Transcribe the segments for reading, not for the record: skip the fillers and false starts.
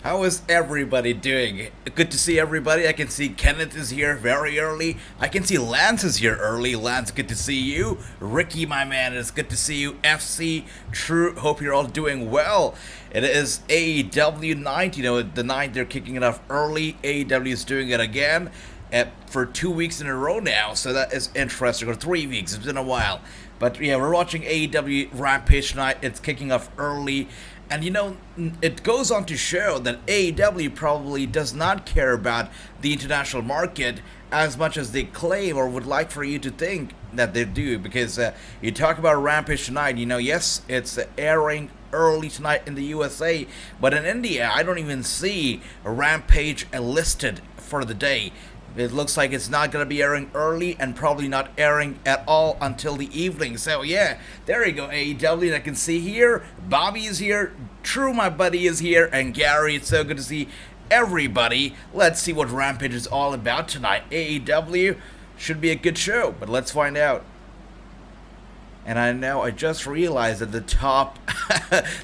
How is everybody doing? Good to see everybody. I can see Kenneth is here very early. I can see Lance is here early. Lance, good to see you. Ricky, my man, it's good to see you. FC, True, hope you're all doing well. It is AEW night. The night they're kicking it off early. AEW is doing it again for 2 weeks in a row now, so that is interesting. Or 3 weeks, it's been a while. But yeah, we're watching AEW Rampage tonight. It's kicking off early. And it goes on to show that AEW probably does not care about the international market as much as they claim or would like for you to think that they do. Because you talk about Rampage tonight, yes, it's airing early tonight in the USA. But in India, I don't even see Rampage listed for the day. It looks like it's not going to be airing early and probably not airing at all until the evening. So yeah, there you go, AEW. And I can see here, Bobby is here, True, my buddy, is here, and Gary. It's so good to see everybody. Let's see what Rampage is all about tonight. AEW should be a good show, but let's find out. And I just realized that the top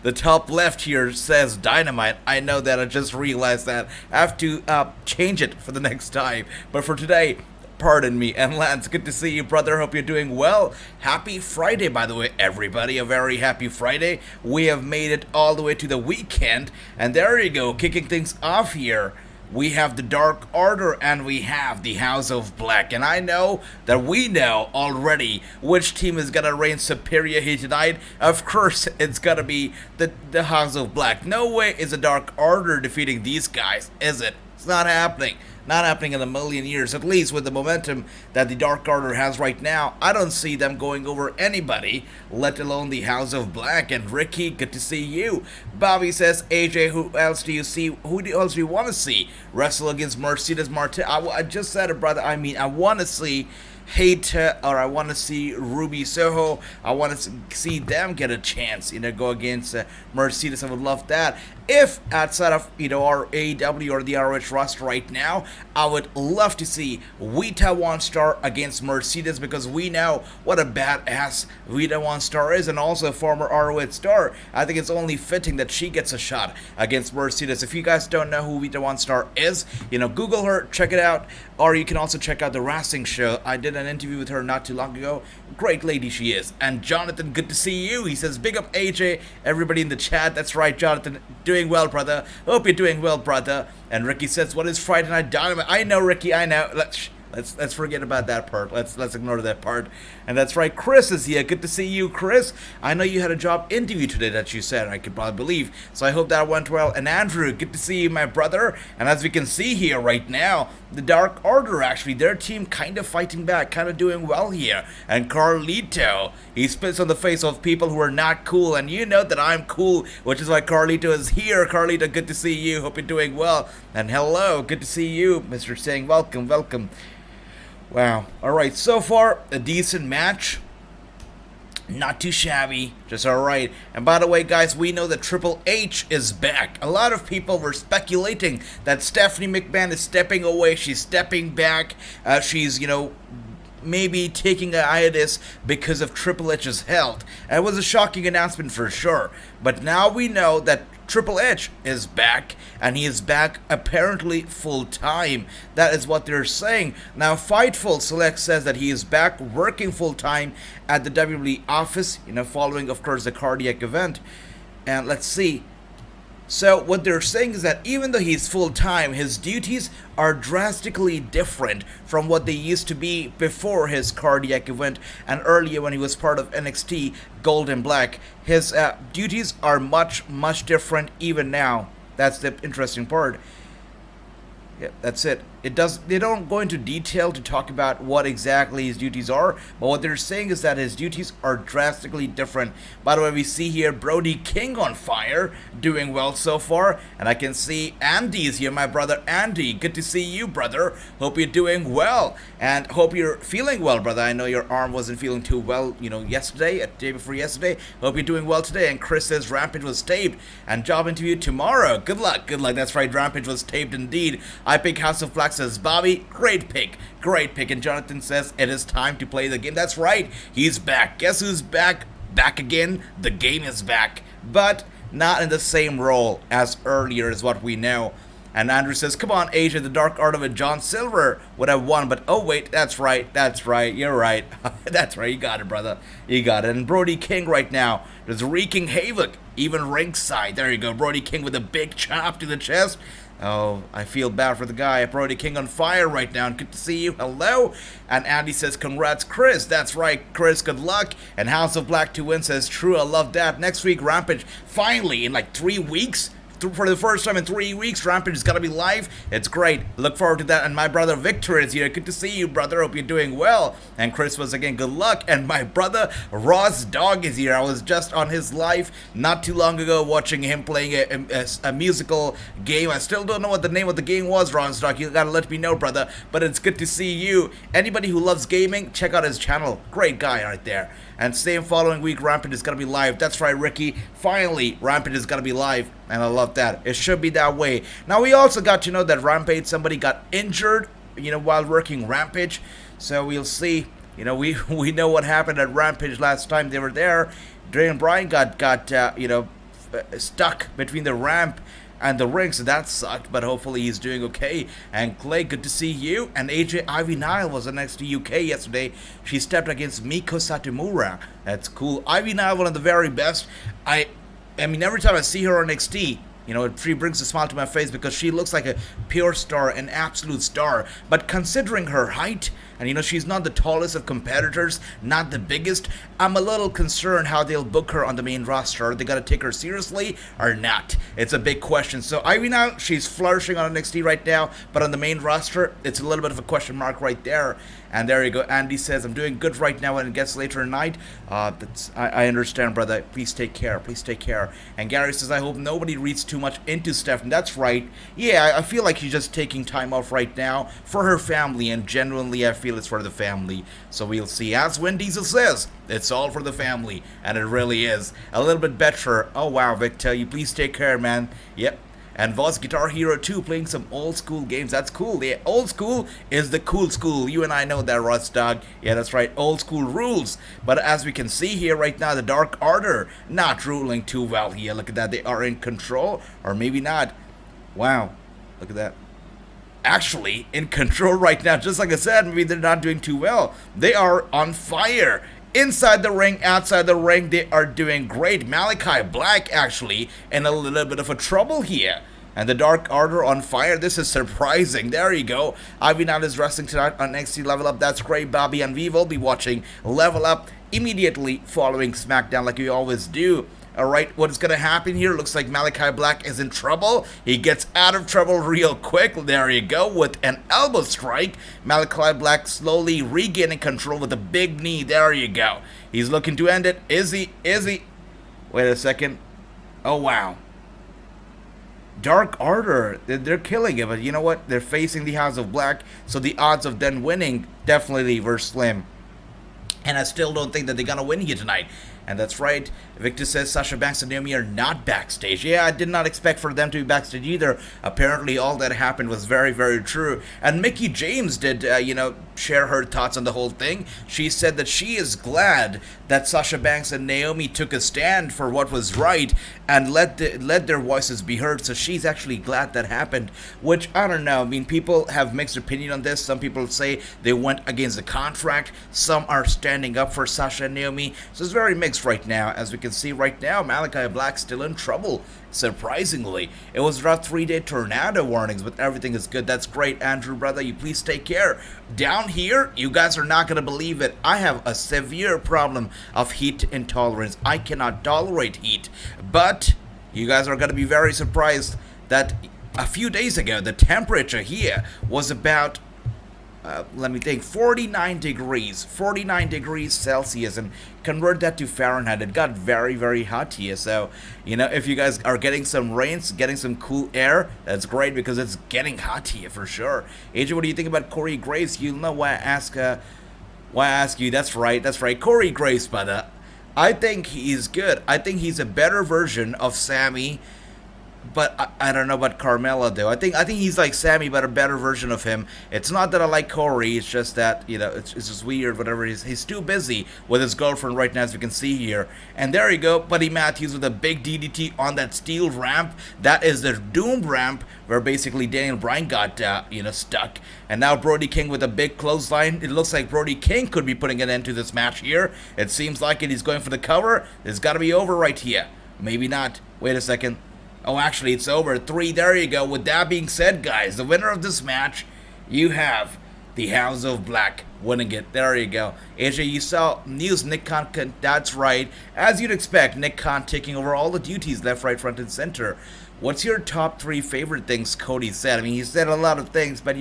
the top left here says Dynamite. I know that, I just realized that. I have to change it for the next time. But for today, pardon me. And Lance, good to see you, brother. Hope you're doing well. Happy Friday, by the way, everybody. A very happy Friday. We have made it all the way to the weekend. And there you go, kicking things off here. We have the Dark Order and we have the House of Black. And I know that we know already which team is going to reign superior here tonight. Of course, it's going to be the House of Black. No way is the Dark Order defeating these guys, is it? It's not happening. Not happening in a million years, at least with the momentum that the Dark Order has right now. I don't see them going over anybody, let alone the House of Black. And Ricky, good to see you. Bobby says, AJ, who else do you see? Who else do you want to see wrestle against Mercedes Martinez? I just said it, brother. I mean, I want to see Hayter, or I want to see Ruby Soho. I want to see them get a chance, go against Mercedes. I would love that. If outside of our AEW or the ROH roster right now, I would love to see Wita One Star against Mercedes, because we know what a badass Wita One Star is, and also a former ROH star. I think it's only fitting that she gets a shot against Mercedes. If you guys don't know who Wita One Star is, Google her, check it out, or you can also check out the Wrassingh show. I did an interview with her not too long ago. Great lady she is. And Jonathan, good to see you. He says, big up AJ, everybody in the chat. That's right, Jonathan. Doing well, brother. Hope you're doing well, brother. And Ricky says, what is Friday Night Dynamite? I know, Ricky, I know. Let's forget about that part. Let's ignore that part. And that's right, Chris is here. Good to see you, Chris. I know you had a job interview today that you said, I could probably believe. So I hope that went well. And Andrew, good to see you, my brother. And as we can see here right now, the Dark Order, actually, their team kind of fighting back, kind of doing well here. And Carlito, he spits on the face of people who are not cool. And you know that I'm cool, which is why Carlito is here. Carlito, good to see you. Hope you're doing well. And hello, good to see you, Mr. Singh. Welcome, welcome. Wow. Alright, so far, a decent match. Not too shabby, just alright. And by the way, guys, we know that Triple H is back. A lot of people were speculating that Stephanie McMahon is stepping away. She's stepping back. She's, maybe taking a hiatus because of Triple H's health. And it was a shocking announcement for sure. But now we know that Triple H is back, and he is back apparently full-time. That is what they're saying. Now, Fightful Select says that he is back working full-time at the WWE office, following, of course, the cardiac event. And let's see. So what they're saying is that even though he's full-time, his duties are drastically different from what they used to be before his cardiac event and earlier when he was part of NXT Gold and Black. His duties are much, much different even now. That's the interesting part. Yeah, that's it. They don't go into detail to talk about what exactly his duties are, but what they're saying is that his duties are drastically different. By the way, we see here Brody King on fire, doing well so far, and I can see Andy's here, my brother Andy. Good to see you, brother. Hope you're doing well, and hope you're feeling well, brother. I know your arm wasn't feeling too well, yesterday, the day before yesterday. Hope you're doing well today. And Chris says Rampage was taped, and job interview tomorrow. Good luck, good luck. That's right, Rampage was taped indeed. I pick House of Black, says Bobby. Great pick. And Jonathan says it is time to play the game. That's right. He's back. Guess who's back? Back again. The game is back. But not in the same role as earlier, is what we know. And Andrew says, come on, AJ, the Dark Art of it, John Silver would have won. But, oh, wait, that's right, you're right. That's right, you got it, brother. You got it. And Brody King right now is wreaking havoc, even ringside. There you go, Brody King with a big chop to the chest. Oh, I feel bad for the guy. Brody King on fire right now. Good to see you. Hello. And Andy says, congrats, Chris. That's right, Chris. Good luck. And House of Black to win says, true. I love that. Next week, Rampage. Finally, in like 3 weeks. For the first time in 3 weeks, Rampage is going to be live. It's great. Look forward to that. And my brother Victor is here. Good to see you, brother. Hope you're doing well. And Chris was again, good luck. And my brother Ross Dog is here. I was just on his live not too long ago watching him playing a musical game. I still don't know what the name of the game was, Ross Dog. You got to let me know, brother. But it's good to see you. Anybody who loves gaming, check out his channel. Great guy right there. And same following week, Rampage is going to be live. That's right, Ricky. Finally, Rampage is going to be live. And I love that. It should be that way. Now, we also got to know that Rampage, somebody got injured, while working Rampage. So we'll see. We know what happened at Rampage last time they were there. Dre and Bryan got stuck between the ramp and the ring, so that sucked, but hopefully he's doing okay. And Clay, good to see you. And AJ Ivy Nile was in NXT UK yesterday. She stepped against Miko Satomura. That's cool. Ivy Nile, one of the very best. I mean, every time I see her on NXT, she brings a smile to my face because she looks like a pure star, an absolute star. But considering her height, and she's not the tallest of competitors, not the biggest, I'm a little concerned how they'll book her on the main roster. Are they going to take her seriously or not? It's a big question. So Ivy now, she's flourishing on NXT right now, but on the main roster, it's a little bit of a question mark right there. And there you go. Andy says, I'm doing good right now when it gets later at night. I understand, brother. Please take care. Please take care. And Gary says, I hope nobody reads too much into Steph. And that's right. Yeah, I feel like she's just taking time off right now for her family. And genuinely, I feel it's for the family. So we'll see. As Vin Diesel says, it's all for the family. And it really is. A little bit better. Oh, wow, Victor. You please take care, man. Yep. And Voss Guitar Hero 2 playing some old school games. That's cool. The old school is the cool school. You and I know that, Ross Dog. Yeah, that's right. Old school rules. But as we can see here right now, the Dark Order not ruling too well here. Look at that. They are in control. Or maybe not. Wow. Look at that. Actually, in control right now. Just like I said, maybe they're not doing too well. They are on fire. Inside the ring, outside the ring, they are doing great. Malachi Black, actually, in a little bit of a trouble here. And the Dark Order on fire. This is surprising. There you go. Ivy Nile is wrestling tonight on NXT Level Up. That's great, Bobby. And we will be watching Level Up immediately following SmackDown like we always do. Alright, what is going to happen here? Looks like Malachi Black is in trouble. He gets out of trouble real quick. There you go, with an elbow strike. Malachi Black slowly regaining control with a big knee. There you go. He's looking to end it. Is he? Wait a second. Oh, wow. Dark Order, they're killing it. But you know what? They're facing the House of Black. So the odds of them winning definitely were slim. And I still don't think that they're going to win here tonight. And that's right. Victor says Sasha Banks and Naomi are not backstage. Yeah, I did not expect for them to be backstage either. Apparently, all that happened was very, very true. And Mickie James did, share her thoughts on the whole thing. She said that she is glad that Sasha Banks and Naomi took a stand for what was right and let their voices be heard. So she's actually glad that happened. Which, I don't know. I mean, people have mixed opinion on this. Some people say they went against the contract. Some are standing up for Sasha and Naomi. So it's very mixed right now. As we can see right now, Malachi Black still in trouble, surprisingly. It was rough 3-day tornado warnings, but everything is good. That's great, Andrew, brother. You please take care. Down here, you guys are not going to believe it. I have a severe problem of heat intolerance. I cannot tolerate heat. But you guys are going to be very surprised that a few days ago, the temperature here was about 49 degrees Celsius, and convert that to Fahrenheit, it got very, very hot here. So, if you guys are getting some rains, getting some cool air, that's great because it's getting hot here for sure. AJ, what do you think about Corey Graves? You'll know why I ask you. That's right. Corey Graves, brother. I think he's good. I think he's a better version of Sammy but I don't know about Carmella though. I think he's like Sammy, but a better version of him. It's not that I like Corey. It's just that it's just weird. Whatever. He's too busy with his girlfriend right now, as we can see here. And there you go, Buddy Matthews with a big DDT on that steel ramp. That is the Doom ramp where basically Daniel Bryan got stuck. And now Brody King with a big clothesline. It looks like Brody King could be putting an end to this match here. It seems like it. He's going for the cover. It's got to be over right here. Maybe not. Wait a second. Oh, actually, it's over. 3, there you go. With that being said, guys, the winner of this match, you have the House of Black winning it. There you go. AJ, you saw news. Nick Khan, that's right. As you'd expect, Nick Khan taking over all the duties left, right, front, and center. What's your top 3 favorite things Cody said? I mean, he said a lot of things, but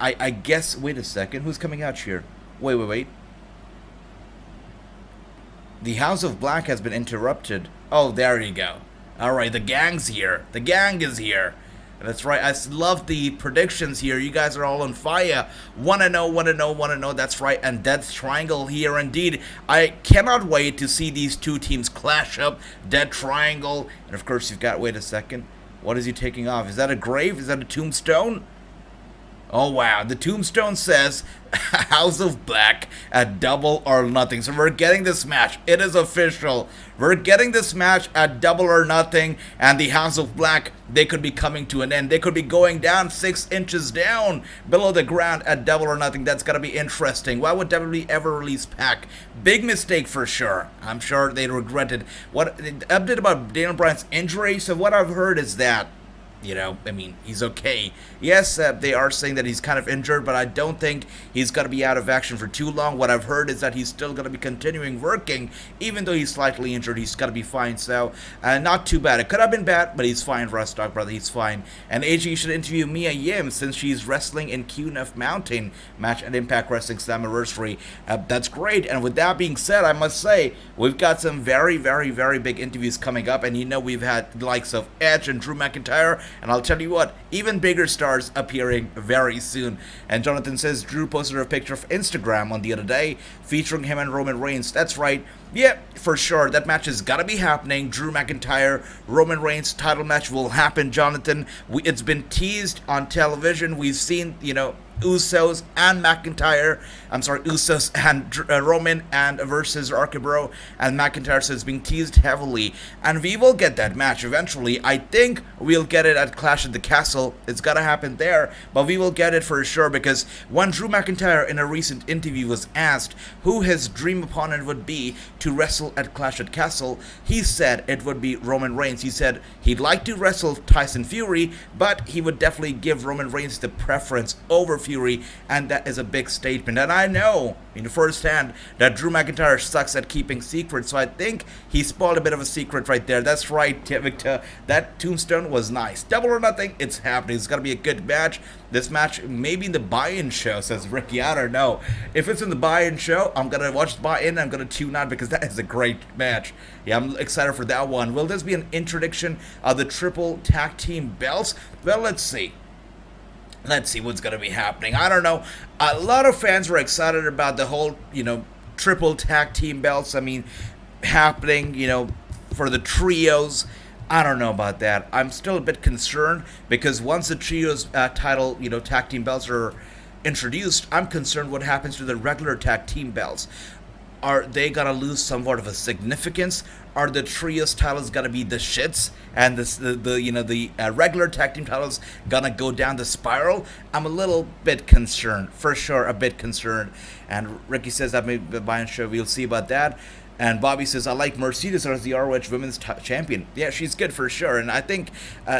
I guess, wait a second. Who's coming out here? Wait. The House of Black has been interrupted. Oh, there you go. Alright, the gang's here. The gang is here. That's right. I love the predictions here. You guys are all on fire. Wanna know. That's right. And Death Triangle here indeed. I cannot wait to see these two teams clash up. Death Triangle. And of course, you've got, wait a second. What is he taking off? Is that a grave? Is that a tombstone? Oh wow, the tombstone says House of Black at Double or Nothing. So we're getting this match. It is official. We're getting this match at Double or Nothing, and the House of Black, they could be coming to an end. They could be going down 6 inches down below the ground at Double or Nothing. That's gotta be interesting. Why would WWE ever release Pac? Big mistake for sure. I'm sure they regret it. What update about Daniel Bryan's injury? So what I've heard is that he's okay. Yes, they are saying that he's kind of injured, but I don't think he's going to be out of action for too long. What I've heard is that he's still going to be continuing working, even though he's slightly injured. He's going to be fine, so not too bad. It could have been bad, but he's fine, Russ Dog, brother. He's fine. And AJ, you should interview Mia Yim, since she's wrestling in QNF Mountain match at Impact Wrestling Slammiversary. That's great. And with that being said, I must say, we've got some very, very, very big interviews coming up, and we've had the likes of Edge and Drew McIntyre. And I'll tell you what, even bigger stars appearing very soon. And Jonathan says Drew posted a picture of Instagram on the other day featuring him and Roman Reigns. That's right. Yeah, for sure. That match has got to be happening. Drew McIntyre, Roman Reigns title match will happen, Jonathan. It's been teased on television. We've seen, Usos and Usos and Roman and versus RK-Bro and McIntyre, so it's being teased heavily, and we will get that match eventually. I think we'll get it at Clash at the Castle. It's gotta happen there, but we will get it for sure, because when Drew McIntyre in a recent interview was asked who his dream opponent would be to wrestle at Clash at Castle, he said it would be Roman Reigns. He said he'd like to wrestle Tyson Fury, but he would definitely give Roman Reigns the preference over Fury, and that is a big statement. And I know firsthand that Drew McIntyre sucks at keeping secrets, so I think he spoiled a bit of a secret right there. That's right, Victor. That tombstone was nice. Double or Nothing, it's happening. It's gonna be a good match. This match maybe in the buy-in show, says Ricky. I don't know. If it's in the buy-in show, I'm gonna watch the buy-in. I'm gonna tune out because that is a great match. Yeah, I'm excited for that one. Will this be an introduction of the triple tag team belts? Well, let's see. Let's see what's going to be happening. I don't know. A lot of fans were excited about the whole, triple tag team belts. I mean, happening, for the trios. I don't know about that. I'm still a bit concerned because once the trios title, tag team belts are introduced, I'm concerned what happens to the regular tag team belts. Are they gonna lose somewhat of a significance? Are the trios titles gonna be the shits, and the regular tag team titles gonna go down the spiral? I'm a little bit concerned, for sure, a bit concerned. And Ricky says that may be by and show. We'll see about that. And Bobby says, I like Mercedes as the ROH Women's Champion. Yeah, she's good for sure. And I think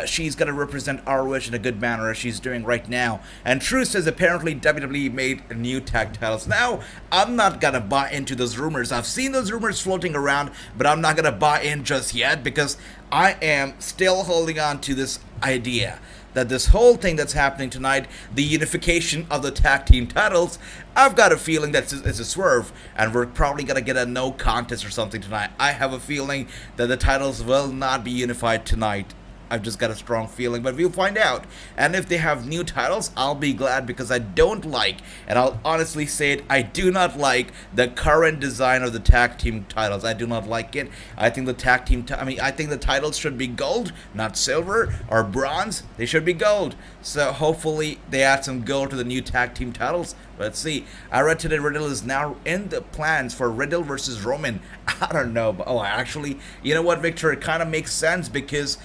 she's going to represent ROH in a good manner as she's doing right now. And True says apparently WWE made new tag titles. Now, I'm not going to buy into those rumors. I've seen those rumors floating around, but I'm not going to buy in just yet because I am still holding on to this idea that this whole thing that's happening tonight, the unification of the tag team titles, I've got a feeling that it's a swerve, and we're probably going to get a no contest or something tonight. I have a feeling that the titles will not be unified tonight. I've just got a strong feeling, but we'll find out. And if they have new titles, I'll be glad, because I don't like, and I'll honestly say it, I do not like the current design of the tag team titles. I do not like it. I think the tag team, I think the titles should be gold, not silver or bronze. They should be gold. So hopefully they add some gold to the new tag team titles. Let's see. I read today Riddle is now in the plans for Riddle versus Roman. I don't know. But, actually, you know what, Victor? It kind of makes sense, because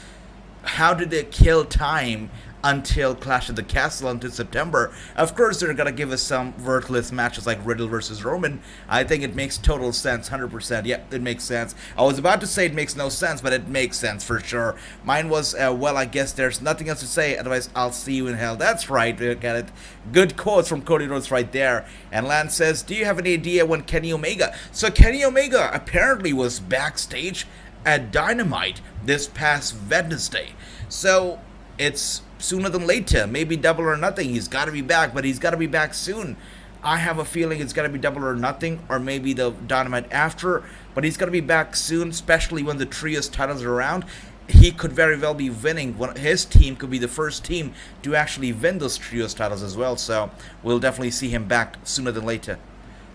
how did they kill time until Clash of the Castle until September? Of course, they're going to give us some worthless matches like Riddle versus Roman. I think it makes total sense, 100%. Yep, it makes sense. I was about to say it makes no sense, but it makes sense for sure. Mine was, well, I guess there's nothing else to say, otherwise I'll see you in hell. That's right, look at it. Good quotes from Cody Rhodes right there. And Lance says, do you have any idea when Kenny Omega? So Kenny Omega apparently was backstage at Dynamite this past Wednesday. So it's sooner than later, maybe Double or Nothing. He's got to be back, but he's got to be back soon. I have a feeling it's got to be Double or Nothing, or maybe the Dynamite after, but he's got to be back soon, especially when the trios titles are around. He could very well be winning. His team could be the first team to actually win those trios titles as well, so we'll definitely see him back sooner than later.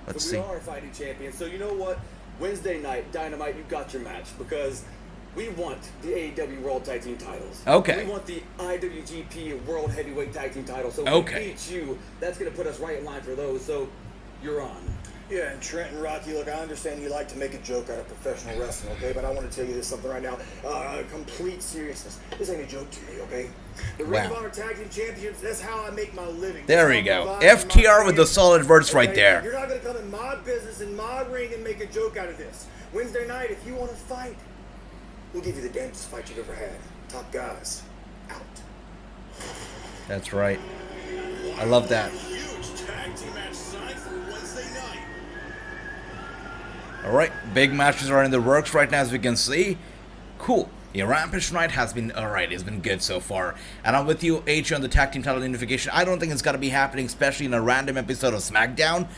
Let's see. We are fighting champions, so you know what? Wednesday night, Dynamite, you got your match, because we want the AEW World Tag Team titles. Okay. We want the IWGP World Heavyweight Tag Team titles. So if we beat you, that's going to put us right in line for those. So you're on. Yeah, and Trent and Rocky, look, I understand you like to make a joke out of professional wrestling, okay? But I want to tell you this something right now. Complete seriousness. This ain't a joke to me, okay? The Ring of Honor Tag Team Champions, that's how I make my living. There we go. FTR with the solid words right there. You're not going to come in my business, in my ring, and make a joke out of this. Wednesday night, if you want to fight, we'll give you the damnedest fight you've ever had. Top guys, out. That's right. I love that. Huge tag team match signed for Wednesday night. Alright, big matches are in the works right now, as we can see. Cool. The Rampage night has been alright, it's been good so far. And I'm with you, AJ, on the tag team title unification. I don't think it's gotta be happening, especially in a random episode of SmackDown.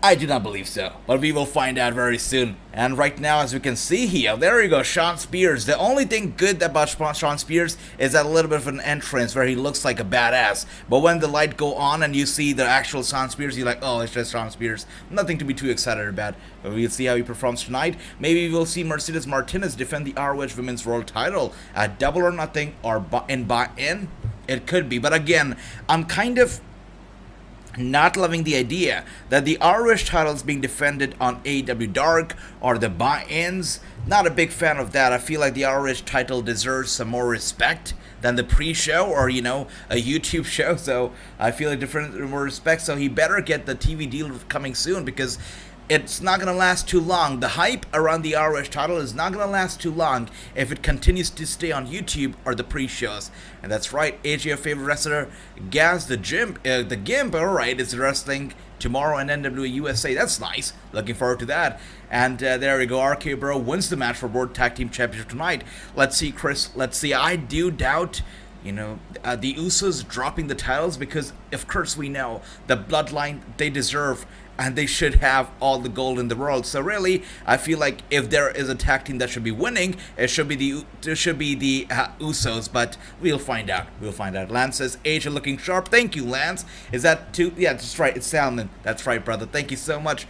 I do not believe so, but we will find out very soon. And right now, as we can see here, there you go, Shawn Spears. The only thing good about Shawn Spears is that a little bit of an entrance where he looks like a badass. But when the light go on and you see the actual Shawn Spears, you're like, oh, it's just Shawn Spears. Nothing to be too excited about. But we'll see how he performs tonight. Maybe we'll see Mercedes Martinez defend the ROH Women's World title at Double or Nothing or in buy-in. It could be, but again, I'm kind of not loving the idea that the ROH title is being defended on AEW Dark or the buy-ins. Not a big fan of that. I feel like the ROH title deserves some more respect than the pre-show or, you know, a YouTube show. So I feel like more respect. So he better get the TV deal coming soon, because it's not going to last too long. The hype around the ROH title is not going to last too long if it continues to stay on YouTube or the pre-shows. And that's right, AJ, your favorite wrestler, Gaz the Gimp, alright, is wrestling tomorrow in NWA USA. That's nice. Looking forward to that. And there we go, RK Bro wins the match for World Tag Team Championship tonight. Let's see, Chris. Let's see. I do doubt, you know, the Usos dropping the titles, because of course we know the Bloodline, they deserve and they should have all the gold in the world. So really, I feel like if there is a tag team that should be winning, it should be the Usos. But we'll find out. We'll find out. Lance says, Asia looking sharp. Thank you, Lance. Is that too? Yeah, that's right. It's Salmon. That's right, brother. Thank you so much.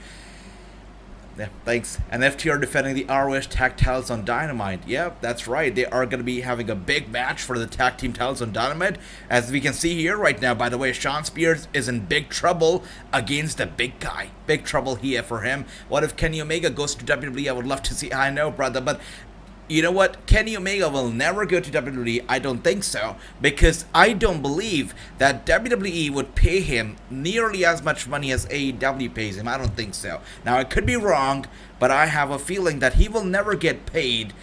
Yeah, thanks. And FTR defending the ROH tag titles on Dynamite. Yeah, that's right. They are going to be having a big match for the tag team titles on Dynamite. As we can see here right now, by the way, Shawn Spears is in big trouble against the big guy. Big trouble here for him. What if Kenny Omega goes to WWE? I would love to see. I know, brother, but you know what? Kenny Omega will never go to WWE. I don't think so, because I don't believe that WWE would pay him nearly as much money as AEW pays him. I don't think so. Now, I could be wrong, but I have a feeling that he will never get paid,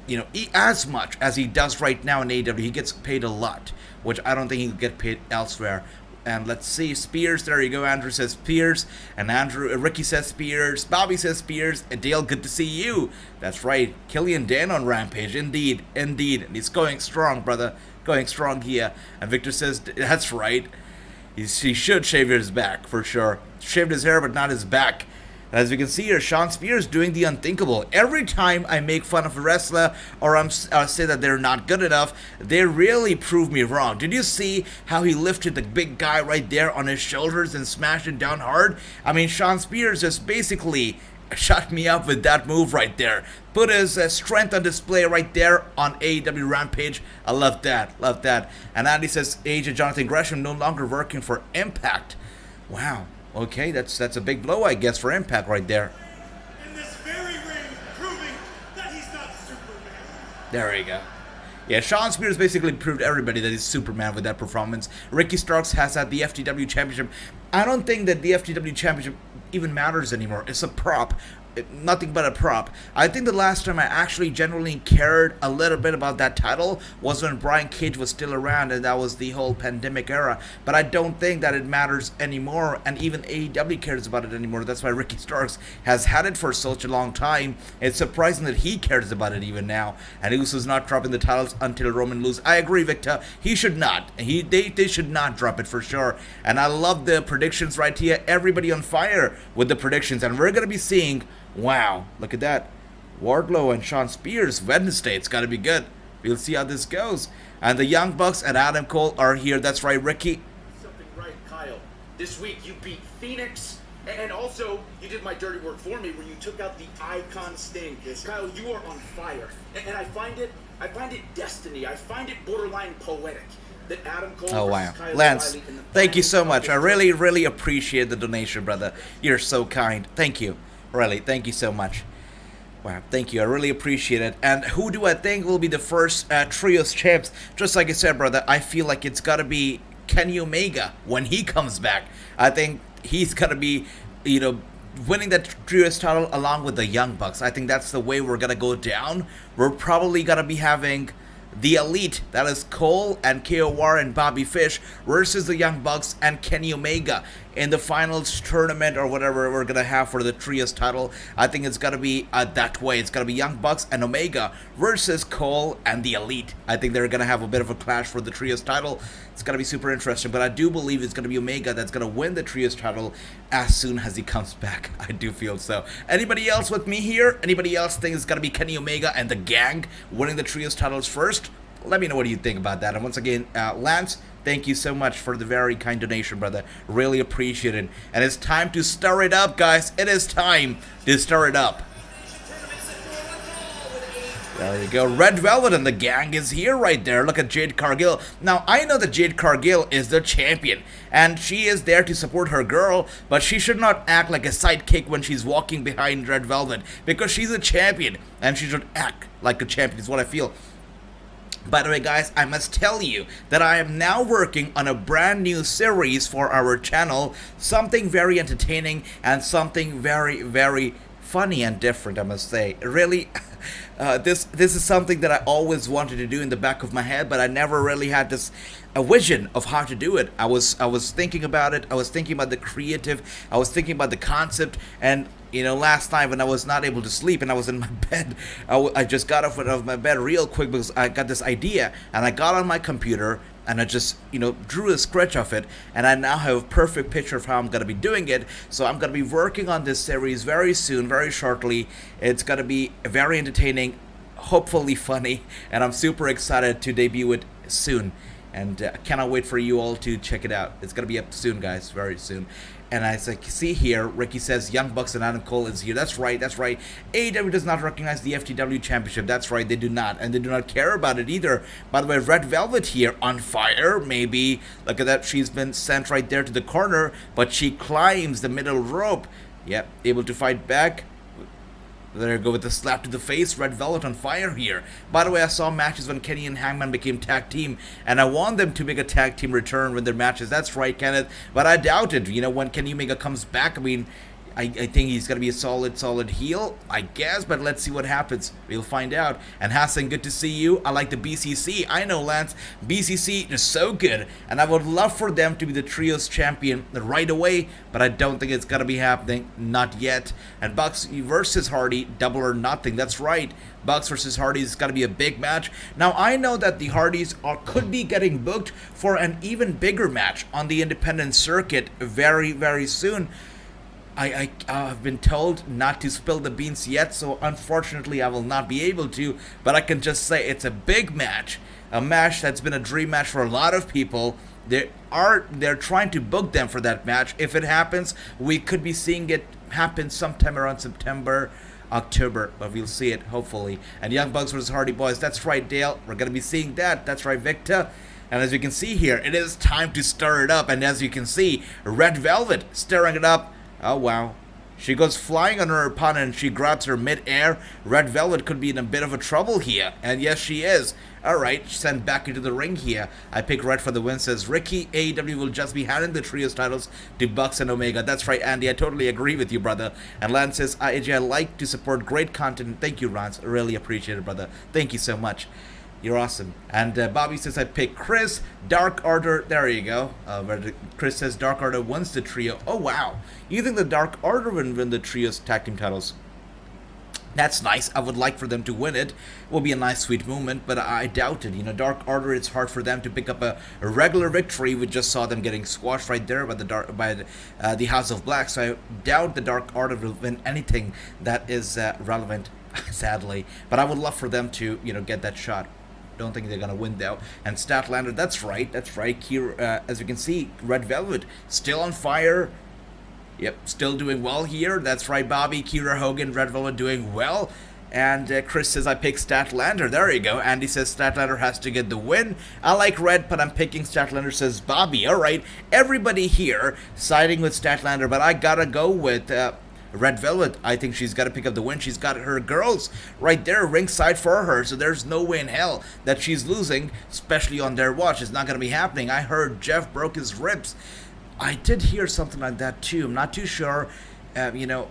you know, as much as he does right now in AEW. He gets paid a lot, which I don't think he'll get paid elsewhere. And let's see, Spears, there you go. Andrew says Spears, and Ricky says Spears, Bobby says Spears, and Dale, good to see you. That's right, Killian Dan on Rampage, indeed, and he's going strong, brother, going strong here. And Victor says, that's right, he should shave his back, for sure. Shaved his hair, but not his back. And as we can see here, Shawn Spears doing the unthinkable. Every time I make fun of a wrestler or say that they're not good enough, they really prove me wrong. Did you see how he lifted the big guy right there on his shoulders and smashed it down hard? I mean, Shawn Spears just basically shut me up with that move right there. Put his strength on display right there on AEW Rampage. I love that. Love that. And Andy says, Agent Jonathan Gresham no longer working for Impact. Wow. Okay, that's a big blow, I guess, for Impact right there. In this very ring, proving that he's not Superman. There we go. Yeah, Shawn Spears basically proved everybody that he's Superman with that performance. Ricky Starks has had the FTW Championship. I don't think that the FTW Championship even matters anymore. It's a prop. Nothing but a prop. I think the last time I actually genuinely cared a little bit about that title was when Brian Cage was still around, and that was the whole pandemic era. But I don't think that it matters anymore, and even AEW cares about it anymore. That's why Ricky Starks has had it for such a long time. It's surprising that he cares about it even now. And Usos not dropping the titles until Roman loses. I agree, Victor. He should not. They should not drop it for sure. And I love the predictions right here. Everybody on fire with the predictions, and we're gonna be seeing. Wow, look at that. Wardlow and Shawn Spears, Wednesday. It's got to be good. We'll see how this goes. And the Young Bucks and Adam Cole are here. That's right, Ricky. Something right, Kyle. This week you beat Phoenix, and also you did my dirty work for me when you took out the Icon Sting. Yes. Kyle, you are on fire, and I find it destiny. I find it borderline poetic. That Adam Cole oh wow, Kyle Lance, O'Reilly in the thank you so final much. I really appreciate the donation, brother. You're so kind. Thank you. Really, thank you so much. Wow, thank you. I really appreciate it. And who do I think will be the first Trios champs? Just like I said, brother, I feel like it's got to be Kenny Omega when he comes back. I think he's got to be, winning that Trios title along with the Young Bucks. I think that's the way we're going to go down. We're probably going to be having the Elite, that is Cole and KOR and Bobby Fish versus the Young Bucks and Kenny Omega in the finals tournament or whatever we're gonna have for the Trios title. I think it's gonna be that way. It's gonna be Young Bucks and Omega versus Cole and the Elite. I think they're gonna have a bit of a clash for the Trios title. It's gonna be super interesting, but I do believe it's gonna be Omega that's gonna win the Trios title as soon as he comes back. I do feel so. Anybody else with me here? Anybody else think it's gonna be Kenny Omega and the gang winning the Trios titles first? Let me know what you think about that. And once again, Lance, thank you so much for the very kind donation, brother. Really appreciate it. And it's time to stir it up, guys. It is time to stir it up. There we go. Red Velvet and the gang is here right there. Look at Jade Cargill. Now, I know that Jade Cargill is the champion, and she is there to support her girl, but she should not act like a sidekick when she's walking behind Red Velvet, because she's a champion, and she should act like a champion is what I feel. By the way, guys, I must tell you that I am now working on a brand new series for our channel. Something very entertaining and something very, very funny and different, I must say. Really, this is something that I always wanted to do in the back of my head, but I never really had a vision of how to do it. I was thinking about it. I was thinking about the creative. I was thinking about the concept. And last night when I was not able to sleep and I was in my bed, I just got off of my bed real quick because I got this idea, and I got on my computer and I just, drew a sketch of it, and I now have a perfect picture of how I'm going to be doing it. So I'm going to be working on this series very soon, very shortly. It's going to be very entertaining, hopefully funny, and I'm super excited to debut it soon. And I cannot wait for you all to check it out. It's going to be up soon, guys, very soon. And as I see here, Ricky says Young Bucks and Adam Cole is here. That's right, that's right. AEW does not recognize the FTW Championship. That's right, they do not. And they do not care about it either. By the way, Red Velvet here on fire, maybe. Look at that, she's been sent right there to the corner, but she climbs the middle rope. Yep, able to fight back. There you go with the slap to the face. Red Velvet on fire here. By the way, I saw matches when Kenny and Hangman became tag team, and I want them to make a tag team return with their matches. That's right, Kenneth. But I doubt it. When Kenny Omega comes back, I think he's going to be a solid heel, I guess, but let's see what happens. We'll find out. And Hassan, good to see you. I like the BCC. I know, Lance. BCC is so good, and I would love for them to be the Trios champion right away, but I don't think it's going to be happening. Not yet. And Bucks versus Hardy, double or nothing. That's right. Bucks versus Hardy is going to be a big match. Now, I know that the Hardys could be getting booked for an even bigger match on the independent circuit very, very soon. I've been told not to spill the beans yet, so unfortunately I will not be able to, but I can just say it's a big match. A match that's been a dream match for a lot of people. They're trying to book them for that match. If it happens, we could be seeing it happen sometime around September, October, but we'll see it hopefully. And Young Bucks versus Hardy Boys, that's right, Dale. We're gonna be seeing that. That's right, Victor. And as you can see here, it is time to stir it up. And as you can see, Red Velvet stirring it up. Oh wow. She goes flying on her opponent and she grabs her mid-air. Red Velvet could be in a bit of a trouble here. And yes, she is. Alright, sent back into the ring here. I pick Red for the win, says Ricky. AEW will just be handing the trios titles to Bucks and Omega. That's right, Andy. I totally agree with you, brother. And Lance says, AJ, I like to support great content. Thank you, Lance. I really appreciate it, brother. Thank you so much. You're awesome. And Bobby says, I pick Chris. Dark Order. There you go. Chris says Dark Order wins the trio. Oh, wow. You think the Dark Order will win the trios tag team titles? That's nice. I would like for them to win it. It will be a nice, sweet moment, but I doubt it. You know, Dark Order, it's hard for them to pick up a regular victory. We just saw them getting squashed right there by the House of Black, so I doubt the Dark Order will win anything that is relevant, sadly. But I would love for them to, you know, get that shot. Don't think they're gonna win though. And Statlander, that's right. Kira, as you can see, Red Velvet still on fire. Yep, still doing well here. That's right, Bobby, Kira Hogan, Red Velvet doing well. And Chris says I pick Statlander. There you go. Andy says Statlander has to get the win. I like Red, but I'm picking Statlander, says Bobby. All right, everybody here siding with Statlander, but I gotta go with Red Velvet. I think she's got to pick up the win. She's got her girls right there ringside for her, so there's no way in hell that she's losing, especially on their watch. It's not going to be happening. I heard Jeff broke his ribs. I did hear something like that too. I'm not too sure, you know,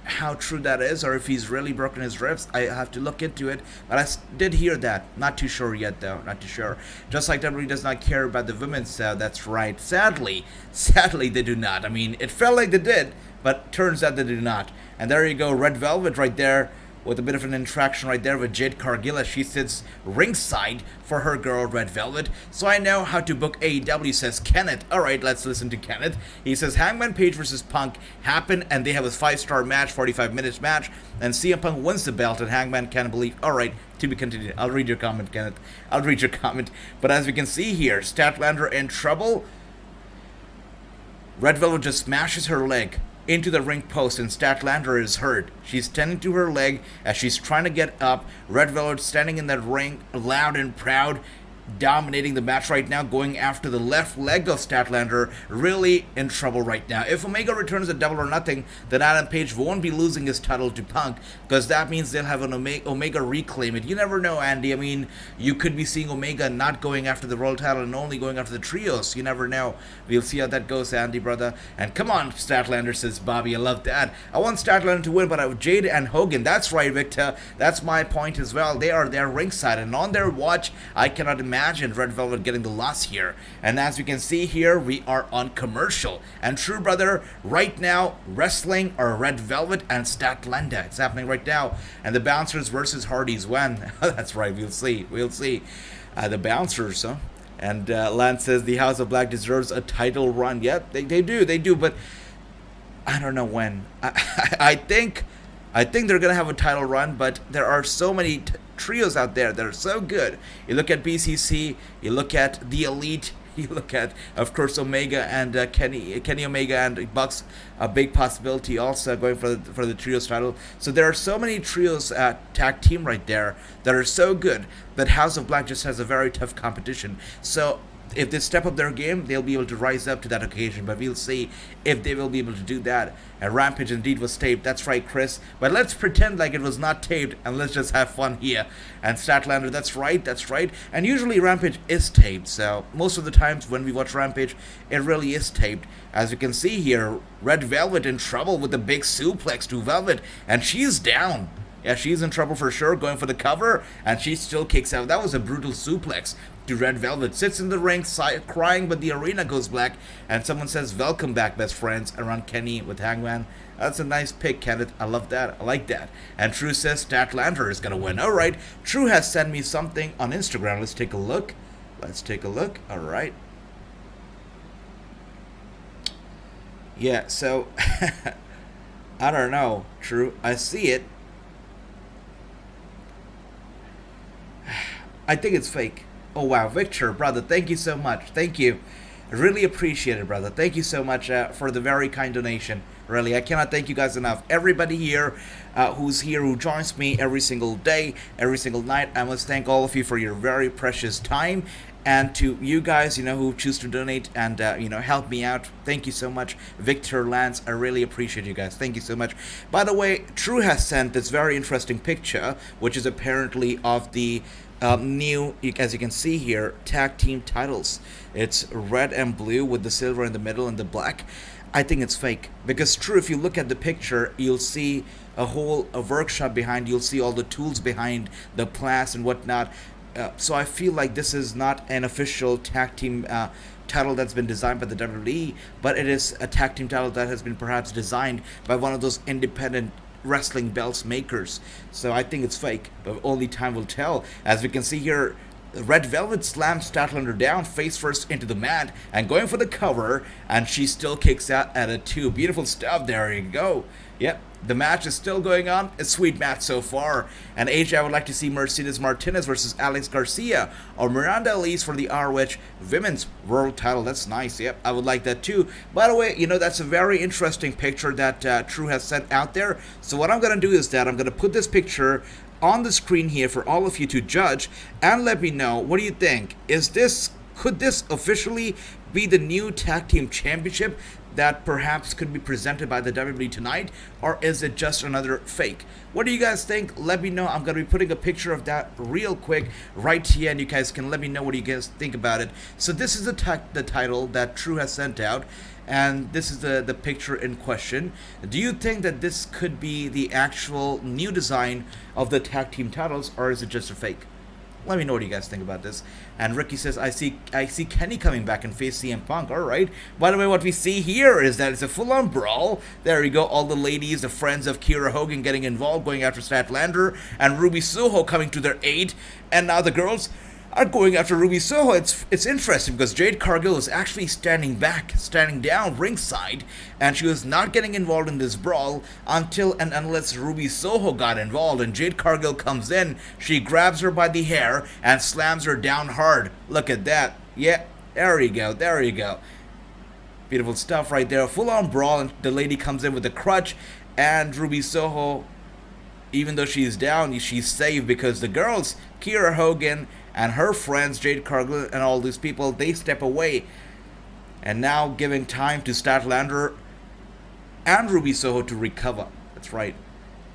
how true that is, or if he's really broken his ribs. I have to look into it, but I did hear that. Not too sure yet though, not too sure. Just like WWE does not care about the women's, that's right. Sadly they do not. I mean, it felt like they did, but turns out they do not. And there you go, Red Velvet right there with a bit of an interaction right there with Jade Cargill as she sits ringside for her girl Red Velvet. So I know how to book AEW, says Kenneth. Alright, let's listen to Kenneth. He says Hangman Page versus Punk happen and they have a 5-star match, 45 minutes match, and CM Punk wins the belt and Hangman can't believe. Alright, to be continued. I'll read your comment, Kenneth. I'll read your comment. But as we can see here, Statlander in trouble. Red Velvet just smashes her leg into the ring post and Statlander is hurt. She's tending to her leg as she's trying to get up. Red Velvet standing in that ring loud and proud, dominating the match right now, going after the left leg of Statlander, really in trouble right now. If Omega returns at Double or Nothing, then Adam Page won't be losing his title to Punk, because that means they'll have an Omega reclaim it. You never know, Andy. I mean, you could be seeing Omega not going after the world title and only going after the trios. You never know. We'll see how that goes, Andy, brother. And come on, Statlander, says Bobby. I love that. I want Statlander to win, but I have Jade and Hogan. That's right, Victor. That's my point as well. They are there ringside, and on their watch, I cannot imagine Red Velvet getting the loss here. And as we can see here, we are on commercial. And true, brother, right now, wrestling are Red Velvet and Statlander. It's happening right now. And the Bouncers versus Hardys when? That's right, we'll see. We'll see. The Bouncers, huh? And Lance says the House of Black deserves a title run. Yep, they do, but I don't know when. I think they're gonna have a title run, but there are so many trios out there that are so good. You look at BCC, you look at the Elite, you look at, of course, Omega and Kenny Omega and Bucks, a big possibility also going for the trios title. So there are so many trios tag team right there that are so good that House of Black just has a very tough competition. So if they step up their game, they'll be able to rise up to that occasion, but we'll see if they will be able to do that. And Rampage indeed was taped, that's right, Chris, but let's pretend like it was not taped and let's just have fun here. And Statlander, that's right, and usually Rampage is taped, so most of the times when we watch Rampage, it really is taped. As you can see here, Red Velvet in trouble with the big suplex to Velvet, and she's down. Yeah, she's in trouble for sure, going for the cover, and she still kicks out. That was a brutal suplex to Red Velvet. Sits in the ring, crying, but the arena goes black, and someone says, welcome back, best friends, around Kenny with Hangman. That's a nice pick, Kenneth. I love that. I like that. And True says Statlander is going to win. All right. True has sent me something on Instagram. Let's take a look. All right. Yeah, so I don't know. True. I see it. I think it's fake. Oh wow, Victor, brother, thank you so much. Thank you. I really appreciate it, brother. Thank you so much for the very kind donation. Really, I cannot thank you guys enough. Everybody here who's here, who joins me every single day, every single night, I must thank all of you for your very precious time. And to you guys, who choose to donate and, help me out, thank you so much. Victor, Lance, I really appreciate you guys. Thank you so much. By the way, True has sent this very interesting picture, which is apparently of the new, as you can see here, tag team titles. It's red and blue with the silver in the middle and the black. I think it's fake. Because True, if you look at the picture, you'll see a workshop behind. You'll see all the tools behind, the plants and whatnot. So I feel like this is not an official tag team title that's been designed by the WWE, but it is a tag team title that has been perhaps designed by one of those independent wrestling belts makers. So I think it's fake, but only time will tell. As we can see here, Red Velvet slams Statlander down face first into the mat and going for the cover, and she still kicks out at a 2. Beautiful stuff. There you go. Yep, the match is still going on. A sweet match so far. And AJ, I would like to see Mercedes Martinez versus Alex Garcia or Miranda Elise for the ROH Women's World Title. That's nice. Yep, I would like that too. By the way, that's a very interesting picture that True has sent out there. So what I'm going to do is that I'm going to put this picture on the screen here for all of you to judge and let me know, what do you think? Could this officially be the new tag team championship that perhaps could be presented by the WWE tonight, or is it just another fake? What do you guys think? Let me know. I'm going to be putting a picture of that real quick right here, and you guys can let me know what you guys think about it. So this is the title that True has sent out, and this is the picture in question. Do you think that this could be the actual new design of the tag team titles, or is it just a fake? Let me know what you guys think about this. And Ricky says, I see Kenny coming back and face CM Punk. All right. By the way, what we see here is that it's a full-on brawl. There you go. All the ladies, the friends of Kiera Hogan getting involved, going after Statlander, and Ruby Soho coming to their aid. And now the girls are going after Ruby Soho. It's interesting because Jade Cargill was actually standing down ringside, and she was not getting involved in this brawl until and unless Ruby Soho got involved. And Jade Cargill comes in, she grabs her by the hair and slams her down hard. Look at that. Yeah, there you go. Beautiful stuff right there. Full-on brawl, and the lady comes in with a crutch, and Ruby Soho, even though she's down, she's saved because the girls, Kiera Hogan and her friends, Jade Cargill and all these people, they step away. And now giving time to Statlander and Ruby Soho to recover. That's right.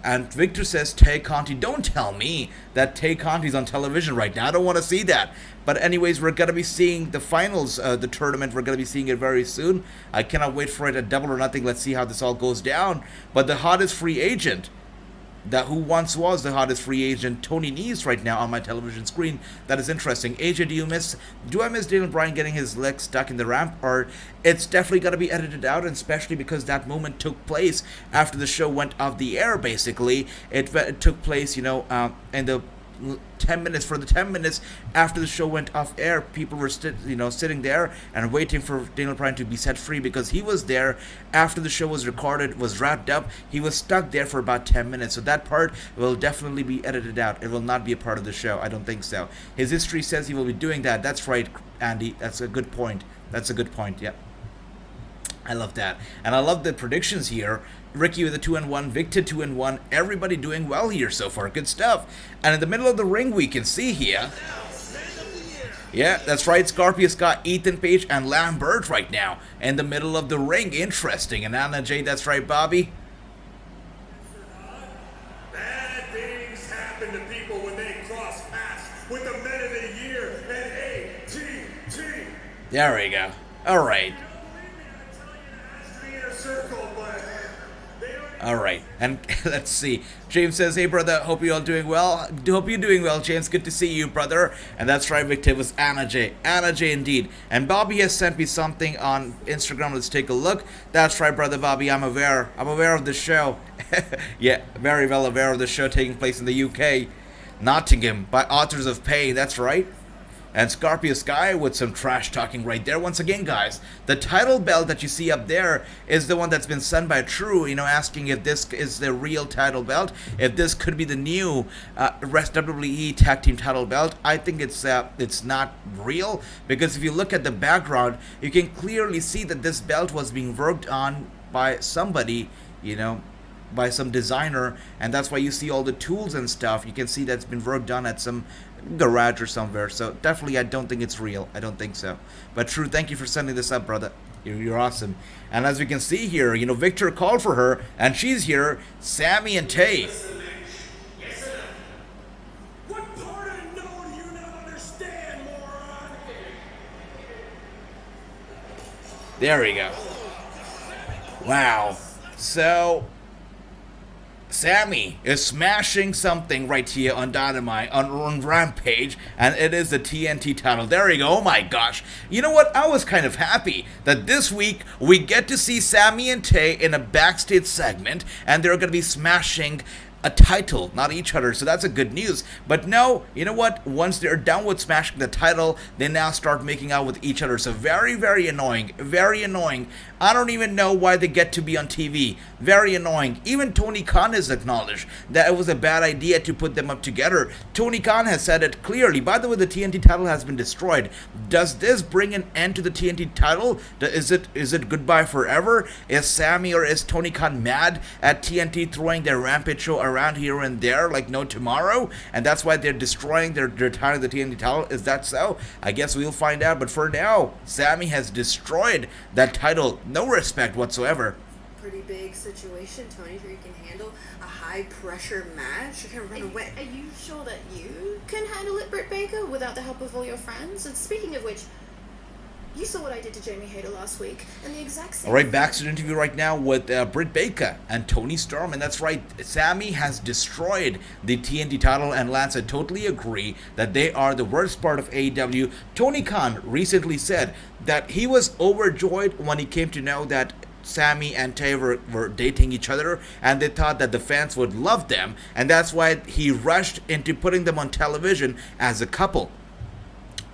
And Victor says, Tay Conti, don't tell me that Tay Conti's on television right now. I don't want to see that. But anyways, we're going to be seeing the finals, the tournament. We're going to be seeing it very soon. I cannot wait for it at Double or Nothing. Let's see how this all goes down. But the hottest free agent, that who once was the hottest free agent, Tony Nese, right now on my television screen. That is interesting. AJ, do I miss Daniel Bryan getting his leg stuck in the ramp? Or it's definitely got to be edited out, and especially because that moment took place after the show went off the air, basically. It took place, in the 10 minutes. For the 10 minutes after the show went off air, people were sitting there and waiting for Daniel Bryan to be set free, because he was there after the show was recorded, was wrapped up. He was stuck there for about 10 minutes. So that part will definitely be edited out. It will not be a part of the show. I don't think so. His history says he will be doing that. That's right, Andy. That's a good point. Yep. I love that. And I love the predictions here. Ricky with a 2-1, Victor 2-1, everybody doing well here so far. Good stuff. And in the middle of the ring, we can see here. Yeah, that's right. Scorpio's got Ethan Page and Lambert right now in the middle of the ring. Interesting. And Anna Jay, that's right, Bobby. Bad things happen to people when they cross paths with the men of the year and ATT. There we go. All right. All right, and let's see. James says, hey, brother, hope you're all doing well. Hope you're doing well, James. Good to see you, brother. And that's right, Victor, it was Anna J. Anna J, indeed. And Bobby has sent me something on Instagram. Let's take a look. That's right, brother Bobby. I'm aware of the show. Yeah, very well aware of the show taking place in the UK. Nottingham by Authors of Pain. That's right. And Scorpio Sky with some trash talking right there. Once again, guys, the title belt that you see up there is the one that's been sent by True, asking if this is the real title belt, if this could be the new WWE Tag Team title belt. I think it's not real, because if you look at the background, you can clearly see that this belt was being worked on by somebody, by some designer, and that's why you see all the tools and stuff. You can see that's been worked on at some garage or somewhere. So definitely, I don't think it's real. I don't think so. But True, thank you for sending this up, brother. You're awesome. And as we can see here, Victor called for her, and she's here. Sammy and Tay. What part of no do you not understand, moron? There we go. Wow. So Sammy is smashing something right here on Dynamite, on Rampage, and it is the TNT title. There you go. Oh my gosh. You know what? I was kind of happy that this week we get to see Sammy and Tay in a backstage segment, and they're going to be smashing a title, not each other, so that's a good news. But no, you know what? Once they're done with smashing the title, they now start making out with each other. So very, very annoying. Very annoying. I don't even know why they get to be on TV. Very annoying. Even Tony Khan has acknowledged that it was a bad idea to put them up together. Tony Khan has said it clearly. By the way, the TNT title has been destroyed. Does this bring an end to the TNT title? Is it goodbye forever? Is Sammy or is Tony Khan mad at TNT throwing their Rampage show around here and there like no tomorrow, and that's why they're destroying their title, the TNT title? Is that so? I guess we'll find out. But for now, Sammy has destroyed that title. No respect whatsoever. Pretty big situation, Tony, where you can handle a high pressure match. You can run away. Are you sure that you can handle it, Britt Baker, without the help of all your friends? And speaking of which, you saw what I did to Jamie Hayter last week, and the exact same. All right, back to the interview right now with Britt Baker and Tony Storm, and that's right, Sammy has destroyed the TNT title, and Lance, I totally agree that they are the worst part of AEW. Tony Khan recently said that he was overjoyed when he came to know that Sammy and Tay were dating each other, and they thought that the fans would love them, and that's why he rushed into putting them on television as a couple.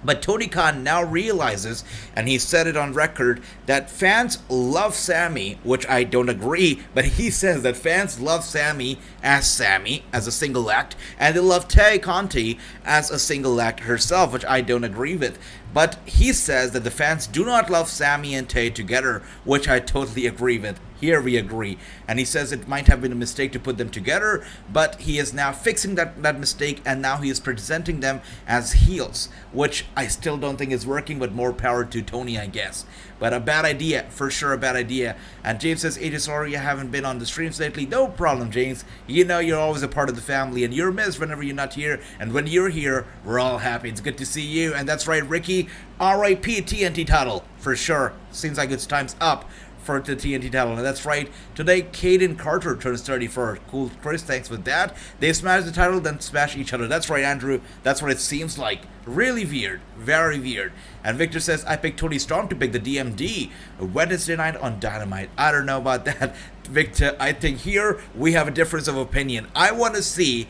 But Tony Khan now realizes, and he said it on record, that fans love Sammy, which I don't agree, but he says that fans love Sammy, as a single act, and they love Tay Conti as a single act herself, which I don't agree with. But he says that the fans do not love Sammy and Tay together, which I totally agree with. Here we agree. And he says it might have been a mistake to put them together, but he is now fixing that mistake, and now he is presenting them as heels, which I still don't think is working, but more power to Tony, I guess. But a bad idea, for sure a bad idea. And James says, AJ, sorry you haven't been on the streams lately. No problem, James. You know you're always a part of the family, and you're missed whenever you're not here. And when you're here, we're all happy. It's good to see you. And that's right, Ricky, R.I.P. TNT title, for sure. Seems like it's time's up for the TNT title. And that's right, today Caden Carter turns 34. Cool, Chris, thanks for that. They smash the title, then smash each other. That's right, Andrew, that's what it seems like. Really weird, very weird. And Victor says, I picked Tony Storm to pick the DMD Wednesday night on Dynamite. I don't know about that, Victor. I think here we have a difference of opinion. I want to see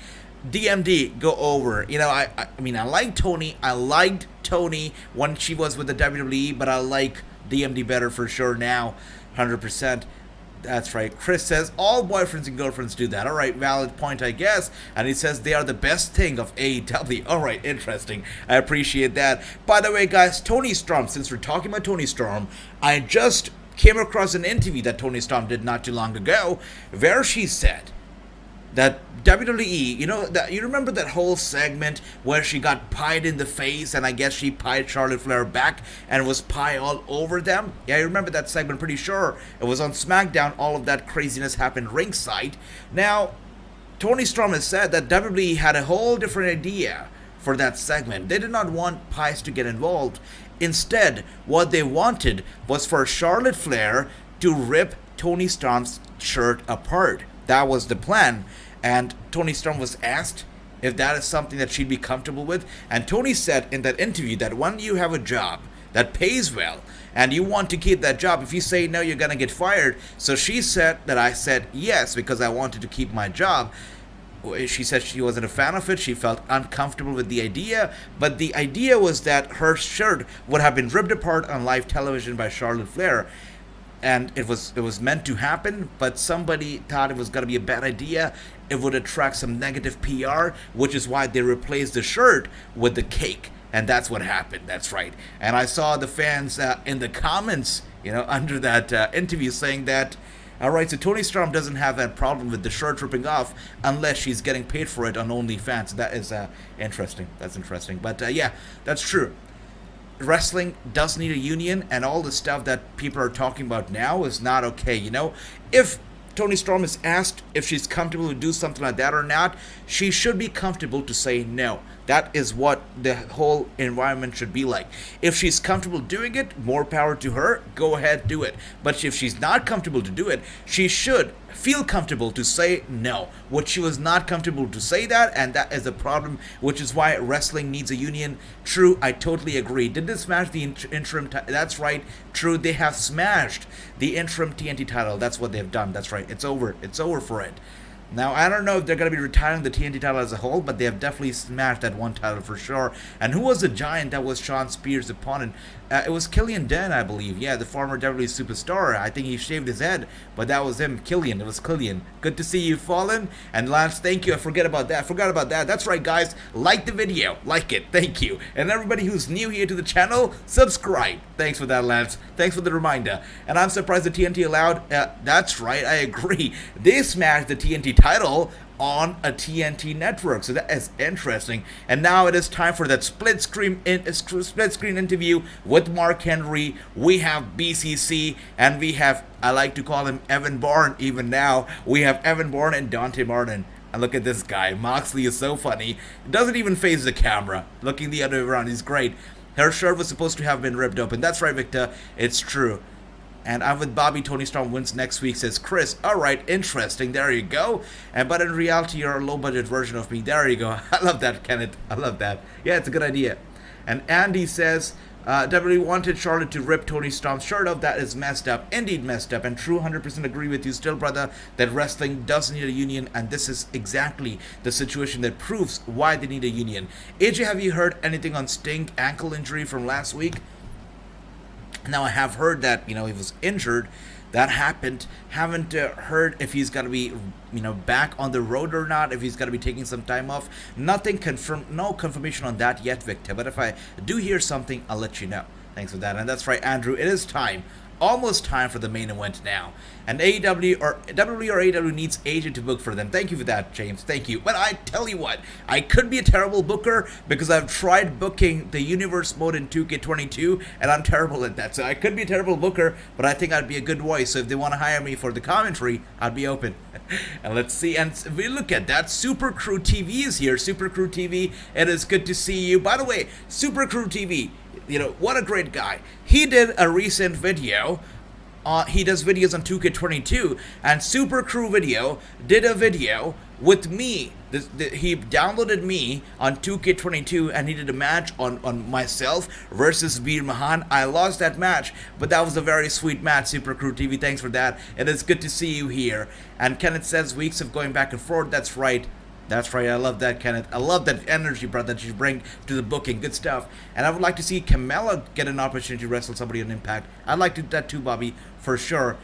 DMD go over. I mean, I like Tony. I liked Tony when she was with the WWE, but I like DMD better for sure now. 100%. That's right. Chris says all boyfriends and girlfriends do that. All right, valid point, I guess. And he says they are the best thing of AEW. All right, interesting. I appreciate that. By the way, guys, Tony Storm, since we're talking about Tony Storm, I just came across an interview that Tony Storm did not too long ago, where she said that WWE, you remember that whole segment where she got pied in the face, and I guess she pied Charlotte Flair back and was pie all over them? Yeah, I remember that segment, pretty sure. It was on SmackDown, all of that craziness happened ringside. Now, Tony Storm has said that WWE had a whole different idea for that segment. They did not want pies to get involved. Instead, what they wanted was for Charlotte Flair to rip Tony Storm's shirt apart. That was the plan. And Tony Storm was asked if that is something that she'd be comfortable with. And Tony said in that interview that when you have a job that pays well and you want to keep that job, if you say no, you're going to get fired. So she said that I said yes because I wanted to keep my job. she said she wasn't a fan of it. She felt uncomfortable with the idea, but the idea was that her shirt would have been ripped apart on live television by Charlotte Flair, and it was meant to happen, but somebody thought it was going to be a bad idea. It would attract some negative PR, which is why they replaced the shirt with the cake, and that's what happened. That's right. And I saw the fans in the comments, under that interview saying that, all right, so Toni Storm doesn't have that problem with the shirt ripping off unless she's getting paid for it on OnlyFans. That is interesting. That's interesting. But yeah, that's true. Wrestling does need a union, and all the stuff that people are talking about now is not okay. If Toni Storm is asked if she's comfortable to do something like that or not, she should be comfortable to say no. That is what the whole environment should be like. If she's comfortable doing it, more power to her. Go ahead, do it. But if she's not comfortable to do it, she should feel comfortable to say no. Which she was not comfortable to say that, and that is a problem, which is why wrestling needs a union. True, I totally agree. Did they smash the interim that's right. True, they have smashed the interim TNT title. That's what they've done. That's right. It's over. It's over for it. Now, I don't know if they're going to be retiring the TNT title as a whole, but they have definitely smashed that one title for sure. And who was the giant that was Sean Spears' opponent? It was Killian Dunn, I believe. Yeah, the former WWE superstar. I think he shaved his head, but that was him. Killian. It was Killian. Good to see you, Fallen. And Lance, thank you. I forgot about that. That's right, guys. Like the video. Like it. Thank you. And everybody who's new here to the channel, subscribe. Thanks for that, Lance. Thanks for the reminder. And I'm surprised the TNT allowed. That's right. I agree. They smashed the TNT title on a TNT network, so that is interesting. And now it is time for that split screen interview with Mark Henry. We have BCC, and we have, I like to call him Evan Bourne. Even now we have Evan Bourne and Dante Martin. And look at this guy. Moxley is so funny. Doesn't even face the camera, looking the other way around. He's great. Her shirt was supposed to have been ripped open. That's right, Victor, it's true. And I'm with Bobby. Toni Storm wins next week, says Chris. Alright, interesting. There you go. But in reality, you're a low-budget version of me. There you go. I love that, Kenneth. I love that. Yeah, it's a good idea. And Andy says, WWE wanted Charlotte to rip Toni Storm's shirt off. That is messed up. Indeed messed up. And true, 100% agree with you still, brother, that wrestling does need a union. And this is exactly the situation that proves why they need a union. AJ, have you heard anything on Sting ankle injury from last week? Now, I have heard that, he was injured. That happened. Haven't heard if he's going to be, back on the road or not, if he's going to be taking some time off. Nothing confirmed, no confirmation on that yet, Victor. But if I do hear something, I'll let you know. Thanks for that. And that's right, Andrew. It is time. Almost time for the main event now. And WWE or AEW needs agent to book for them. Thank you for that, James. Thank you. But I tell you what, I could be a terrible booker because I've tried booking the universe mode in 2K22 and I'm terrible at that. So I could be a terrible booker, but I think I'd be a good voice. So if they want to hire me for the commentary, I'd be open. And let's see. And we look at that. Super Crew TV is here. Super Crew TV, it is good to see you. By the way, Super Crew TV, what a great guy. He did a recent video. He does videos on 2K22, and Super Crew Video did a video with me. He downloaded me on 2K22, and he did a match on myself versus Veer Mahan. I lost that match, but that was a very sweet match, Super Crew TV. Thanks for that. It is good to see you here. And Kenneth says weeks of going back and forth. That's right. That's right, I love that, Kenneth. I love that energy, brother, that you bring to the booking. Good stuff. And I would like to see Carmella get an opportunity to wrestle somebody on Impact. I'd like to do that too, Bobby, for sure.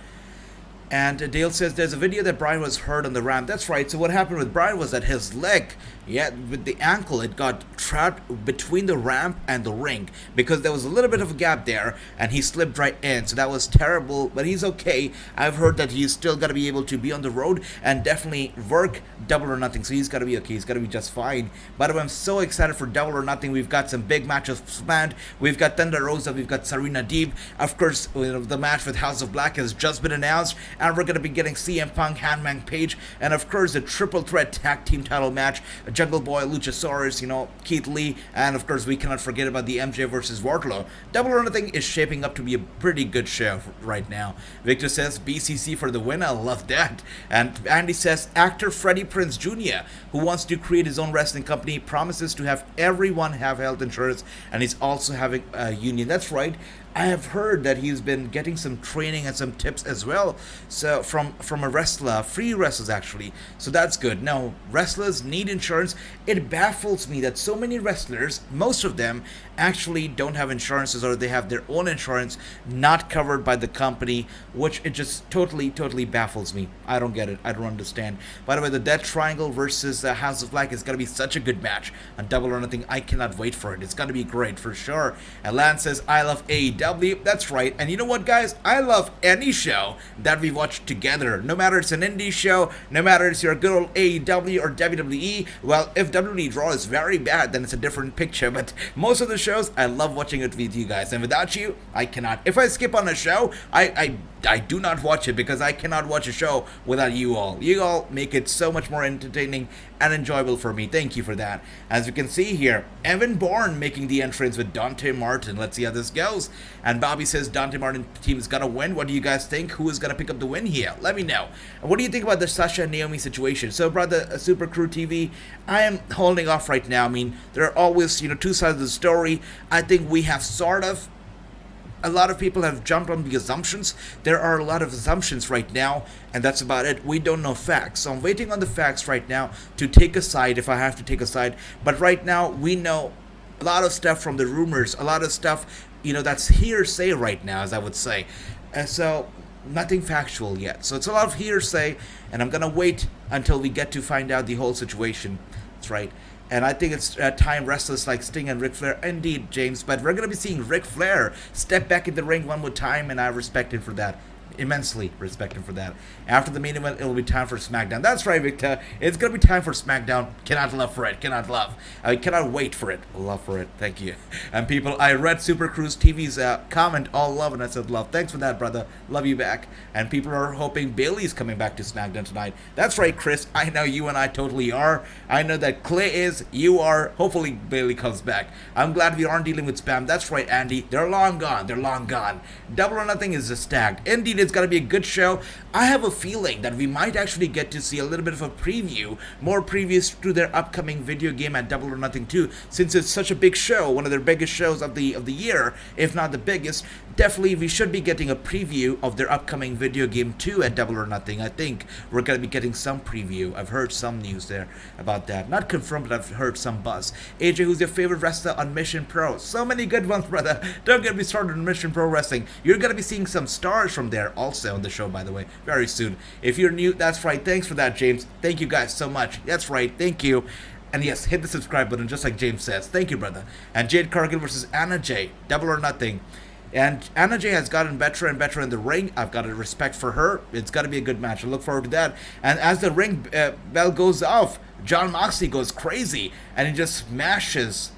And Dale says there's a video that Bryan was hurt on the ramp. That's right. So what happened with Bryan was that his leg, with the ankle, it got trapped between the ramp and the ring because there was a little bit of a gap there, and he slipped right in. So that was terrible, but he's okay. I've heard that he's still got to be able to be on the road and definitely work Double or Nothing. So he's got to be okay. He's got to be just fine. By the way, I'm so excited for Double or Nothing. We've got some big matches planned. We've got Thunder Rosa. We've got Serena Deeb. Of course, the match with House of Black has just been announced, and we're going to be getting CM Punk, Hangman Page, and of course the triple threat tag team title match. Jungle Boy, Luchasaurus, Keith Lee, and of course we cannot forget about the MJ versus Wardlow. Double or Nothing is shaping up to be a pretty good show right now. Victor says BCC for the win. I love that. And Andy says actor Freddie Prinze Jr., who wants to create his own wrestling company, promises to have everyone have health insurance, and he's also having a union. That's right. I have heard that he's been getting some training and some tips as well. So from a wrestler, free wrestlers actually. So that's good. Now, wrestlers need insurance. It baffles me that so many wrestlers, most of them, actually don't have insurances, or they have their own insurance not covered by the company, which it just totally baffles me. I don't get it. I don't understand. By the way, the Death Triangle versus House of Black is going to be such a good match on Double or Nothing. I cannot wait for it. It's going to be great for sure. And Lance says, I love AEW. That's right. And you know what, guys? I love any show that we watch together. No matter it's an indie show, no matter it's your good old AEW or WWE. Well, if WWE Raw is very bad, then it's a different picture. But most of the shows, I love watching it with you guys. And without you, I cannot. If I skip on a show, I do not watch it, because I cannot watch a show without you all. You all make it so much more entertaining and enjoyable for me. Thank you for that. As you can see here, Evan Bourne making the entrance with Dante Martin. Let's see how this goes. And Bobby says Dante Martin team is gonna win. What do you guys think? Who is gonna pick up the win here? Let me know. And what do you think about the Sasha and Naomi situation? So, brother, Super Crew TV, I am holding off right now. I mean, there are always, two sides of the story. I think we have a lot of people have jumped on the assumptions. There are a lot of assumptions right now, and that's about it. We don't know facts. So I'm waiting on the facts right now to take a side if I have to take a side. But right now, we know a lot of stuff from the rumors, a lot of stuff, that's hearsay right now, as I would say. And so nothing factual yet. So it's a lot of hearsay, and I'm going to wait until we get to find out the whole situation. That's right. And I think it's time wrestlers like Sting and Ric Flair, indeed, James, but we're going to be seeing Ric Flair step back in the ring one more time, and I respect him for that. Immensely respect him for that. After the main event, it will be time for SmackDown. That's right, Victor. It's going to be time for SmackDown. Cannot wait for it. Love for it. Thank you. And people, I read Super Cruise TV's comment, all love, and I said love. Thanks for that, brother. Love you back. And people are hoping Bayley's coming back to SmackDown tonight. That's right, Chris. I know you and I totally are. I know that Clay is. You are. Hopefully Bayley comes back. I'm glad we aren't dealing with spam. That's right, Andy. They're long gone. Double or Nothing is a stacked. Indeed, it's going to be a good show. I have a feeling that we might actually get to see a little bit of a preview, more previews to their upcoming video game at Double or Nothing 2, since it's such a big show, one of their biggest shows of the year, if not the biggest. Definitely we should be getting a preview of their upcoming video game 2 at Double or Nothing. I think we're going to be getting some preview. I've heard some news there about that. Not confirmed, but I've heard some buzz. AJ, who's your favorite wrestler on Mission Pro? So many good ones, brother. Don't get me started on Mission Pro Wrestling. You're going to be seeing some stars from there also on the show, by the way, very soon. If you're new, that's right. Thanks for that, James. Thank you guys so much. That's right. Thank you. And yes, hit the subscribe button just like James says. Thank you, brother. And Jade Cargill versus Anna Jay. Double or Nothing. And Anna Jay has gotten better and better in the ring. I've got a respect for her. It's got to be a good match. I look forward to that. And as the ring bell goes off, Jon Moxley goes crazy. And he just smashes.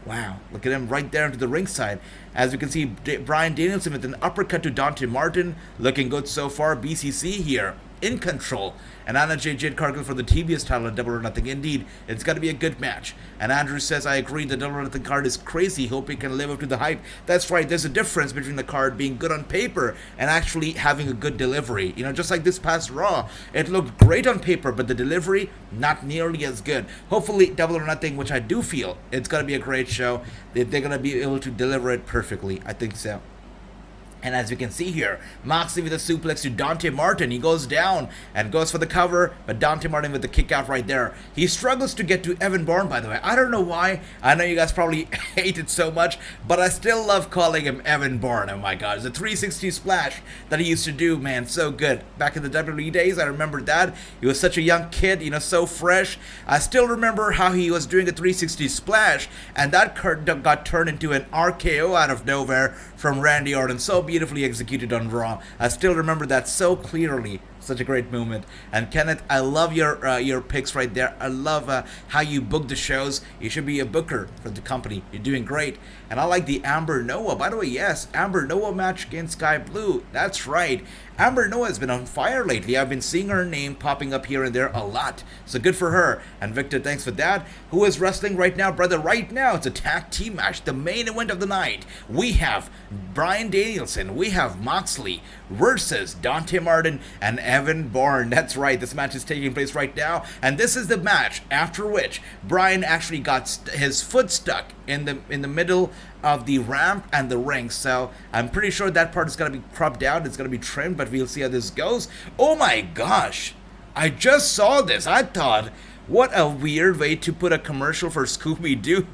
Wow, look at him right there into the ringside. As we can see, Bryan Danielson with an uppercut to Dante Martin. Looking good so far. BCC here in control. And Anna Jade Cargill for the TBS title at Double or Nothing. Indeed, it's got to be a good match. And Andrew says, I agree, the Double or Nothing card is crazy. Hope it can live up to the hype. That's right, there's a difference between the card being good on paper and actually having a good delivery. Just like this past Raw, it looked great on paper, but the delivery, not nearly as good. Hopefully, Double or Nothing, which I do feel, it's going to be a great show. They're going to be able to deliver it perfectly. I think so. And as we can see here, Moxley with a suplex to Dante Martin. He goes down and goes for the cover, but Dante Martin with the kick out right there. He struggles to get to Evan Bourne, by the way. I don't know why. I know you guys probably hate it so much, but I still love calling him Evan Bourne. Oh my god, the 360 splash that he used to do, man, so good. Back in the WWE days, I remember that. He was such a young kid, so fresh. I still remember how he was doing a 360 splash, and that got turned into an RKO out of nowhere from Randy Orton. So beautifully executed on Raw. I still remember that so clearly. Such a great moment. And Kenneth, I love your picks right there. I love how you book the shows. You should be a booker for the company. You're doing great. And I like the Amber Noah. By the way, yes, Amber Noah match against Sky Blue. That's right. Amber Noah has been on fire lately. I've been seeing her name popping up here and there a lot. So good for her. And Victor, thanks for that. Who is wrestling right now, brother? Right now, it's a tag team match. The main event of the night. We have Bryan Danielson. We have Moxley versus Dante Martin and Evan Bourne. That's right. This match is taking place right now. And this is the match after which Bryan actually got his foot stuck in the middle of the ramp and the ring. So I'm pretty sure that part is going to be cropped out. It's going to be trimmed, but we'll see how this goes. Oh my gosh. I just saw this. I thought, what a weird way to put a commercial for Scooby-Doo.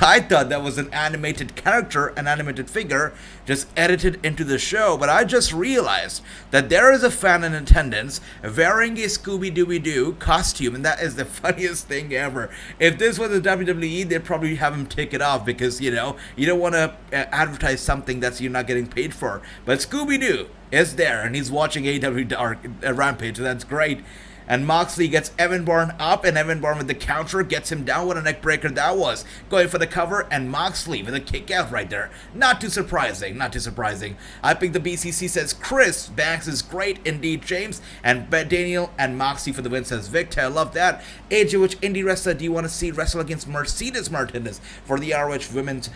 I thought that was an animated character, an animated figure, just edited into the show. But I just realized that there is a fan in attendance wearing a Scooby-Dooby-Doo costume. And that is the funniest thing ever. If this was a WWE, they'd probably have him take it off. Because, you know, you don't want to advertise something that you're not getting paid for. But Scooby-Doo is there. And he's watching AEW Rampage. So that's great. And Moxley gets Evan Bourne up, and Evan Bourne with the counter gets him down. What a neck breaker that was. Going for the cover, and Moxley with a kick out right there. Not too surprising, not too surprising. I think the BCC says Chris Banks is great indeed, James. And Daniel and Moxley for the win, says Victor. I love that. AJ, which indie wrestler do you want to see wrestle against Mercedes Martinez for the ROH Women's?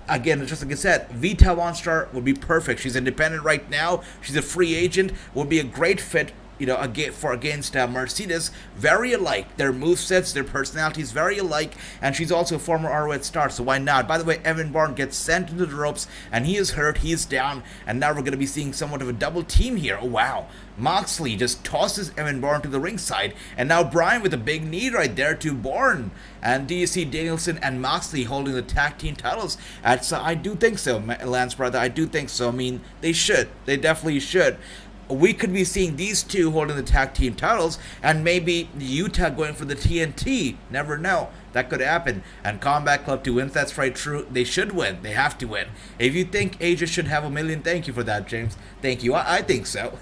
Again, just like I said, Vita Monstar would be perfect. She's independent right now. She's a free agent. Would be a great fit, you know, against Mercedes. Very alike. Their movesets, their personalities, very alike. And she's also a former ROH star, so why not? By the way, Evan Bourne gets sent into the ropes, and he is hurt, he is down, and now we're going to be seeing somewhat of a double team here. Oh, wow. Moxley just tosses Evan Bourne to the ringside, and now Bryan with a big knee right there to Bourne. And do you see Danielson and Moxley holding the tag team titles? I do think so, Lance, brother. I do think so. I mean, they should. They definitely should. We could be seeing these two holding the tag team titles, and maybe Utah going for the TNT. Never know. That could happen. And Combat Club to win. That's right, true. They should win. They have to win. If you think Asia should have $1 million, thank you for that, James. Thank you. I think so.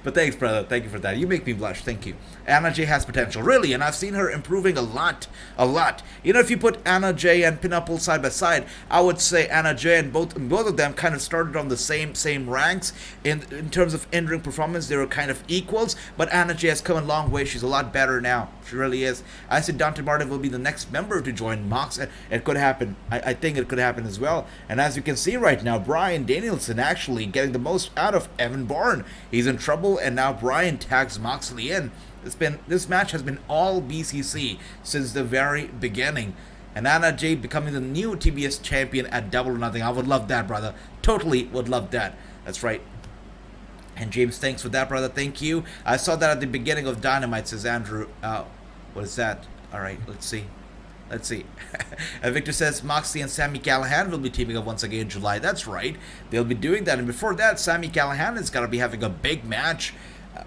But thanks, brother. Thank you for that. You make me blush. Thank you. Anna Jay has potential. Really, and I've seen her improving a lot. A lot. You know, if you put Anna Jay and Pineapple side by side, I would say Anna Jay and both of them kind of started on the same ranks. In terms of in-ring performance, they were kind of equals. But Anna Jay has come a long way. She's a lot better now. She really is. I said Dante Martin will be the next member to join Mox. It could happen. I think it could happen as well. And as you can see right now, Bryan Danielson actually getting the most out of Evan Bourne. He's in trouble, and now Bryan tags Moxley in. This match has been all BCC since the very beginning. And Anna Jay becoming the new TBS champion at Double or Nothing. I would love that, brother. Totally would love that. That's right. And James, thanks for that, brother. Thank you. I saw that at the beginning of Dynamite, says Andrew. What is that? All right, let's see. Let's see. Victor says Moxley and Sami Callihan will be teaming up once again in July. That's right. They'll be doing that. And before that, Sami Callihan is going to be having a big match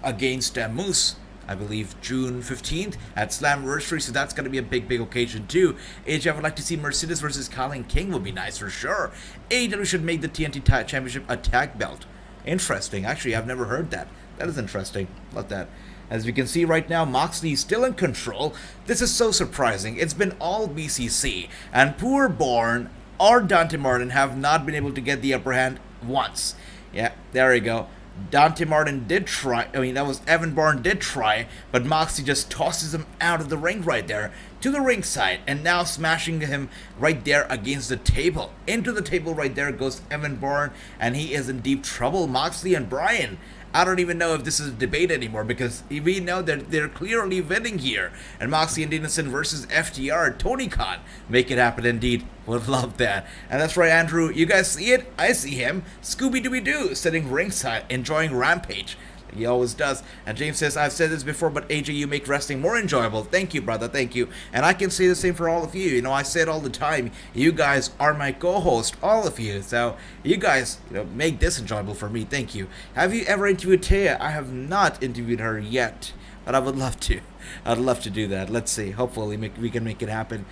against Moose, I believe, June 15th at Slammiversary. So that's going to be a big occasion too. AJ, I would like to see Mercedes versus Colin King. Would be nice for sure. AEW should make the TNT Championship a tag belt. Interesting. Actually, I've never heard that. That is interesting. Love that. As we can see right now, Moxley is still in control. This is so surprising. It's been all BCC. And poor Bourne or Dante Martin have not been able to get the upper hand once. Yeah, there we go. Dante Martin did try. I mean, that was Evan Bourne did try. But Moxley just tosses him out of the ring right there to the ringside. And now smashing him right there against the table. Into the table right there goes Evan Bourne. And he is in deep trouble. Moxley and Bryan, I don't even know if this is a debate anymore, because we know that they're clearly winning here. And Moxley and Danielson versus FTR, Tony Khan, make it happen indeed. Would love that. And that's right, Andrew. You guys see it? I see him. Scooby-Dooby-Doo sitting ringside, enjoying Rampage. He always does. And James says, I've said this before, but AJ, you make wrestling more enjoyable. Thank you, brother. Thank you. And I can say the same for all of you. You know, I say it all the time. You guys are my co-host, all of you. So you guys, make this enjoyable for me. Thank you. Have you ever interviewed Taya? I have not interviewed her yet, but I would love to. I'd love to do that. Let's see. Hopefully we can make it happen.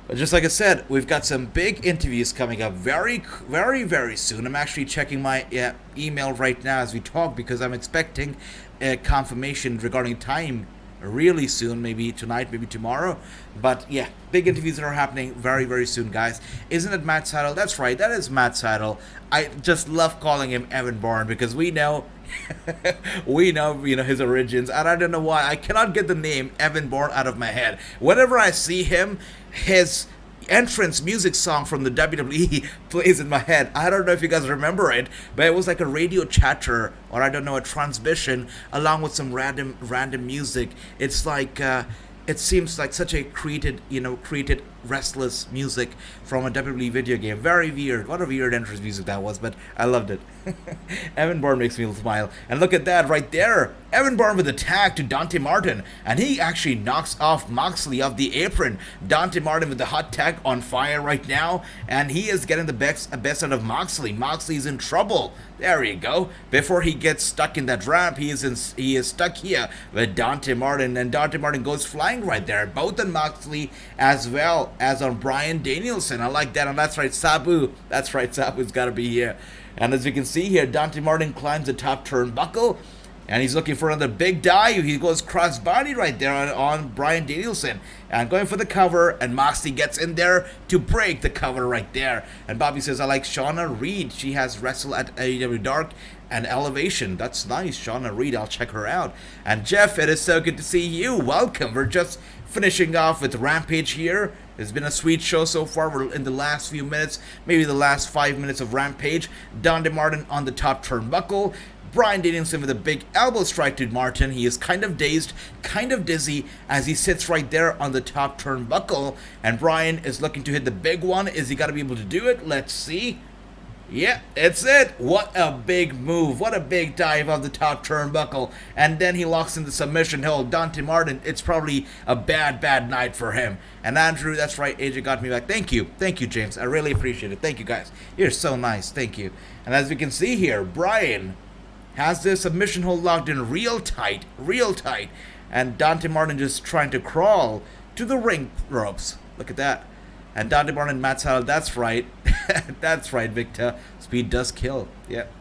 But just like I said, we've got some big interviews coming up very, very, very soon. I'm actually checking my email right now as we talk, because I'm expecting a confirmation regarding time really soon, maybe tonight, maybe tomorrow. But yeah, big interviews that are happening very, very soon, guys. Isn't it Matt Seidel? That's right, that is Matt Seidel. I just love calling him Evan Bourne, because we know We know, his origins, and I don't know why. I cannot get the name Evan Bourne out of my head. Whenever I see him, his entrance music song from the WWE plays in my head. I don't know if you guys remember it, but it was like a radio chatter, or I don't know, a transmission, along with some random music. It's like, it seems like such a created restless music from a WWE video game. Very weird. What a weird entrance music that was, but I loved it. Evan Bourne makes me smile. And look at that right there. Evan Bourne with a tag to Dante Martin, and he actually knocks off Moxley off the apron. Dante Martin with the hot tag on fire right now, and he is getting the best out of Moxley. Moxley's in trouble. There you go. Before he gets stuck in that ramp, he is stuck here with Dante Martin, and Dante Martin goes flying right there, both on Moxley as well as on Bryan Danielson. I like that, and that's right, Sabu. That's right, Sabu's got to be here. And as you can see here, Dante Martin climbs the top turnbuckle, and he's looking for another big dive. He goes crossbody right there on Bryan Danielson, and going for the cover, and Moxley gets in there to break the cover right there. And Bobby says, I like Shauna Reed. She has wrestled at AEW Dark and Elevation. That's nice, Shauna Reed. I'll check her out. And Jeff, it is so good to see you. Welcome. We're just finishing off with Rampage here. It's been a sweet show so far. We're in the last few minutes, maybe the last 5 minutes of Rampage. Dante Martin on the top turnbuckle. Bryan Danielson with a big elbow strike to Martin. He is kind of dazed, kind of dizzy as he sits right there on the top turnbuckle. And Bryan is looking to hit the big one. Is he going to be able to do it? Let's see. Yeah, it's it. What a big move. What a big dive of the top turnbuckle. And then he locks in the submission hold. Dante Martin, it's probably a bad night for him. And Andrew, that's right, AJ got me back. Thank you. Thank you, James. I really appreciate it. Thank you, guys. You're so nice. Thank you. And as we can see here, Bryan has the submission hold locked in real tight. And Dante Martin just trying to crawl to the ring ropes. Look at that. And Dante Martin and Matt Sydal, that's right. That's right, Victor. Speed does kill. Yep.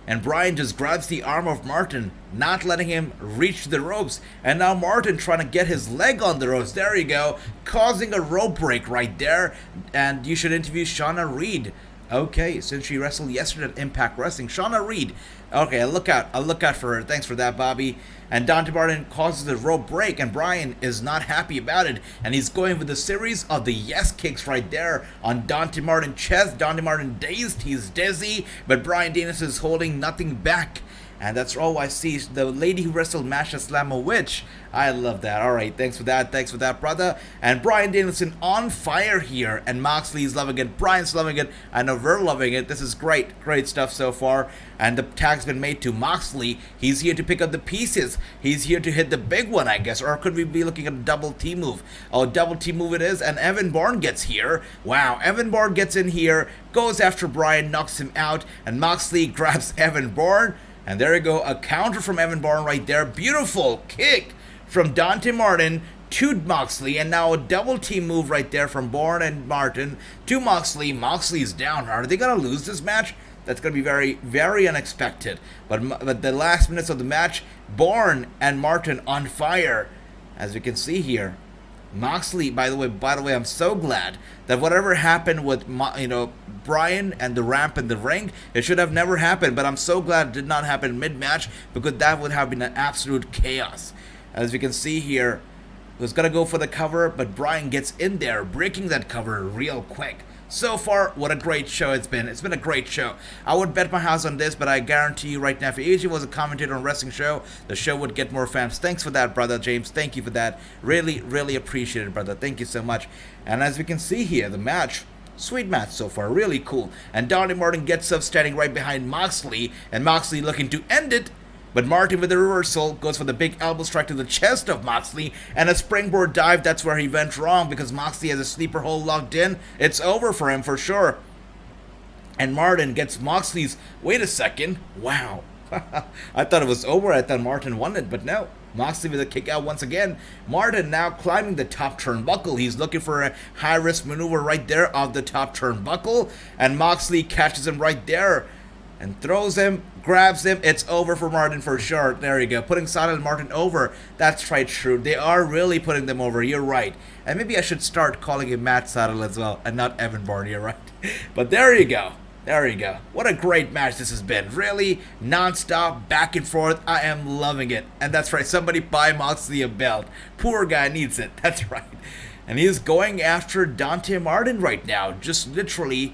And Bryan just grabs the arm of Martin, not letting him reach the ropes. And now Martin trying to get his leg on the ropes. There you go. Causing a rope break right there. And you should interview Shauna Reed. Okay, since she wrestled yesterday at Impact Wrestling. Shauna Reed. Okay, I'll look out for her. Thanks for that, Bobby. And Dante Martin causes the rope break, and Bryan is not happy about it. And he's going with a series of the yes kicks right there on Dante Martin's chest. Dante Martin dazed, he's dizzy, but Bryan Danielson is holding nothing back. And that's all I see. The lady who wrestled Masha Slamovich. I love that. All right, thanks for that. Thanks for that, brother. And Bryan Danielson on fire here. And Moxley's loving it. Bryan's loving it. I know we're loving it. This is great. Great stuff so far. And the tag's been made to Moxley. He's here to pick up the pieces. He's here to hit the big one, I guess. Or could we be looking at a double T move? Oh, double T move it is. And Evan Bourne gets here. Wow, Evan Bourne gets in here. Goes after Bryan. Knocks him out. And Moxley grabs Evan Bourne. And there you go, a counter from Evan Bourne right there. Beautiful kick from Dante Martin to Moxley. And now a double team move right there from Bourne and Martin to Moxley. Moxley's down. Are they going to lose this match? That's going to be very, very unexpected. But the last minutes of the match, Bourne and Martin on fire. As we can see here. Moxley, by the way, I'm so glad that whatever happened with, Bryan and the ramp in the ring, it should have never happened. But I'm so glad it did not happen mid-match, because that would have been an absolute chaos. As we can see here, it was going to go for the cover, but Bryan gets in there, breaking that cover real quick. So far, what a great show it's been. It's been a great show. I would bet my house on this, but I guarantee you right now, if AJ was a commentator on a wrestling show, the show would get more fans. Thanks for that, brother James. Thank you for that. Really, really appreciate it, brother. Thank you so much. And as we can see here, the match, sweet match so far. Really cool. And Dante Martin gets up standing right behind Moxley, and Moxley looking to end it. But Martin with the reversal goes for the big elbow strike to the chest of Moxley, and a springboard dive. That's where he went wrong, because Moxley has a sleeper hold locked in. It's over for him for sure. And Martin gets Moxley's... Wait a second. Wow. I thought it was over. I thought Martin won it, but no. Moxley with a kick out once again. Martin now climbing the top turnbuckle. He's looking for a high-risk maneuver right there of the top turnbuckle. And Moxley catches him right there and throws him, grabs him. It's over for Martin for sure. There you go. Putting Sydal and Martin over. That's right, true. They are really putting them over. You're right. And maybe I should start calling him Matt Sydal as well, and not Evan Bourne. You're right. But there you go. There you go. What a great match this has been. Really, non-stop, back and forth. I am loving it. And that's right, somebody buy Moxley a belt. Poor guy needs it. That's right. And he is going after Dante Martin right now. Just literally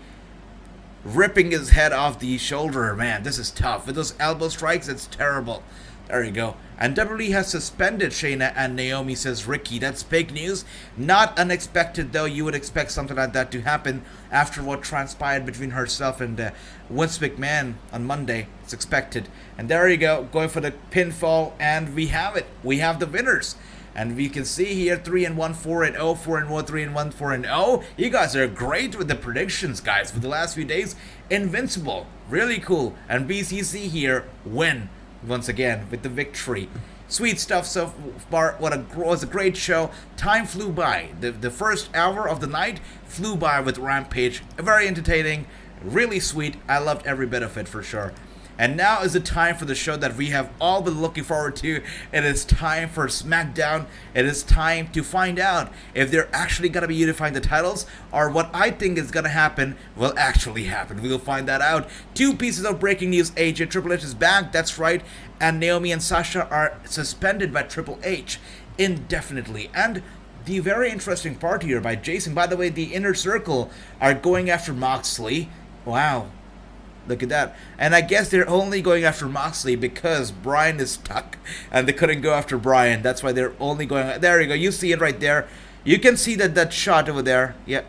ripping his head off the shoulder. Man, this is tough. With those elbow strikes, it's terrible. There you go. And WWE has suspended Shayna and Naomi, says Ricky. That's fake news. Not unexpected, though. You would expect something like that to happen after what transpired between herself and Vince McMahon on Monday. It's expected. And there you go. Going for the pinfall. And we have it. We have the winners. And we can see here 3-1, 4-0, 4-1, 3-1, 4-0. You guys are great with the predictions, guys. For the last few days, invincible. Really cool. And BCC here win once again with the victory. Sweet stuff so far. Was a great show. Time flew by. The first hour of the night flew by with Rampage. Very entertaining. Really sweet. I loved every bit of it for sure. And now is the time for the show that we have all been looking forward to. It is time for SmackDown. It is time to find out if they're actually going to be unifying the titles or what I think is going to happen will actually happen. We'll find that out. 2 pieces of breaking news. AJ Triple H is back. That's right. And Naomi and Sasha are suspended by Triple H indefinitely. And the very interesting part here by Jason, by the way, the Inner Circle are going after Moxley. Wow. Look at that. And I guess they're only going after Moxley because Bryan is stuck. And they couldn't go after Bryan. That's why they're only going... There you go. You see it right there. You can see that shot over there. Yep.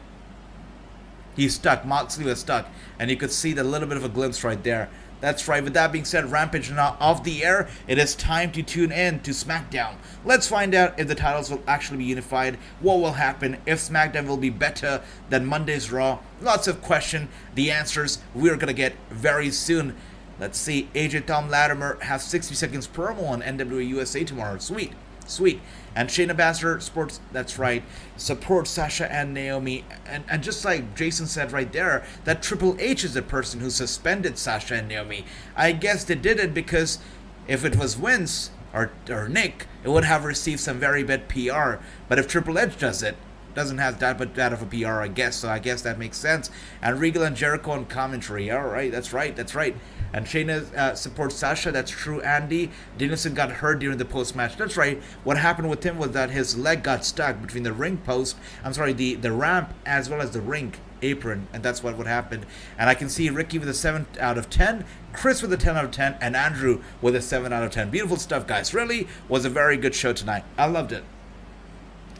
He's stuck. Moxley was stuck. And you could see the little bit of a glimpse right there. That's right. With that being said, Rampage now off the air. It is time to tune in to SmackDown. Let's find out if the titles will actually be unified. What will happen? If SmackDown will be better than Monday's Raw? Lots of questions. The answers we're going to get very soon. Let's see. AJ Tom Latimer has 60 seconds promo on NWA USA tomorrow. Sweet. Sweet. And Shayna Baszler sports, that's right, supports Sasha and Naomi. And just like Jason said right there, that Triple H is the person who suspended Sasha and Naomi. I guess they did it because if it was Vince or Nick, it would have received some very bad PR. But if Triple H does it, doesn't have that of a PR, I guess. So I guess that makes sense. And Regal and Jericho on commentary. All right, that's right, that's right. And Shayna supports Sasha. That's true, Andy. Danielson got hurt during the post-match. That's right. What happened with him was that his leg got stuck between the ring post, the ramp, as well as the ring apron. And that's what happened. And I can see Ricky with a 7 out of 10, Chris with a 10 out of 10, and Andrew with a 7 out of 10. Beautiful stuff, guys. Really was a very good show tonight. I loved it.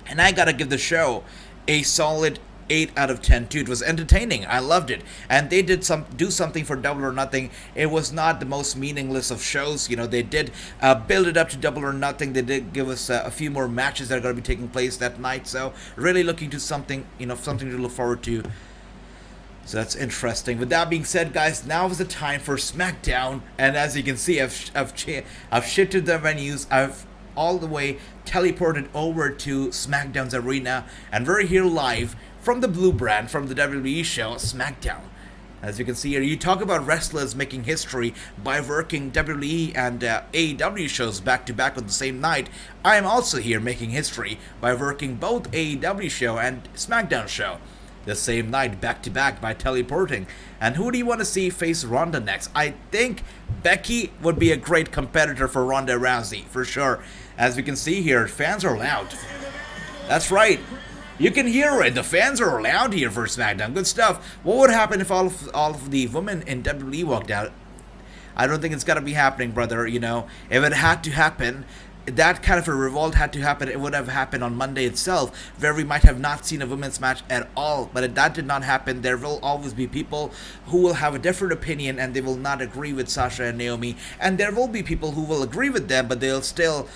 And I gotta give the show a solid 8 out of 10 too. It was entertaining. I loved it. And they did do something for Double or Nothing. It was not the most meaningless of shows. You know, they did build it up to Double or Nothing. They did give us a few more matches that are going to be taking place that night. So really looking to something, something to look forward to. So that's interesting. With that being said, guys, now is the time for SmackDown. And as you can see, I've shifted the venues. I've all the way teleported over to SmackDown's arena. And we're here live from the Blue Brand, from the WWE show, SmackDown. As you can see here, you talk about wrestlers making history by working WWE and AEW shows back-to-back on the same night. I am also here making history by working both AEW show and SmackDown show the same night, back-to-back, by teleporting. And who do you want to see face Ronda next? I think Becky would be a great competitor for Ronda Rousey, for sure. As we can see here, fans are loud. That's right. You can hear it. The fans are loud here for SmackDown. Good stuff. What would happen if all of the women in WWE walked out? I don't think it's gonna be happening, brother. If it had to happen, that kind of a revolt had to happen. It would have happened on Monday itself, where we might have not seen a women's match at all. But if that did not happen, there will always be people who will have a different opinion and they will not agree with Sasha and Naomi. And there will be people who will agree with them, but they'll still,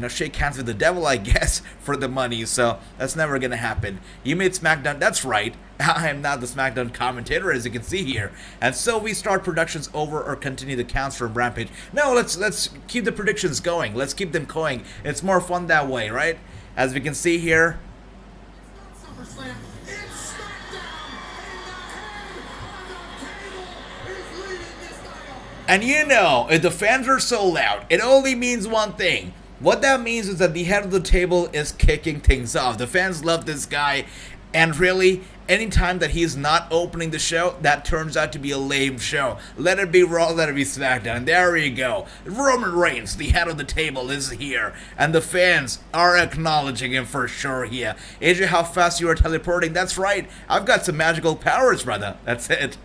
shake hands with the devil, I guess, for the money. So that's never gonna happen. You made SmackDown. That's right. I am not the SmackDown commentator, as you can see here. And so we start productions over or continue the counts from Rampage. No, let's keep the predictions going. Let's keep them going. It's more fun that way, right? As we can see here. And if the fans are so loud, it only means one thing. What that means is that the head of the table is kicking things off. The fans love this guy. And really, anytime that he's not opening the show, that turns out to be a lame show. Let it be Raw, let it be SmackDown. There you go. Roman Reigns, the head of the table, is here, and the fans are acknowledging him for sure here. AJ, how fast you are teleporting? That's right. I've got some magical powers, brother. That's it.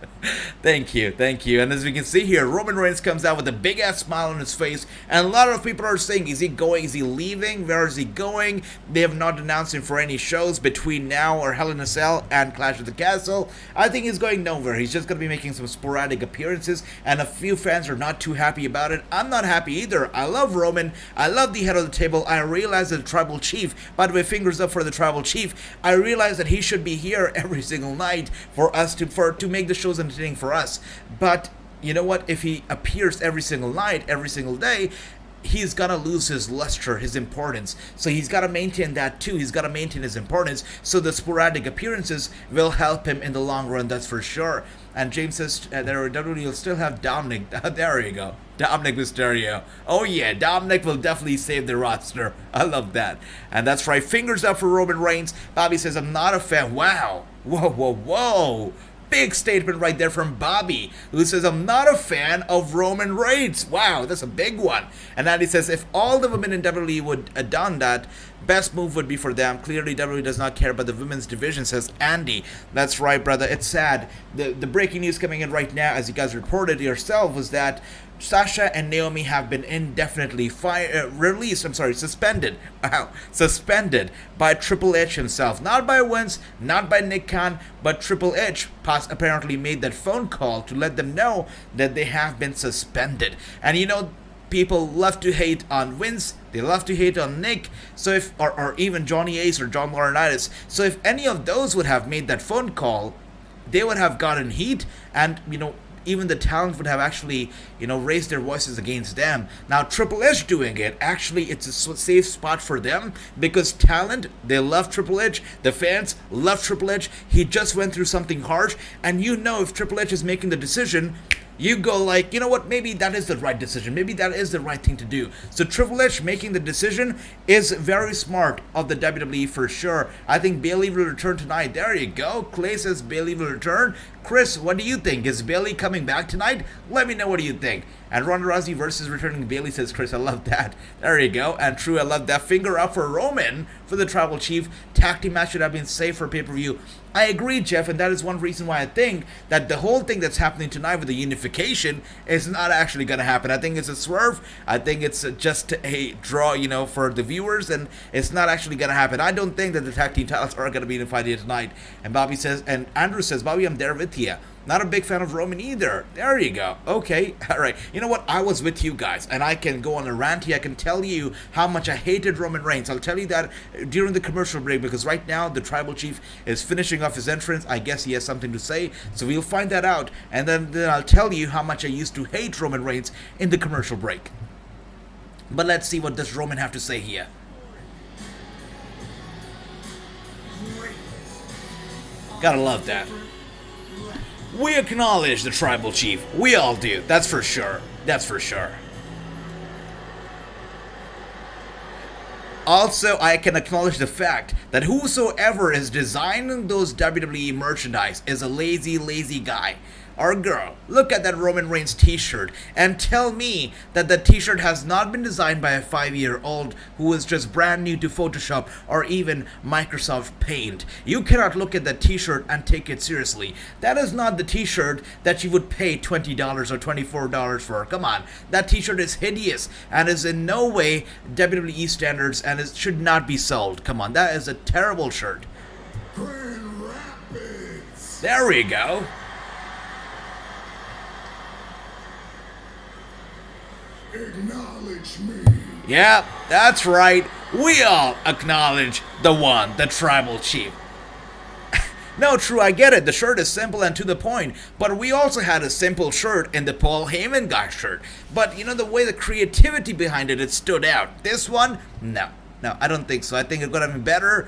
Thank you, thank you. And as we can see here, Roman Reigns comes out with a big ass smile on his face, and a lot of people are saying, is he going? Is he leaving? Where is he going? They have not announced him for any shows between now or Hell in a Cell and Clash of the Castle. I think he's going nowhere. He's just going to be making some sporadic appearances, and a few fans are not too happy about it. I'm not happy either. I love Roman. I love the head of the table. I realize that the tribal chief, by the way, fingers up for the tribal chief, I realize that he should be here every single night for us to make the shows entertaining for us. But you know what? If he appears every single night, every single day, he's gonna lose his luster, his importance. So he's gotta maintain that too. He's gotta maintain his importance. So the sporadic appearances will help him in the long run, that's for sure. And James says WWE will still have Dominic. There you go. Dominic Mysterio. Oh yeah, Dominic will definitely save the roster. I love that. And that's right. Fingers up for Roman Reigns. Bobby says, I'm not a fan. Wow. Whoa, whoa, whoa. Big statement right there from Bobby, who says, I'm not a fan of Roman Reigns. Wow, that's a big one. And Andy says, if all the women in WWE would have done that, best move would be for them. Clearly, WWE does not care about the women's division, says Andy. That's right, brother. It's sad. The breaking news coming in right now, as you guys reported yourself, was that Sasha and Naomi have been indefinitely suspended. Wow, suspended by Triple H himself. Not by Vince, not by Nick Khan, but Triple H apparently made that phone call to let them know that they have been suspended. And you know, people love to hate on Vince, they love to hate on Nick, so if or even Johnny Ace or John Laurinaitis. So if any of those would have made that phone call, they would have gotten heat, and you know, even the talent would have actually, you know, raised their voices against them. Now, Triple H doing it, actually, it's a safe spot for them, because talent, they love Triple H. The fans love Triple H. He just went through something harsh, and you know, if Triple H is making the decision, you go like, you know what, maybe that is the right decision. Maybe that is the right thing to do. So Triple H making the decision is very smart of the WWE for sure. I think Bayley will return tonight. There you go. Clay says Bayley will return. Chris, what do you think? Is Bayley coming back tonight? Let me know what do you think. And Ronda Rousey versus returning Bayley, says Chris. I love that. There you go. And True, I love that. Finger up for Roman for the Tribal Chief. Tag team match should have been safe for pay-per-view. I agree, Jeff, and that is one reason why I think that the whole thing that's happening tonight with the unification is not actually going to happen. I think it's a swerve. I think it's just a draw, you know, for the viewers, and it's not actually going to happen. I don't think that the tag team titles are going to be unified here tonight. And Bobby says, and Andrew says, Bobby, I'm there with you. Not a big fan of Roman either. There you go. Okay, all right. You know what? I was with you guys, and I can go on a rant here. I can tell you how much I hated Roman Reigns. I'll tell you that during the commercial break, because right now the Tribal Chief is finishing off his entrance. I guess he has something to say, so we'll find that out, and then I'll tell you how much I used to hate Roman Reigns in the commercial break. But let's see what does Roman have to say here. Gotta love that. We acknowledge the Tribal Chief. We all do. That's for sure. That's for sure. Also, I can acknowledge the fact that whosoever is designing those WWE merchandise is a lazy guy or girl. Look at that Roman Reigns t-shirt and tell me that the t-shirt has not been designed by a 5-year-old who is just brand new to Photoshop or even Microsoft Paint. You cannot look at that t-shirt and take it seriously. That is not the t-shirt that you would pay $20 or $24 for. Come on. That t-shirt is hideous and is in no way WWE standards, and it should not be sold. Come on, that is a terrible shirt. Grand Rapids. There we go. Acknowledge me. Yeah, that's right. We all acknowledge the one, the Tribal Chief. No, True, I get it. The shirt is simple and to the point. But we also had a simple shirt in the Paul Heyman guy shirt. But, you know, the way the creativity behind it stood out. This one, no, I don't think so. I think it could have been better.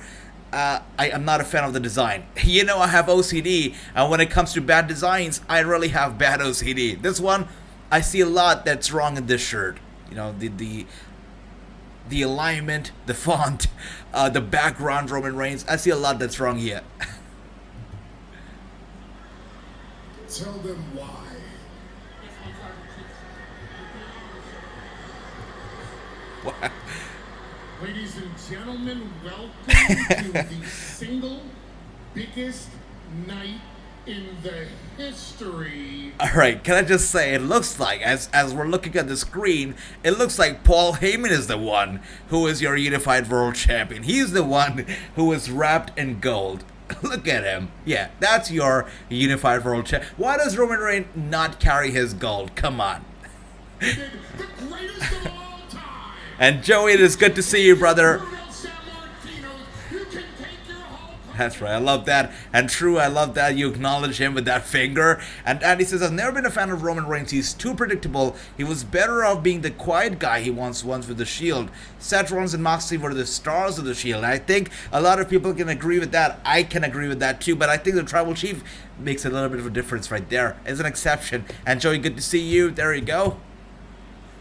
I'm not a fan of the design. You know, I have OCD. And when it comes to bad designs, I really have bad OCD. This one, I see a lot that's wrong in this shirt. You know, the alignment, the font, the background, Roman Reigns. I see a lot that's wrong here. Tell them why. What? Ladies and gentlemen, welcome to the single biggest night in the history. Alright, can I just say, it looks like, as we're looking at the screen, it looks like Paul Heyman is the one who is your Unified World Champion. He's the one who is wrapped in gold. Look at him. Yeah, that's your Unified World Champion. Why does Roman Reigns not carry his gold? Come on. The greatest of all time. And Joey, it is good to see you, brother. You can take your whole That's right, I love that. And true, I love that you acknowledge him with that finger. And Andy says, I've never been a fan of Roman Reigns. He's too predictable. He was better off being the quiet guy he once was with the Shield. Seth Rollins and Moxley were the stars of the Shield. And I think a lot of people can agree with that. I can agree with that too. But I think the Tribal Chief makes a little bit of a difference right there. It's an exception. And Joey, good to see you. There you go.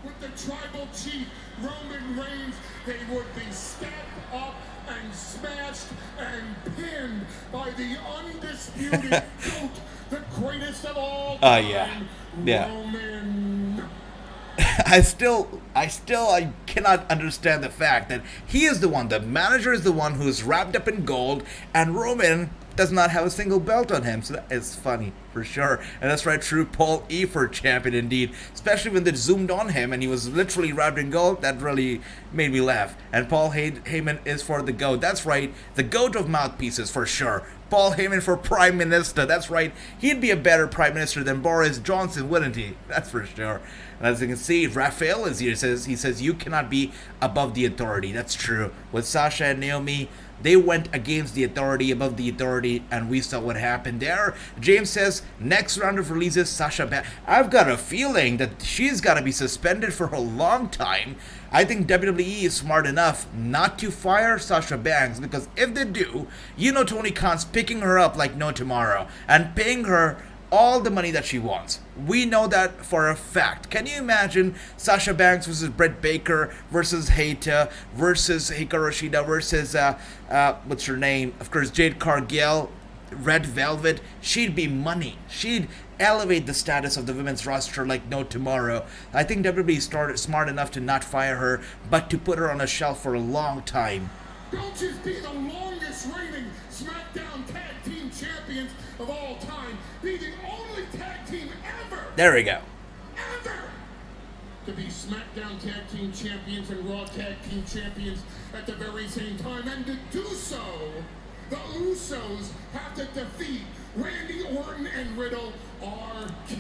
With the Tribal Chief, Roman Reigns, they would be stepped up and smashed and pinned by the undisputed GOAT, the greatest of all time, yeah. Roman. I cannot understand the fact that he is the one, the manager is the one who is wrapped up in gold, and Roman does not have a single belt on him. So that is funny, for sure. And that's right, true Paul E for champion indeed. Especially when they zoomed on him and he was literally wrapped in gold. That really made me laugh. And Paul Heyman is for the GOAT. That's right, the GOAT of mouthpieces for sure. Paul Heyman for Prime Minister. That's right, he'd be a better Prime Minister than Boris Johnson, wouldn't he? That's for sure. And as you can see, Raphael is here. He says you cannot be above the authority. That's true. With Sasha and Naomi, they went against the authority, above the authority, and we saw what happened there. James says, next round of releases, Sasha Banks. I've got a feeling that she's got to be suspended for a long time. I think WWE is smart enough not to fire Sasha Banks, because if they do, you know Tony Khan's picking her up like no tomorrow and paying her all the money that she wants. We know that for a fact. Can you imagine Sasha Banks versus Britt Baker versus Hayta versus Hikaru Shida versus what's her name? Of course, Jade Cargill, Red Velvet. She'd be money. She'd elevate the status of the women's roster like no tomorrow. I think WWE started smart enough to not fire her, but to put her on a shelf for a long time. Don't just be the longest reigning SmackDown Tag Team Champions of all time. Be the only tag team ever. There we go. Ever to be SmackDown Tag Team Champions and Raw Tag Team Champions at the very same time. And to do so, the Usos have to defeat Randy Orton and Riddle, RK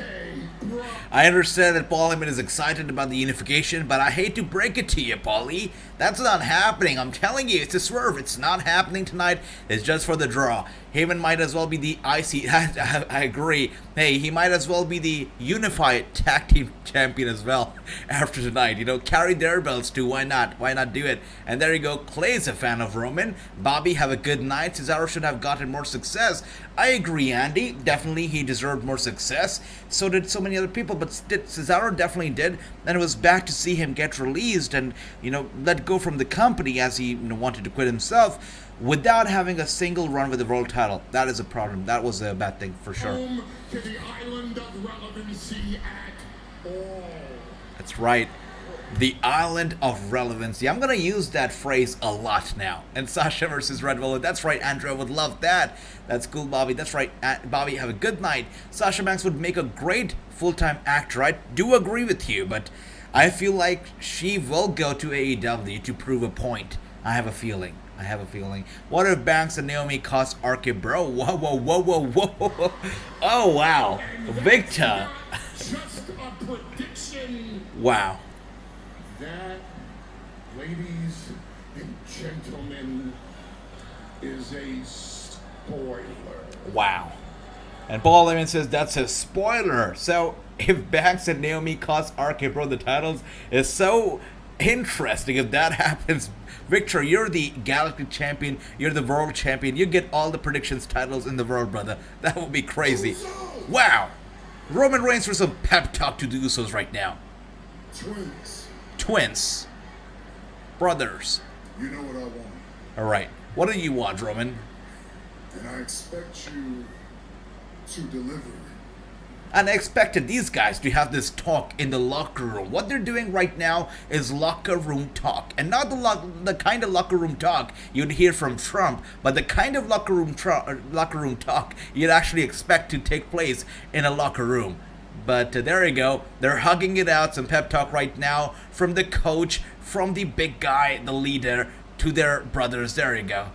Bro. I understand that Paul Heyman is excited about the unification, but I hate to break it to you, Paulie. That's not happening. I'm telling you, it's a swerve. It's not happening tonight. It's just for the draw. Heyman might as well be the IC. I agree. Hey, he might as well be the unified tag team champion as well after tonight. You know, carry their belts too. Why not? Why not do it? And there you go. Clay's a fan of Roman. Bobby, have a good night. Cesaro should have gotten more success. I agree, Andy. Definitely, he deserved more success. So did so many other people, but Cesaro definitely did. And it was back to see him get released and, you know, let go from the company as he wanted to quit himself without having a single run with the world title. That is a problem. That was a bad thing for sure. Home to the island of relevancy at all. That's right. The island of relevancy. I'm going to use that phrase a lot now. And Sasha versus Red Velvet. That's right, Andrew. I would love that. That's cool, Bobby. That's right, Bobby. Have a good night. Sasha Banks would make a great full-time actor. I do agree with you, but I feel like she will go to AEW to prove a point. I have a feeling. What if Banks and Naomi cost RK Bro? Whoa. Oh, wow. Victor. Just a prediction. Wow. That, ladies and gentlemen, is a spoiler. Wow. And Paul Heyman says that's a spoiler. So if Banks and Naomi cost RK Bro the titles, is so interesting if that happens. Victor, you're the Galactic Champion. You're the World Champion. You get all the predictions titles in the world, brother. That would be crazy. Wow. Roman Reigns for some pep talk to the Usos right now. Twins. Brothers. You know what I want. All right. What do you want, Roman? And I expect you to deliver And I expected these guys to have this talk in the locker room. What they're doing right now is locker room talk. And not the kind of locker room talk you'd hear from Trump, but the kind of locker room talk you'd actually expect to take place in a locker room. But there you go. They're hugging it out. Some pep talk right now from the coach, from the big guy, the leader, to their brothers. There you go.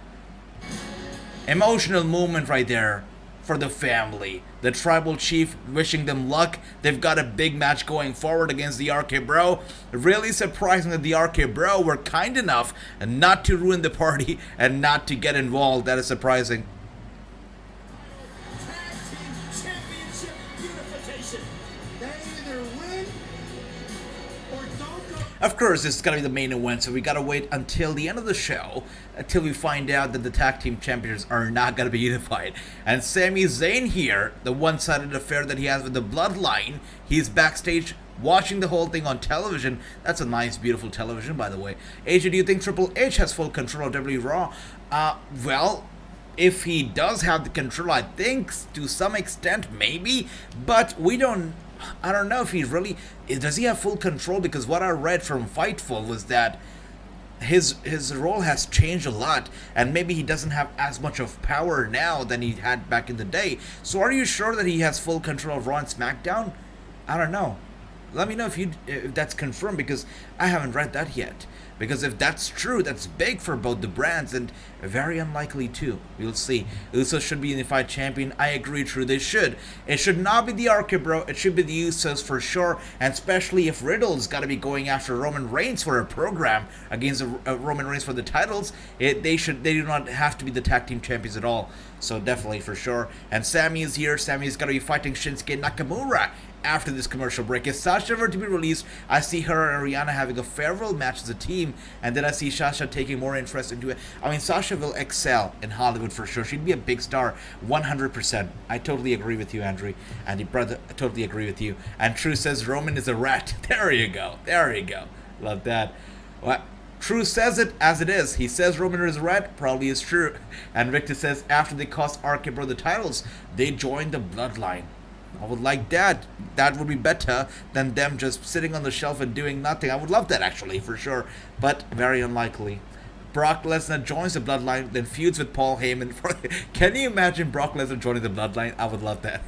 Emotional moment right there for the family. The tribal chief wishing them luck. They've got a big match going forward against the RK Bro. Really surprising that the RK Bro were kind enough not to ruin the party and not to get involved. That is surprising. Of course, this is going to be the main event, so we got to wait until the end of the show until we find out that the tag team champions are not going to be unified. And Sami Zayn here, the one-sided affair that he has with the Bloodline, he's backstage watching the whole thing on television. That's a nice, beautiful television, by the way. AJ, do you think Triple H has full control of WWE Raw? Well, if he does have the control, I think to some extent, maybe, but I don't know if he really does. He have full control? Because what I read from Fightful was that his role has changed a lot, and maybe he doesn't have as much of power now than he had back in the day. So are you sure that he has full control of Raw and SmackDown? I don't know. Let me know if that's confirmed, because I haven't read that yet. Because if that's true, that's big for both the brands, and very unlikely too. We'll see. Usos should be unified champion. I agree, true, they should. It should not be the RK Bro. It should be the Usos for sure. And especially if Riddle's got to be going after Roman Reigns for a program against Roman Reigns for the titles, they do not have to be the tag team champions at all. So definitely for sure. And Sami is here. Sami's got to be fighting Shinsuke Nakamura after this commercial break. Is Sasha ever to be released? I see her and Rihanna having a farewell match as a team, and then I see Sasha taking more interest into it. I mean, Sasha will excel in Hollywood for sure. She'd be a big star, 100%. I totally agree with you, Andrew. And your brother, I totally agree with you. And True says Roman is a rat. There you go. There you go. Love that. What? True says it as it is. He says Roman is a rat, probably is true. And Victor says after they cost RK Bro the titles, they joined the Bloodline. I would like that. That would be better than them just sitting on the shelf and doing nothing. I would love that, actually, for sure. But very unlikely. Brock Lesnar joins the Bloodline, then feuds with Paul Heyman. Can you imagine Brock Lesnar joining the Bloodline? I would love that.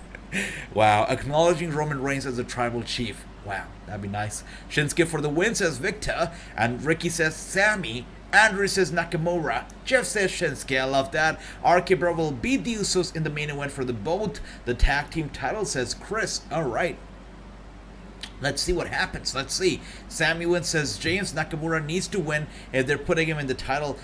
Wow. Acknowledging Roman Reigns as a tribal chief. Wow. That'd be nice. Shinsuke for the win, says Victor. And Ricky says Sami. Andrew says Nakamura. Jeff says Shinsuke. I love that. RK Bro will beat the Usos in the main event for both the tag team title, says Chris. Alright. Let's see what happens. Let's see. Sami wins, says James. Nakamura needs to win if they're putting him in the title.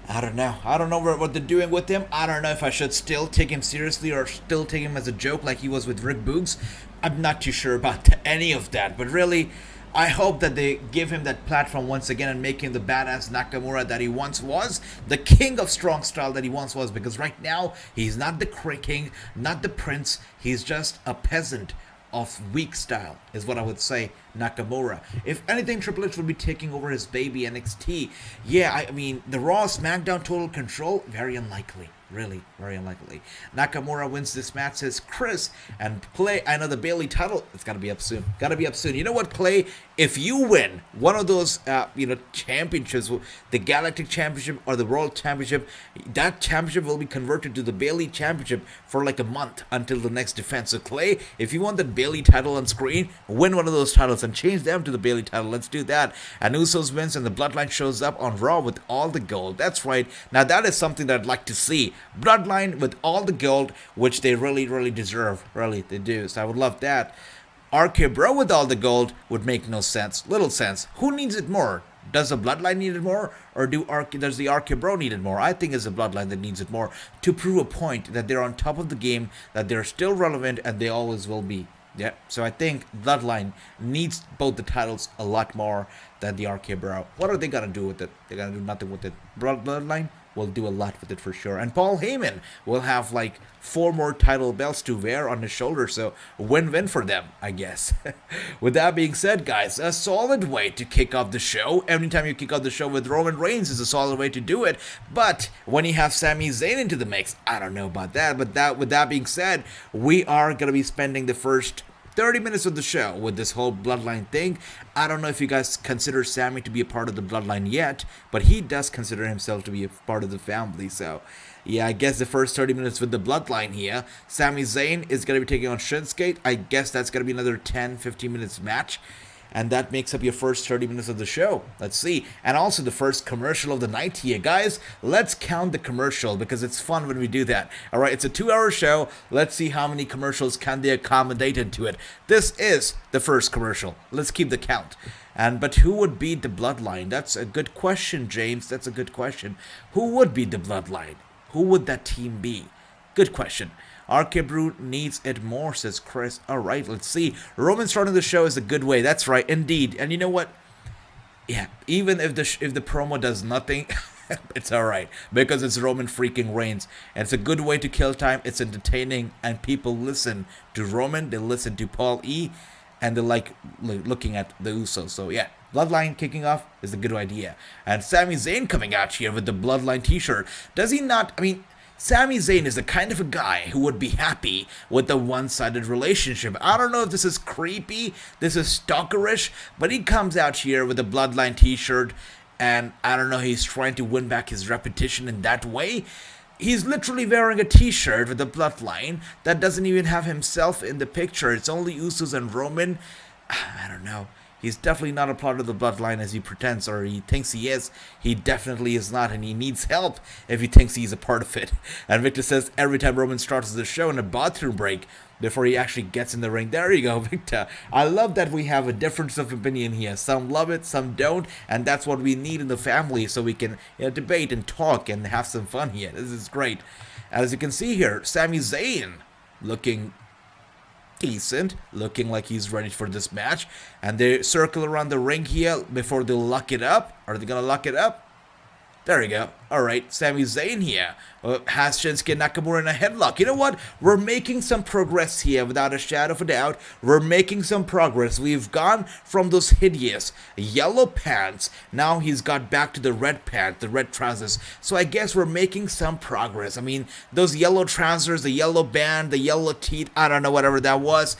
I don't know. I don't know what they're doing with him. I don't know if I should still take him seriously or still take him as a joke like he was with Rick Boogs. I'm not too sure about any of that. But really, I hope that they give him that platform once again and make him the badass Nakamura that he once was, the king of strong style that he once was, because right now he's not the king, not the prince, he's just a peasant of weak style, is what I would say, Nakamura. If anything, Triple H would be taking over his baby NXT. Yeah, I mean, the Raw SmackDown total control, very unlikely. Really, very unlikely. Nakamura wins this match, says Chris. And Clay, I know the Bayley title, it's got to be up soon. Got to be up soon. You know what, Clay? If you win one of those, championships, the Galactic Championship or the World Championship, that championship will be converted to the Bayley Championship for like a month until the next defense. So, Clay, if you want that Bayley title on screen, win one of those titles and change them to the Bayley title. Let's do that. And Usos wins and the Bloodline shows up on Raw with all the gold. That's right. Now, that is something that I'd like to see. Bloodline with all the gold, which they really, really deserve. Really, they do. So I would love that. RK Bro with all the gold would make no sense. Little sense. Who needs it more? Does the Bloodline need it more? Or does the RK Bro need it more? I think it's the Bloodline that needs it more to prove a point that they're on top of the game, that they're still relevant, and they always will be. Yeah, so I think Bloodline needs both the titles a lot more than the RK Bro. What are they gonna do with it? They're gonna do nothing with it. Bloodline? will do a lot with it for sure. And Paul Heyman will have like 4 more title belts to wear on his shoulder, so win-win for them, I guess. With that being said, guys, a solid way to kick off the show. Anytime you kick off the show with Roman Reigns is a solid way to do it, but when you have Sami Zayn into the mix, I don't know about that. But with that being said, we are going to be spending the first 30 minutes of the show with this whole bloodline thing. I don't know if you guys consider Sami to be a part of the bloodline yet, but he does consider himself to be a part of the family. So, yeah, I guess the first 30 minutes with the bloodline here. Sami Zayn is going to be taking on Shinsuke. I guess that's going to be another 10-15 minutes match. And that makes up your first 30 minutes of the show. Let's see. And also the first commercial of the night here. Guys, let's count the commercial because it's fun when we do that. All right, it's a 2-hour show. Let's see how many commercials can they accommodate into it. This is the first commercial. Let's keep the count. But who would beat the bloodline? That's a good question, James. That's a good question. Who would beat the bloodline? Who would that team be? Good question. RK Brew needs it more, says Chris. Alright, let's see. Roman starting the show is a good way. That's right, indeed. And you know what? Yeah, even if the promo does nothing, it's alright. Because it's Roman freaking Reigns. And it's a good way to kill time. It's entertaining. And people listen to Roman. They listen to Paul E. And they like looking at the Usos. So yeah, Bloodline kicking off is a good idea. And Sami Zayn coming out here with the Bloodline t-shirt. Does he not? I mean, Sami Zayn is the kind of a guy who would be happy with a one-sided relationship. I don't know if this is creepy, this is stalkerish, but he comes out here with a Bloodline t-shirt, and I don't know, he's trying to win back his reputation in that way. He's literally wearing a t-shirt with the Bloodline that doesn't even have himself in the picture. It's only Usos and Roman. I don't know. He's definitely not a part of the bloodline as he pretends or he thinks he is. He definitely is not, and he needs help if he thinks he's a part of it. And Victor says every time Roman starts the show in a bathroom break before he actually gets in the ring. There you go, Victor. I love that we have a difference of opinion here. Some love it, some don't, and that's what we need in the family so we can debate and talk and have some fun here. This is great. As you can see here, Sami Zayn looking decent, looking like he's ready for this match, and they circle around the ring here before they lock it up. Are they gonna lock it up? There you go. Alright, Sami Zayn here has Shinsuke Nakamura in a headlock. You know what? We're making some progress here without a shadow of a doubt. We're making some progress. We've gone from those hideous yellow pants. Now he's got back to the red pants, the red trousers. So I guess we're making some progress. I mean, those yellow trousers, the yellow band, the yellow teeth, I don't know, whatever that was.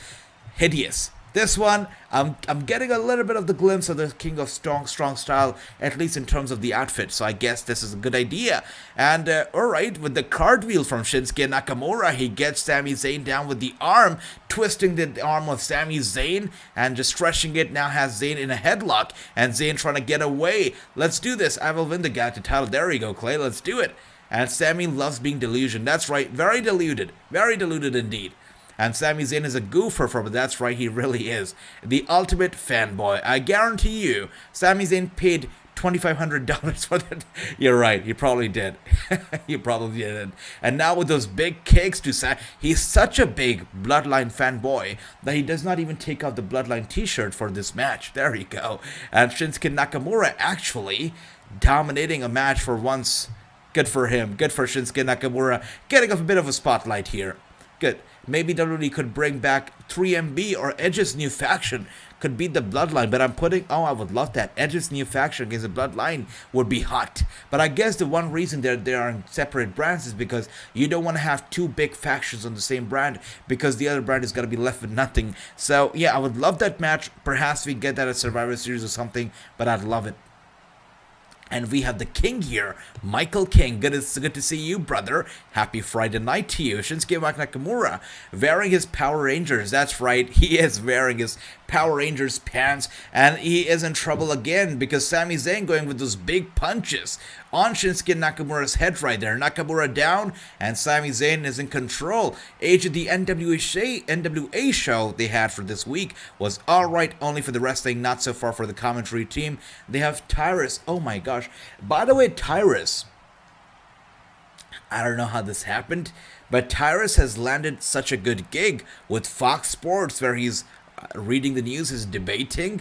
Hideous. This one, I'm getting a little bit of the glimpse of the King of Strong Style, at least in terms of the outfit, so I guess this is a good idea. And, alright, with the cartwheel from Shinsuke Nakamura, he gets Sami Zayn down with the arm, twisting the arm of Sami Zayn, and just stretching it, now has Zayn in a headlock, and Zayn trying to get away. Let's do this, I will win the Galactic title. There you go, Clay, let's do it. And Sami loves being delusioned, that's right, very deluded indeed. And Sami Zayn is a goofer but that's right, he really is. The ultimate fanboy. I guarantee you, Sami Zayn paid $2,500 for that. You're right, he probably did. He probably did. And now with those big kicks to Sami, he's such a big Bloodline fanboy that he does not even take off the Bloodline t-shirt for this match. There you go. And Shinsuke Nakamura actually dominating a match for once. Good for him. Good for Shinsuke Nakamura. Getting a bit of a spotlight here. Good. Maybe WWE could bring back 3MB or Edge's new faction could beat the Bloodline, but I would love that. Edge's new faction against the Bloodline would be hot. But I guess the one reason they are in separate brands is because you don't want to have two big factions on the same brand because the other brand is going to be left with nothing. So yeah, I would love that match. Perhaps we get that at Survivor Series or something, but I'd love it. And we have the King here, Michael King. Good to see you, brother. Happy Friday night to you. Shinsuke Nakamura wearing his Power Rangers. That's right, he is wearing his Power Rangers pants, and he is in trouble again because Sami Zayn going with those big punches on Shinsuke Nakamura's head right there. Nakamura down, and Sami Zayn is in control. Age of the NWA show they had for this week was alright, only for the wrestling, not so far for the commentary team. They have Tyrus. Oh my gosh. By the way, Tyrus, I don't know how this happened, but Tyrus has landed such a good gig with Fox Sports where he's reading the news, he's debating.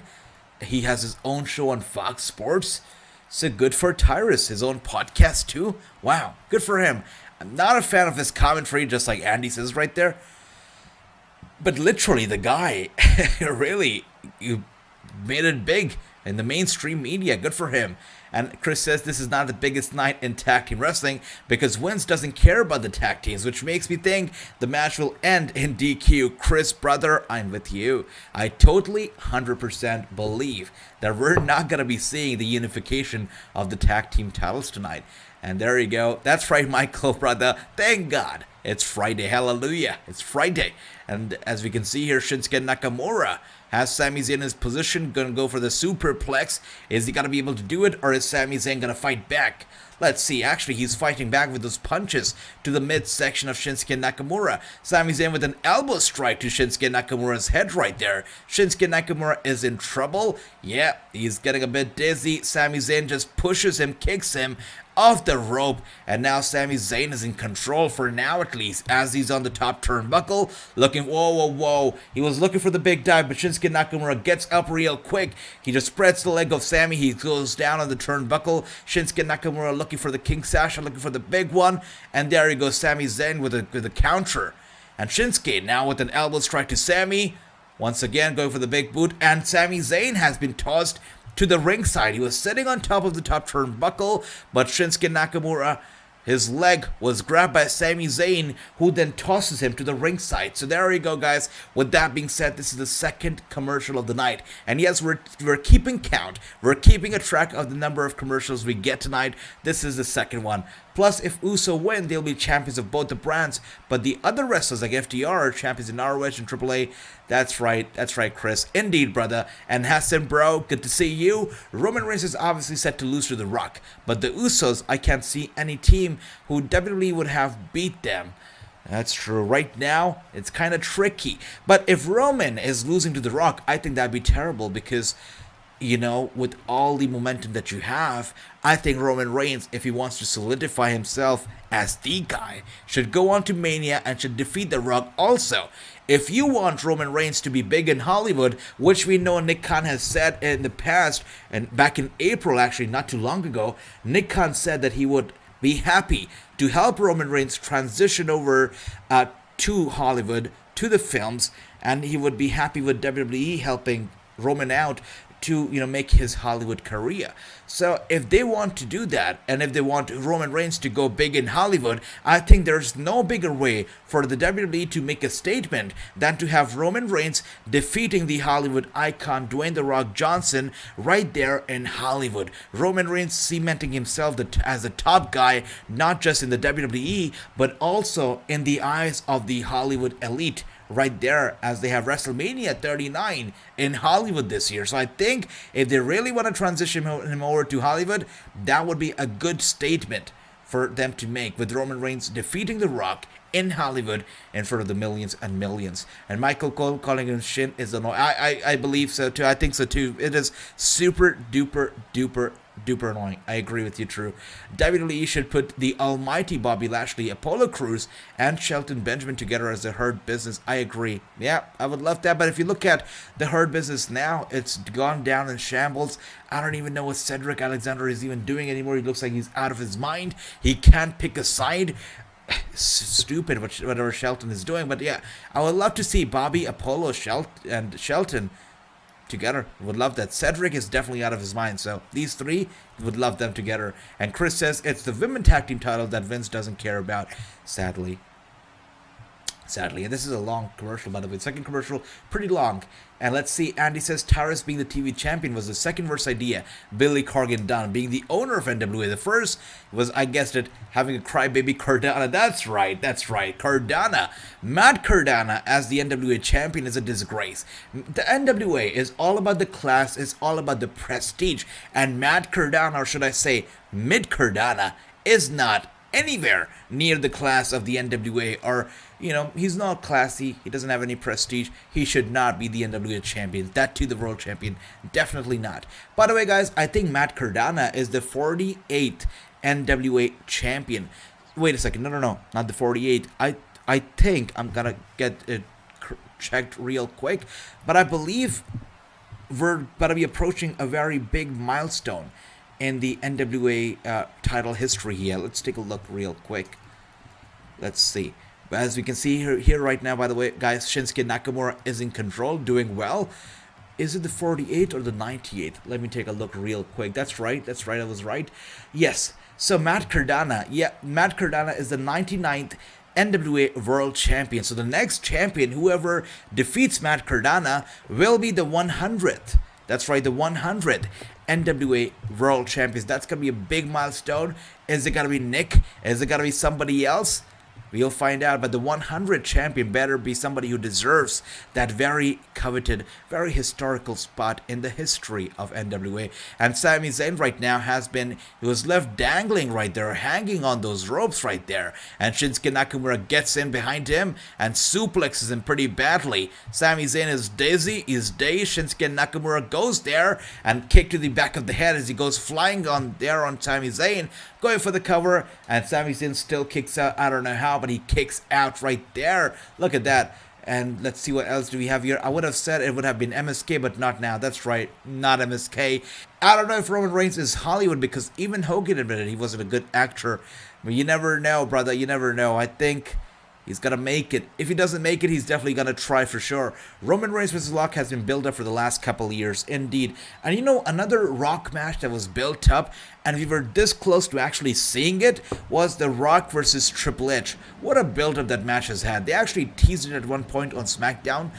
He has his own show on Fox Sports. So good for Tyrus, his own podcast too. Wow, good for him. I'm not a fan of his commentary, just like Andy says right there. But literally, the guy really made it big in the mainstream media. Good for him. And Chris says this is not the biggest night in tag team wrestling because Vince doesn't care about the tag teams, which makes me think the match will end in DQ. Chris, brother, I'm with you. I totally 100% believe that we're not going to be seeing the unification of the tag team titles tonight. And there you go. That's right, Michael, brother. Thank God. It's Friday. Hallelujah. It's Friday. And as we can see here, Shinsuke Nakamura has Sami Zayn in his position, gonna go for the superplex. Is he gonna be able to do it, or is Sami Zayn gonna fight back? Let's see. Actually, he's fighting back with those punches to the midsection of Shinsuke Nakamura. Sami Zayn with an elbow strike to Shinsuke Nakamura's head right there. Shinsuke Nakamura is in trouble. Yeah, he's getting a bit dizzy. Sami Zayn just pushes him, kicks him off the rope, and now Sami Zayn is in control for now at least, as he's on the top turnbuckle, looking, whoa, he was looking for the big dive, but Shinsuke Nakamura gets up real quick. He just spreads the leg of Sami, he goes down on the turnbuckle. Shinsuke Nakamura looking for the King Sasha, looking for the big one, and there he goes, Sami Zayn with a counter, and Shinsuke now with an elbow strike to Sami, once again going for the big boot, and Sami Zayn has been tossed to the ringside. He was sitting on top of the top turnbuckle, but Shinsuke Nakamura, his leg was grabbed by Sami Zayn, who then tosses him to the ringside. So there you go, guys. With that being said, this is the second commercial of the night. And yes, we're keeping count. We're keeping a track of the number of commercials we get tonight. This is the second one. Plus, if Uso win, they'll be champions of both the brands. But the other wrestlers like FTR are champions in ROH and AAA. That's right, Chris. Indeed, brother. And Hassan, bro, good to see you. Roman Reigns is obviously set to lose to The Rock. But the Usos, I can't see any team who WWE would have beat them. That's true. Right now, it's kind of tricky. But if Roman is losing to The Rock, I think that'd be terrible because, you know, with all the momentum that you have, I think Roman Reigns, if he wants to solidify himself as the guy, should go on to Mania and should defeat The Rock also. If you want Roman Reigns to be big in Hollywood, which we know Nick Khan has said in the past, and back in April actually, not too long ago, Nick Khan said that he would be happy to help Roman Reigns transition over to Hollywood, to the films, and he would be happy with WWE helping Roman out to, you know, make his Hollywood career. So if they want to do that, and if they want Roman Reigns to go big in Hollywood, I think there's no bigger way for the WWE to make a statement than to have Roman Reigns defeating the Hollywood icon Dwayne "The Rock" Johnson right there in Hollywood. Roman Reigns cementing himself as the top guy, not just in the WWE, but also in the eyes of the Hollywood elite. Right there, as they have WrestleMania 39 in Hollywood this year. So I think if they really want to transition him over to Hollywood, that would be a good statement for them to make, with Roman Reigns defeating The Rock in Hollywood in front of the millions and millions. And Michael Cole calling him Shin is annoying. I believe so too. I think so too. It is super duper annoying. I agree with you, True. WWE should put the almighty Bobby Lashley, Apollo Crews, and Shelton Benjamin together as the Hurt Business. I agree. Yeah, I would love that. But if you look at the Hurt Business now, it's gone down in shambles. I don't even know what Cedric Alexander is even doing anymore. He looks like he's out of his mind. He can't pick a side. Stupid whatever Shelton is doing. But yeah, I would love to see Bobby, Apollo, and Shelton together. Would love that. Cedric is definitely out of his mind, so these three, would love them together. And Chris says it's the women tag team title that Vince doesn't care about, sadly. And this is a long commercial, by the way. Second commercial, pretty long. And let's see, Andy says Tyrus being the TV champion was the second worst idea. Billy Corgan Dunn being the owner of NWA. The first was, I guessed it, having a crybaby Cardona. That's right. Cardona. Matt Cardona as the NWA champion is a disgrace. The NWA is all about the class, it's all about the prestige. And Matt Cardona, or should I say, Mid Cardona, is not anywhere near the class of the NWA, or, you know, he's not classy, he doesn't have any prestige, he should not be the NWA champion, that too the world champion, definitely not. By the way, guys, I think Matt Cardona is the 48th NWA champion. Wait a second, no, not the 48th, I think, I'm gonna get it checked real quick, but I believe we're gonna be approaching a very big milestone. in the NWA title history here. Let's take a look real quick. Let's see. As we can see here right now, by the way, guys, Shinsuke Nakamura is in control, doing well. Is it the 48 or the 98? Let me take a look real quick. That's right, I was right. Yes, so Matt Cardona is the 99th NWA World Champion. So the next champion, whoever defeats Matt Cardona, will be the 100th. That's right, the 100th NWA World Champions. That's going to be a big milestone. Is it going to be Nick? Is it going to be somebody else? We'll find out, but the 100 champion better be somebody who deserves that very coveted, very historical spot in the history of NWA. And Sami Zayn right now he was left dangling right there, hanging on those ropes right there. And Shinsuke Nakamura gets in behind him and suplexes him pretty badly. Sami Zayn is dazed. Shinsuke Nakamura goes there and kick to the back of the head as he goes flying on Sami Zayn, going for the cover, and Sami Zayn still kicks out. I don't know how, but he kicks out right there. Look at that. And let's see what else do we have here. I would have said it would have been MSK, but not now. That's right, not MSK. I don't know if Roman Reigns is Hollywood, because even Hogan admitted he wasn't a good actor. But you never know, brother. You never know. I think he's going to make it. If he doesn't make it, he's definitely going to try for sure. Roman Reigns vs. Rock has been built up for the last couple of years, indeed. And you know, another Rock match that was built up, and we were this close to actually seeing it, was The Rock versus Triple H. What a build-up that match has had. They actually teased it at one point on SmackDown,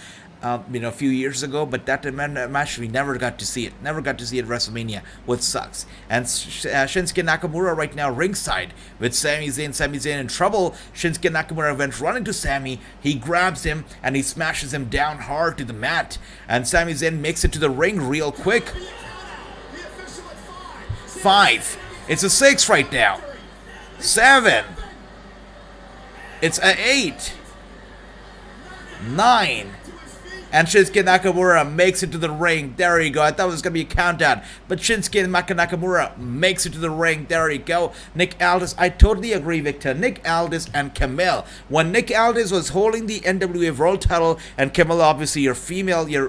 a few years ago, but that match we never got to see it. Never got to see it at WrestleMania, which sucks. And Shinsuke Nakamura right now ringside with Sami Zayn. Sami Zayn in trouble. Shinsuke Nakamura went running to Sami. He grabs him and he smashes him down hard to the mat. And Sami Zayn makes it to the ring real quick. 5. It's a 6 right now. 7. It's a 8. 9. And Shinsuke Nakamura makes it to the ring. There you go. I thought it was going to be a countdown. But Shinsuke Nakamura makes it to the ring. There you go. Nick Aldis. I totally agree, Victor. Nick Aldis and Camille. When Nick Aldis was holding the NWA World title, and Camille, obviously, your female, your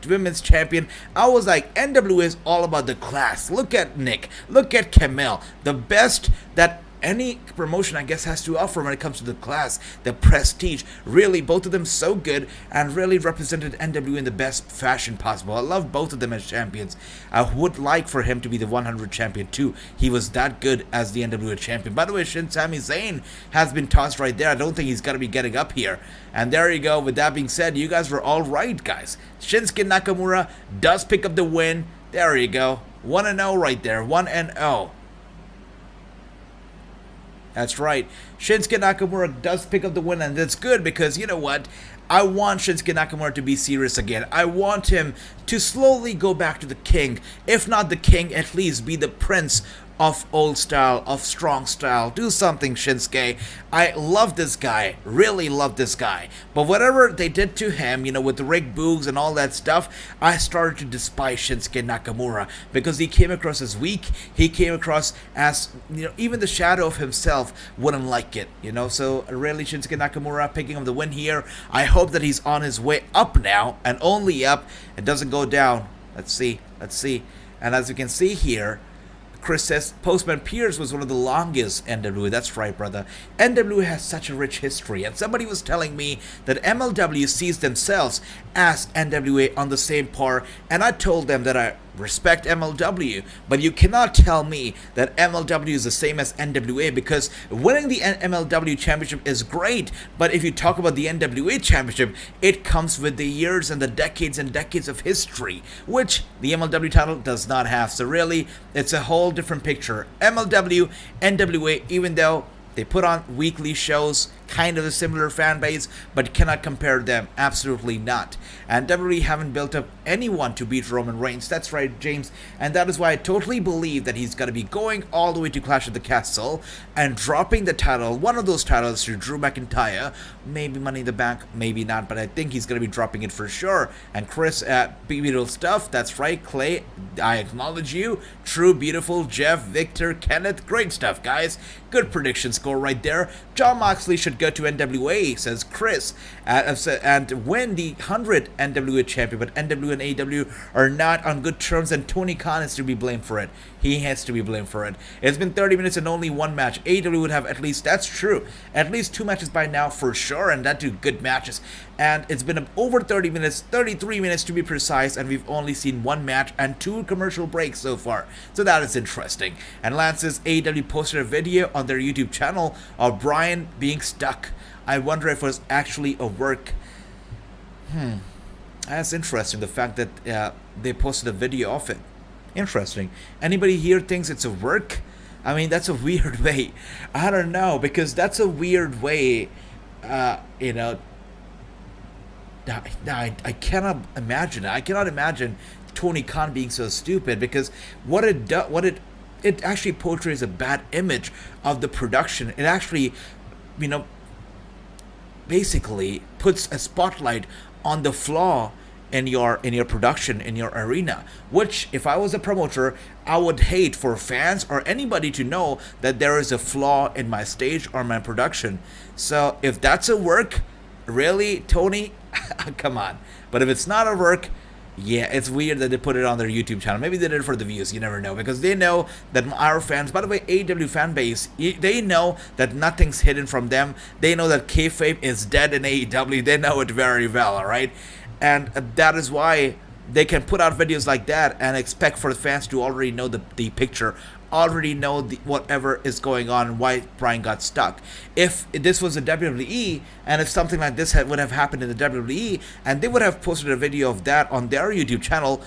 women's champion, I was like, NWA is all about the class. Look at Nick. Look at Camille. The best that any promotion, I guess, has to offer when it comes to the class, the prestige. Really, both of them so good and really represented NWA in the best fashion possible. I love both of them as champions. I would like for him to be the 100 champion too. He was that good as the NWA champion. By the way, Sami Zayn has been tossed right there. I don't think he's going to be getting up here. And there you go. With that being said, you guys were all right, guys. Shinsuke Nakamura does pick up the win. There you go. 1-0 right there. 1-0. That's right. Shinsuke Nakamura does pick up the win, and that's good because, you know what? I want Shinsuke Nakamura to be serious again. I want him to slowly go back to the king. If not the king, at least be the prince of old style, of strong style. Do something, Shinsuke. I love this guy. Really love this guy. But whatever they did to him, with the Rick Boogs and all that stuff, I started to despise Shinsuke Nakamura because he came across as weak. He came across as, even the shadow of himself wouldn't like it, So really, Shinsuke Nakamura picking up the win here. I hope that he's on his way up now and only up. It doesn't go down. Let's see. And as you can see here, Chris says Postman Pierce was one of the longest NWA. That's right, brother. NWA has such a rich history, and somebody was telling me that MLW sees themselves as NWA on the same par, and I told them that I respect MLW, but you cannot tell me that MLW is the same as NWA, because winning the MLW championship is great, but if you talk about the NWA championship, it comes with the years and the decades and decades of history, which the MLW title does not have. So really, it's a whole different picture. MLW, NWA, even though they put on weekly shows, kind of a similar fan base, but cannot compare them. Absolutely not. And WWE haven't built up anyone to beat Roman Reigns. That's right, James. And that is why I totally believe that he's going to be going all the way to Clash of the Castle and dropping the title, one of those titles, to Drew McIntyre. Maybe Money in the Bank, maybe not, but I think he's going to be dropping it for sure. And Chris, beautiful stuff. That's right, Clay. I acknowledge you. True, beautiful. Jeff, Victor, Kenneth. Great stuff, guys. Good prediction score right there. John Moxley should go to NWA, says Chris. And when the 100th NWA champion, but NWA and AEW are not on good terms, and Tony Khan is to be blamed for it. He has to be blamed for it. It's been 30 minutes and only one match. AEW would have at least, that's true, at least 2 matches by now for sure, and that 2 good matches. And it's been over 30 minutes, 33 minutes to be precise, and we've only seen 1 match and 2 commercial breaks so far. So that is interesting. And Lance says AEW posted a video on their YouTube channel of Bryan being stuck. I wonder if it was actually a work. That's interesting, the fact that they posted a video of it. Interesting. Anybody here thinks it's a work? I mean, that's a weird way. I don't know, because that's a weird way, you know. I cannot imagine it. I cannot imagine Tony Khan being so stupid, because it actually portrays a bad image of the production. It actually, you know, basically puts a spotlight on the flaw in your production, in your arena, which if I was a promoter, I would hate for fans or anybody to know that there is a flaw in my stage or my production. So if that's a work, really, Tony, come on. But if it's not a work, yeah, it's weird that they put it on their YouTube channel. Maybe they did it for the views, you never know, because they know that our fans, by the way, AEW fan base, they know that nothing's hidden from them. They know that kayfabe is dead in AEW. They know it very well, all right? And that is why they can put out videos like that and expect for the fans to already know the picture, already know whatever is going on and why Bryan got stuck. If this was a WWE, and if something like this would have happened in the WWE, and they would have posted a video of that on their YouTube channel,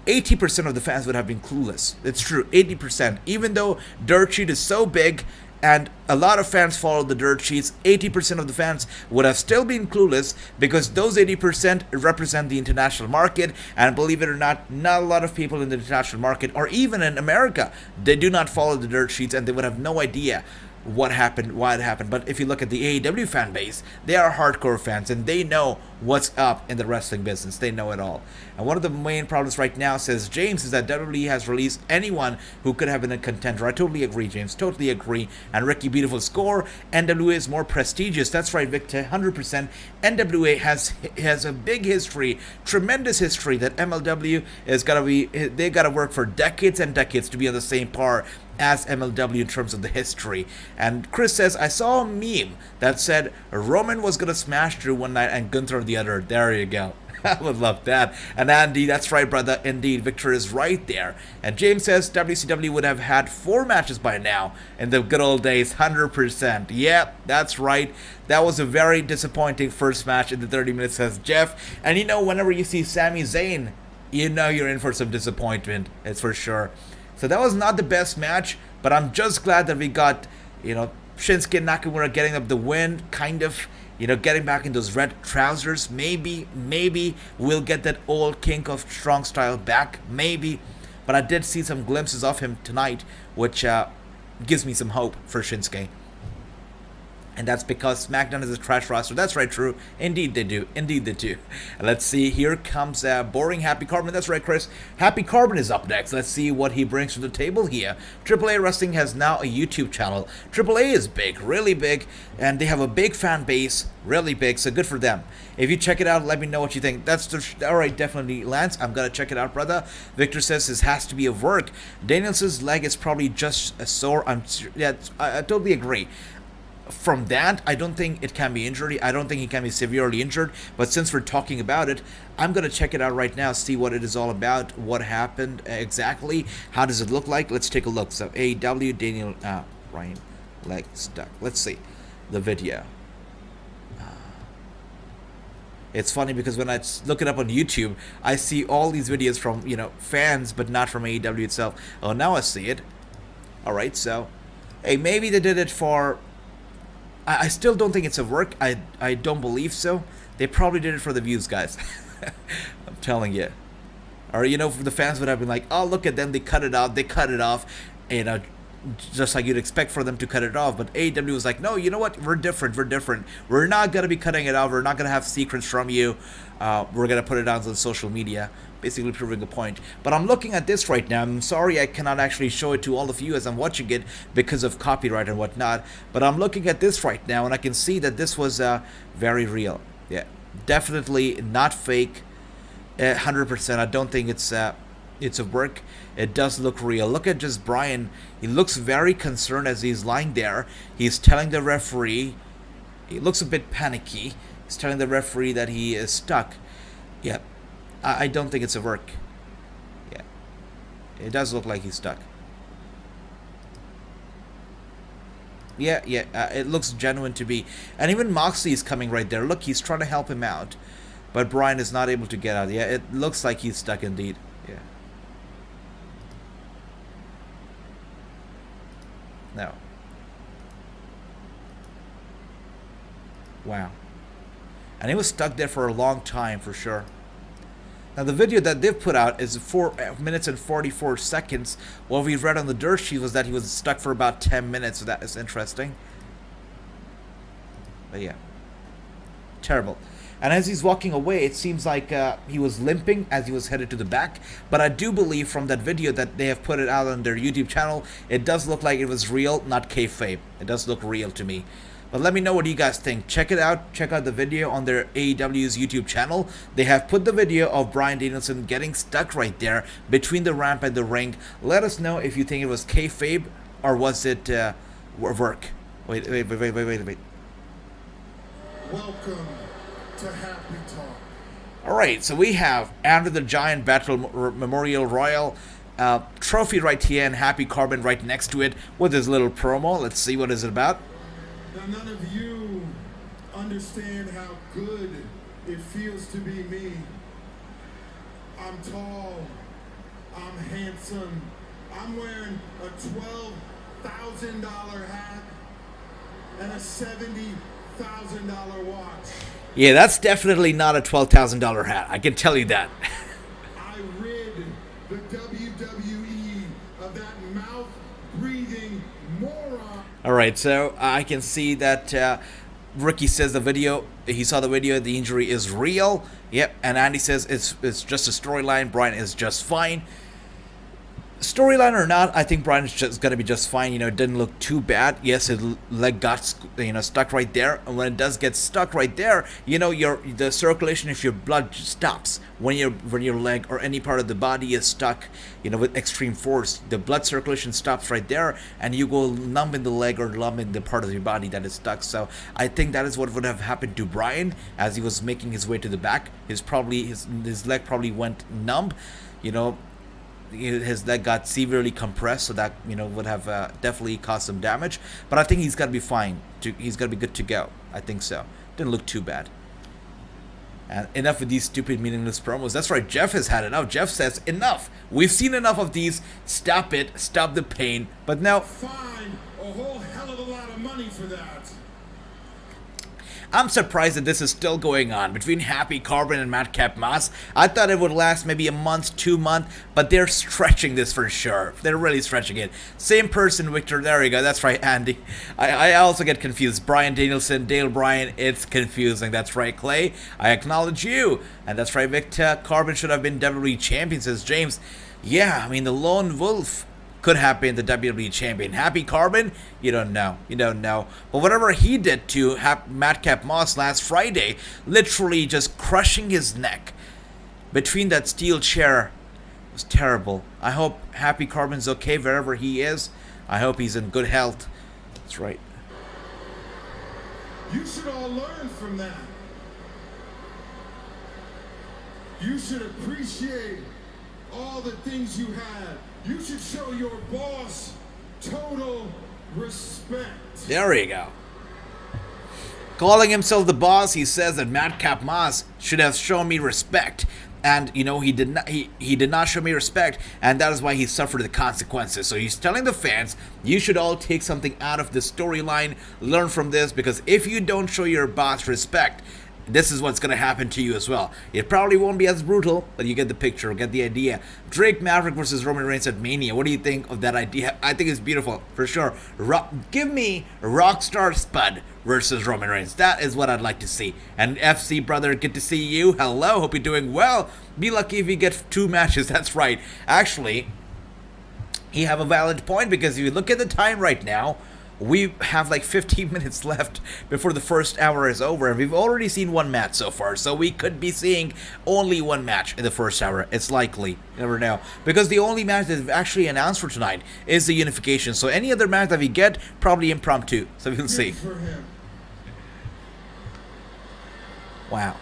80% of the fans would have been clueless. It's true, 80%. Even though Dirt Sheet is so big, and a lot of fans follow the dirt sheets, 80% of the fans would have still been clueless, because those 80% represent the international market, and believe it or not a lot of people in the international market, or even in America, they do not follow the dirt sheets, and they would have no idea what happened, why it happened. But if you look at the AEW fan base, they are hardcore fans, and they know what's up in the wrestling business. They know it all. And one of the main problems right now, says James, is that WWE has released anyone who could have been a contender. I totally agree, James, totally agree. And Ricky, beautiful score. NWA is more prestigious. That's right, Victor, 100%. NWA has a big history, tremendous history, that MLW is gotta be, they gotta work for decades and decades to be on the same par as MLW in terms of the history. And Chris says, I saw a meme that said Roman was gonna smash Drew one night and Gunther the other. There you go. I would love that. And Andy, that's right, brother. Indeed, Victor is right there. And James says WCW would have had 4 matches by now in the good old days. 100%. Yep, that's right. That was a very disappointing first match in the 30 minutes, says Jeff. And you know, whenever you see Sami Zayn, you know you're in for some disappointment. It's for sure. So that was not the best match, but I'm just glad that we got, you know, Shinsuke Nakamura getting up the win, kind of, you know, getting back in those red trousers. Maybe we'll get that old kink of strong style back, maybe. But I did see some glimpses of him tonight, which gives me some hope for Shinsuke. And that's because SmackDown is a trash roster. That's right, true. Indeed they do. Indeed they do. Let's see. Here comes boring Happy Corbin. That's right, Chris. Happy Corbin is up next. Let's see what he brings to the table here. AAA Wrestling has now a YouTube channel. AAA is big, really big, and they have a big fan base, really big, so good for them. If you check it out, let me know what you think. That's all right, definitely, Lance. I'm gonna check it out, brother. Victor says this has to be a work. Danielson's leg is probably just a sore. I totally agree. From that, I don't think it can be injury. I don't think he can be severely injured. But since we're talking about it, I'm going to check it out right now, see what it is all about, what happened exactly, how does it look like. Let's take a look. So, AEW, Daniel, Bryan, leg stuck. Let's see the video. It's funny because when I look it up on YouTube, I see all these videos from, you know, fans, but not from AEW itself. Oh, now I see it. All right, so, hey, maybe they did it for... I still don't think it's a work. I don't believe so. They probably did it for the views, guys. I'm telling you. Or, you know, the fans would have been like, oh, look at them. They cut it out. They cut it off. You know, just like you'd expect for them to cut it off. But AEW was like, no, you know what? We're different. We're not going to be cutting it off. We're not going to have secrets from you. We're going to put it out on social media, basically proving a point. But I'm looking at this right now. I'm sorry I cannot actually show it to all of you as I'm watching it because of copyright and whatnot. But I'm looking at this right now, and I can see that this was very real. Yeah, definitely not fake. 100%. I don't think it's a work. It does look real. Look at just Bryan. He looks very concerned as he's lying there. He's telling the referee. He looks a bit panicky. He's telling the referee that he is stuck. Yeah, I don't think it's a work. Yeah, it does look like he's stuck. Yeah, it looks genuine to be. And even Moxley is coming right there. Look, he's trying to help him out. But Bryan is not able to get out. Yeah, it looks like he's stuck indeed. Yeah. No. Wow. And he was stuck there for a long time for sure. Now the video that they've put out is 4 minutes and 44 seconds. What we read on the dirt sheet was that he was stuck for about 10 minutes, so that is interesting. But yeah. Terrible. And as he's walking away, it seems like he was limping as he was headed to the back. But I do believe from that video that they have put it out on their YouTube channel, it does look like it was real, not kayfabe. It does look real to me. But let me know what you guys think. Check it out. Check out the video on their AEW's YouTube channel. They have put the video of Bryan Danielson getting stuck right there between the ramp and the ring. Let us know if you think it was kayfabe or was it work. Wait. Welcome to Happy Talk. Alright, so we have Andre the Giant Battle Memorial Royal trophy right here and Happy Corbin right next to it with his little promo. Let's see what it's about. Now, none of you understand how good it feels to be me. I'm tall, I'm handsome, I'm wearing a $12,000 hat and a $70,000 watch. Yeah, that's definitely not a $12,000 hat. I can tell you that. I rid the WWE of that mouth-breathing moron. Alright, so I can see that Ricky says he saw the video, the injury is real. Yep, and Andy says it's just a storyline, Bryan is just fine. Storyline or not, I think Bryan is just gonna be just fine. You know, it didn't look too bad. Yes, his leg got stuck right there, and when it does get stuck right there, you know, the circulation of your blood stops when your leg or any part of the body is stuck. You know, with extreme force, the blood circulation stops right there, and you go numb in the leg or numb in the part of your body that is stuck. So I think that is what would have happened to Bryan as he was making his way to the back. His leg probably went numb. You know, his leg got severely compressed, so that, you know, would have definitely caused some damage. But I think he's got to be fine. He's got to be good to go. I think so. Didn't look too bad. And enough with these stupid, meaningless promos. That's right, Jeff has had enough. Jeff says, enough. We've seen enough of these. Stop it. Stop the pain. But now, Fine, a whole hell of a lot of money for that. I'm surprised that this is still going on between Happy Corbin and Madcap Moss. I thought it would last maybe a month, 2 months, but they're stretching this for sure. They're really stretching it. Same person, Victor. There you go. That's right, Andy. I also get confused. Bryan Danielson, Dale Bryan. It's confusing. That's right, Clay. I acknowledge you. And that's right, Victor. Corbin should have been WWE champion, says James. Yeah, I mean, the lone wolf could have been the WWE champion. Happy Corbin? You don't know. You don't know. But whatever he did to Madcap Moss last Friday, literally just crushing his neck between that steel chair, was terrible. I hope Happy Corbin's okay wherever he is. I hope he's in good health. That's right. You should all learn from that. You should appreciate all the things you had. You should show your boss total respect. There you go. Calling himself the boss, he says that Madcap Moss should have shown me respect. And, you know, he did not show me respect, and that is why he suffered the consequences. So he's telling the fans, you should all take something out of the storyline, learn from this, because if you don't show your boss respect, this is what's going to happen to you as well. It probably won't be as brutal, but you get the picture, get the idea. Drake Maverick versus Roman Reigns at Mania. What do you think of that idea? I think it's beautiful, for sure. Give me Rockstar Spud versus Roman Reigns. That is what I'd like to see. And FC brother, good to see you. Hello, hope you're doing well. Be lucky if you get 2 matches. That's right. Actually, you have a valid point, because if you look at the time right now, we have like 15 minutes left before the first hour is over, and we've already seen 1 match so far, so we could be seeing only 1 match in the first hour. It's likely, you never know, because the only match that's actually announced for tonight is the unification, so any other match that we get, probably impromptu, so we'll see. Wow.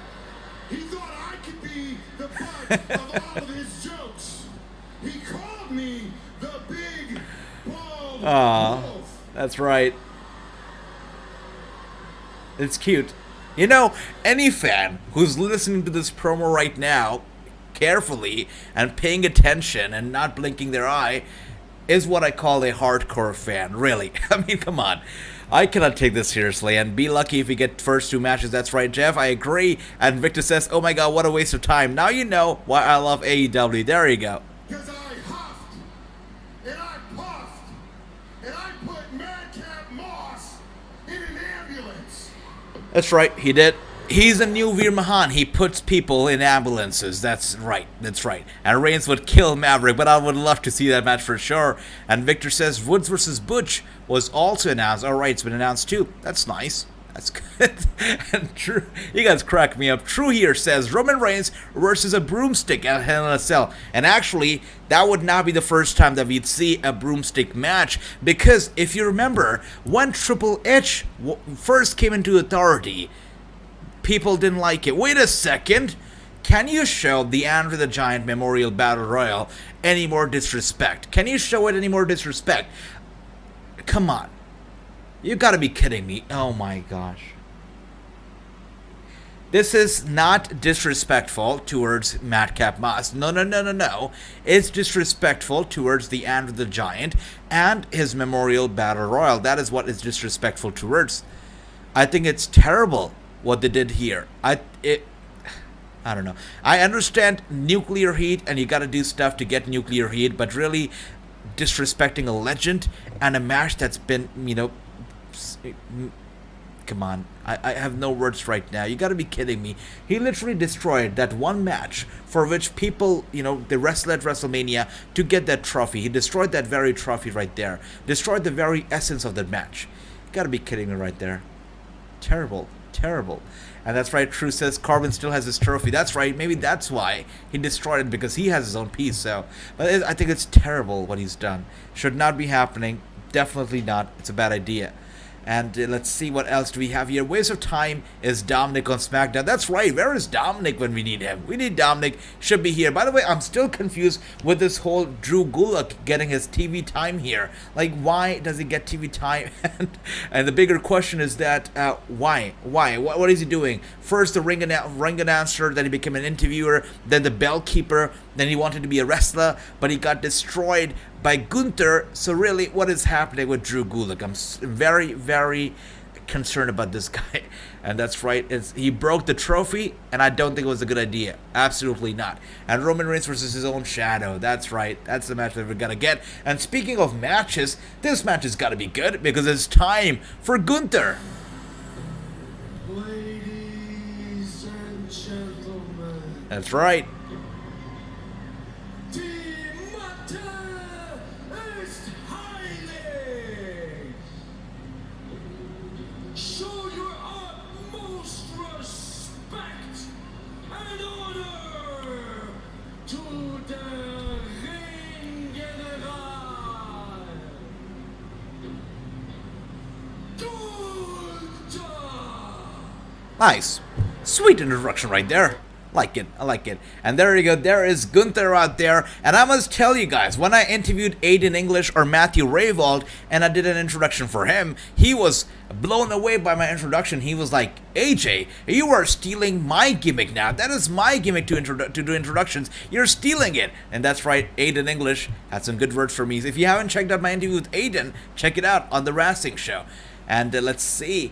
He thought I could be the butt of all of his jokes. He called me the big bald wolf. That's right. It's cute. You know, any fan who's listening to this promo right now carefully and paying attention and not blinking their eye is what I call a hardcore fan, really. I mean, come on. I cannot take this seriously, and be lucky if we get first 2 matches. That's right, Jeff. I agree. And Victor says, oh my god, what a waste of time. Now you know why I love AEW. There you go. Because I huffed, and I puffed, and I put Madcap Moss in an ambulance. That's right, he did. He's a new Veer Mahan. He puts people in ambulances. That's right. That's right. And Reigns would kill Maverick, but I would love to see that match for sure. And Victor says Woods versus Butch was also announced. All right, it's been announced too. That's nice. That's good. And True, you guys crack me up. True here says Roman Reigns versus a broomstick at Hell in a Cell. And actually, that would not be the first time that we'd see a broomstick match, because if you remember, when Triple H first came into authority, people didn't like it. Wait a second. Can you show the Andre the Giant Memorial Battle Royal any more disrespect? Can you show it any more disrespect? Come on. You gotta be kidding me. Oh my gosh. This is not disrespectful towards Madcap Moss. No. It's disrespectful towards the Andre the Giant and his Memorial Battle Royal. That is what is disrespectful towards. I think it's terrible what they did here. I don't know. I understand nuclear heat, and you gotta do stuff to get nuclear heat, but really disrespecting a legend and a match that's been, you know, come on. I have no words right now. You gotta be kidding me. He literally destroyed that 1 match for which people, you know, they wrestled at WrestleMania to get that trophy. He destroyed that very trophy right there. Destroyed the very essence of that match. You gotta be kidding me right there. Terrible. And that's right, True says Corbin still has his trophy. That's right, maybe that's why he destroyed it, because he has his own piece. So, but I think it's terrible what he's done. Should not be happening. Definitely not. It's a bad idea. And let's see, what else do we have here? Waste of time is Dominic on SmackDown. That's right. Where is Dominic when we need him? We need Dominic. Should be here. By the way, I'm still confused with this whole Drew Gulak getting his TV time here. Like, why does he get TV time? And the bigger question is that, why? What is he doing? First the ring announcer, then he became an interviewer, then the bell keeper, then he wanted to be a wrestler, but he got destroyed by Gunther. So really, what is happening with Drew Gulak? I'm very, very concerned about this guy. And that's right, he broke the trophy, and I don't think it was a good idea. Absolutely not. And Roman Reigns versus his own shadow. That's right. That's the match that we're gonna get. And speaking of matches, this match has got to be good, because it's time for Gunther. Ladies and gentlemen. That's right. Show your utmost respect and honor to the Ring General. Nice. Sweet introduction right there. I like it. And there you go, there is Gunther out there. And I must tell you guys, when I interviewed Aiden English or Matthew Rayvold and I did an introduction for him, he was blown away by my introduction. He was like, AJ, you are stealing my gimmick now. That is my gimmick to do introductions. You're stealing it. And that's right, Aiden English had some good words for me. So if you haven't checked out my interview with Aiden, check it out on the Wrassingh show. And let's see.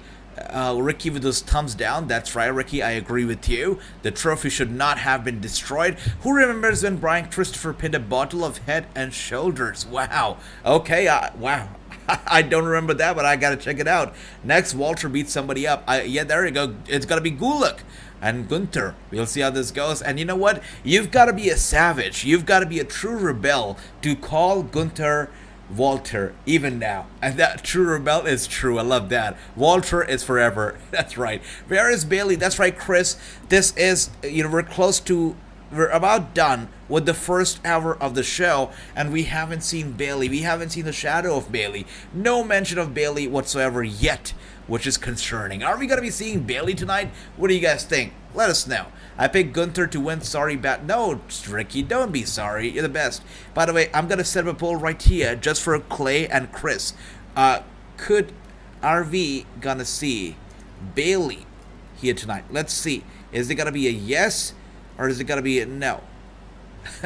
Ricky with those thumbs down. That's right, Ricky, I agree with you. The trophy should not have been destroyed. Who remembers when Brian Christopher pinned a bottle of Head and Shoulders? Wow. Okay, wow. I don't remember that, but I gotta check it out. Next, Walter beats somebody up. Yeah, there you go. It's gotta be Gulak and Gunther. We'll see how this goes. And you know what? You've got to be a savage. You've got to be a true rebel to call Gunther Walter even now. And that true rebel is true. I love that. Walter is forever. That's right. Where is Bayley? That's right, Chris. This is, we're about done with the first hour of the show, and we haven't seen Bayley. We haven't seen the shadow of Bayley. No mention of Bayley whatsoever yet, which is concerning. Are we going to be seeing Bayley tonight? What do you guys think? Let us know. I picked Gunther to win. Sorry, No, Ricky, don't be sorry. You're the best. By the way, I'm going to set up a poll right here just for Clay and Chris. Could RV gonna see Bayley here tonight? Let's see. Is it going to be a yes or is it going to be a no?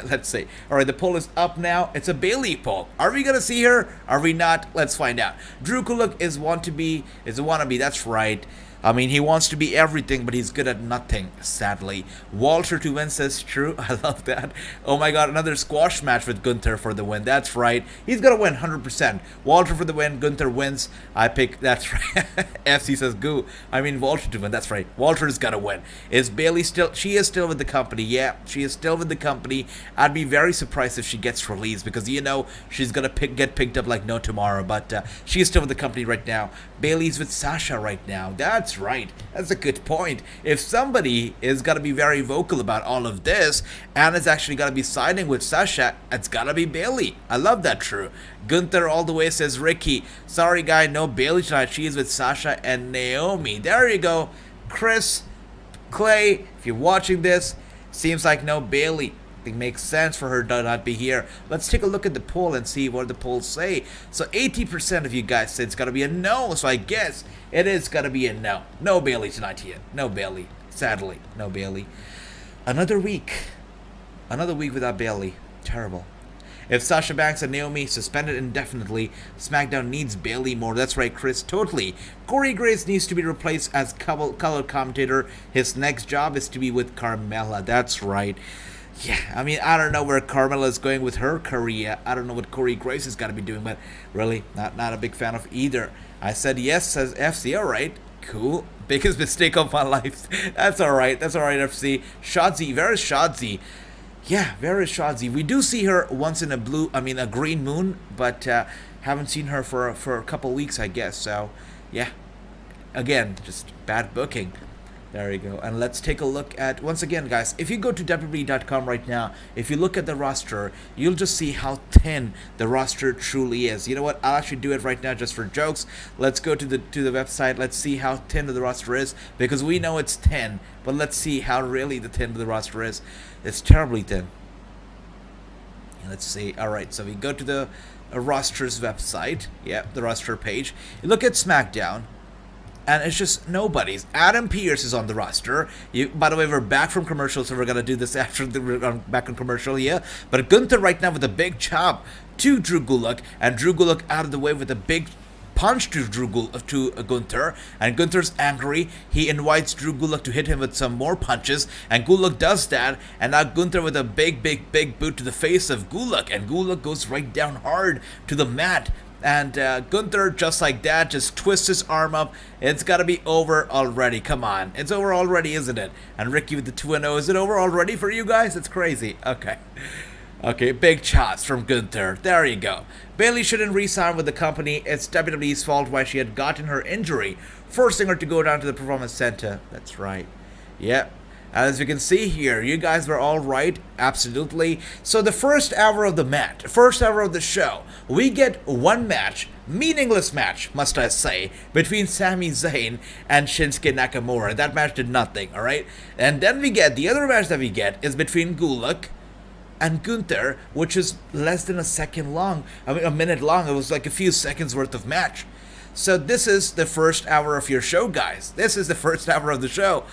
Let's see. All right, the poll is up now. It's a Bayley poll. Are we gonna see her? Are we not? Let's find out. Drew Gulak is a wannabe. That's right. I mean, he wants to be everything, but he's good at nothing, sadly. Walter to win says true. I love that. Oh my god, another squash match with Gunther for the win. That's right. He's going to win 100%. Walter for the win. Gunther wins. I pick, that's right. FC says goo. I mean, Walter to win. That's right. Walter is going to win. Is Bayley still? She is still with the company. Yeah, she is still with the company. I'd be very surprised if she gets released because, she's going to get picked up like no tomorrow. But she is still with the company right now. Bayley's with Sasha right now. That's right. That's a good point. If somebody is going to be very vocal about all of this and is actually going to be siding with Sasha, it's got to be Bayley. I love that, true. Gunther all the way says Ricky. Sorry, guy, no Bayley tonight. She is with Sasha and Naomi. There you go. Chris, Clay, if you're watching this, seems like no Bayley. It makes sense for her to not be here. Let's take a look at the poll and see what the polls say. So 80% of you guys said it's got to be a no, so I guess it is got to be a no. No Bayley tonight here. No Bayley. Sadly, no Bayley. Another week without Bayley. Terrible. If Sasha Banks and Naomi suspended indefinitely, SmackDown needs Bayley more. That's right, Chris. Totally. Corey Grace needs to be replaced as color commentator. His next job is to be with Carmella. That's right. Yeah, I mean, I don't know where Carmella is going with her career. I don't know what Corey Grace is going to be doing, but really, not a big fan of either. I said yes, says FC. All right, cool. Biggest mistake of my life. That's all right. That's all right, FC. Shotzi, where is Shotzi? Yeah, where is Shotzi? We do see her once in a green moon, but haven't seen her for a couple weeks, I guess. So, yeah, again, just bad booking. There you go. And let's take a look at, once again, guys, if you go to WWE.com right now, if you look at the roster, you'll just see how thin the roster truly is. You know what? I'll actually do it right now just for jokes. Let's go to the website. Let's see how thin the roster is, because we know it's thin, but let's see how really the thin the roster is. It's terribly thin. Let's see. All right, so we go to the roster's website. Yeah, the roster page. You look at SmackDown. And it's just nobody's. Adam Pearce is on the roster. By the way, we're back from commercial, so we're going to do this after we're back on commercial here. But Gunther right now with a big chop to Drew Gulak. And Drew Gulak out of the way with a big punch to Gunther. And Gunther's angry. He invites Drew Gulak to hit him with some more punches. And Gulak does that. And now Gunther with a big boot to the face of Gulak. And Gulak goes right down hard to the mat. And Gunther, just like that, just twists his arm up. It's got to be over already. Come on. It's over already, isn't it? And Ricky with the 2-0. Is it over already for you guys? It's crazy. Okay. Okay, big shots from Gunther. There you go. Bayley shouldn't re-sign with the company. It's WWE's fault why she had gotten her injury, forcing her to go down to the Performance Center. That's right. Yep. As you can see here, you guys were all right, absolutely. So the first hour of the show, we get one match, meaningless match, must I say, between Sami Zayn and Shinsuke Nakamura. That match did nothing, all right? And then the other match that we get is between Gulak and Gunther, which is less than a minute long. It was like a few seconds worth of match. So this is the first hour of your show, guys. This is the first hour of the show.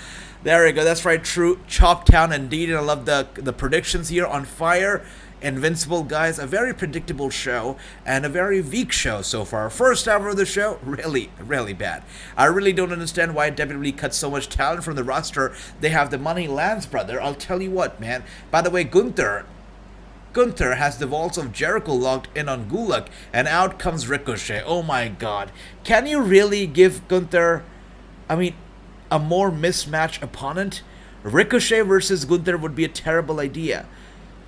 There you go. That's right. True. Choptown indeed. And I love the predictions here on fire. Invincible, guys. A very predictable show and a very weak show so far. First hour of the show, really, really bad. I really don't understand why WWE cut so much talent from the roster. They have the money. Lance, brother, I'll tell you what, man. By the way, Gunther has the Walls of Jericho locked in on Gulak, and out comes Ricochet. Oh my god. Can you really give Gunther, a more mismatched opponent? Ricochet versus Gunther would be a terrible idea.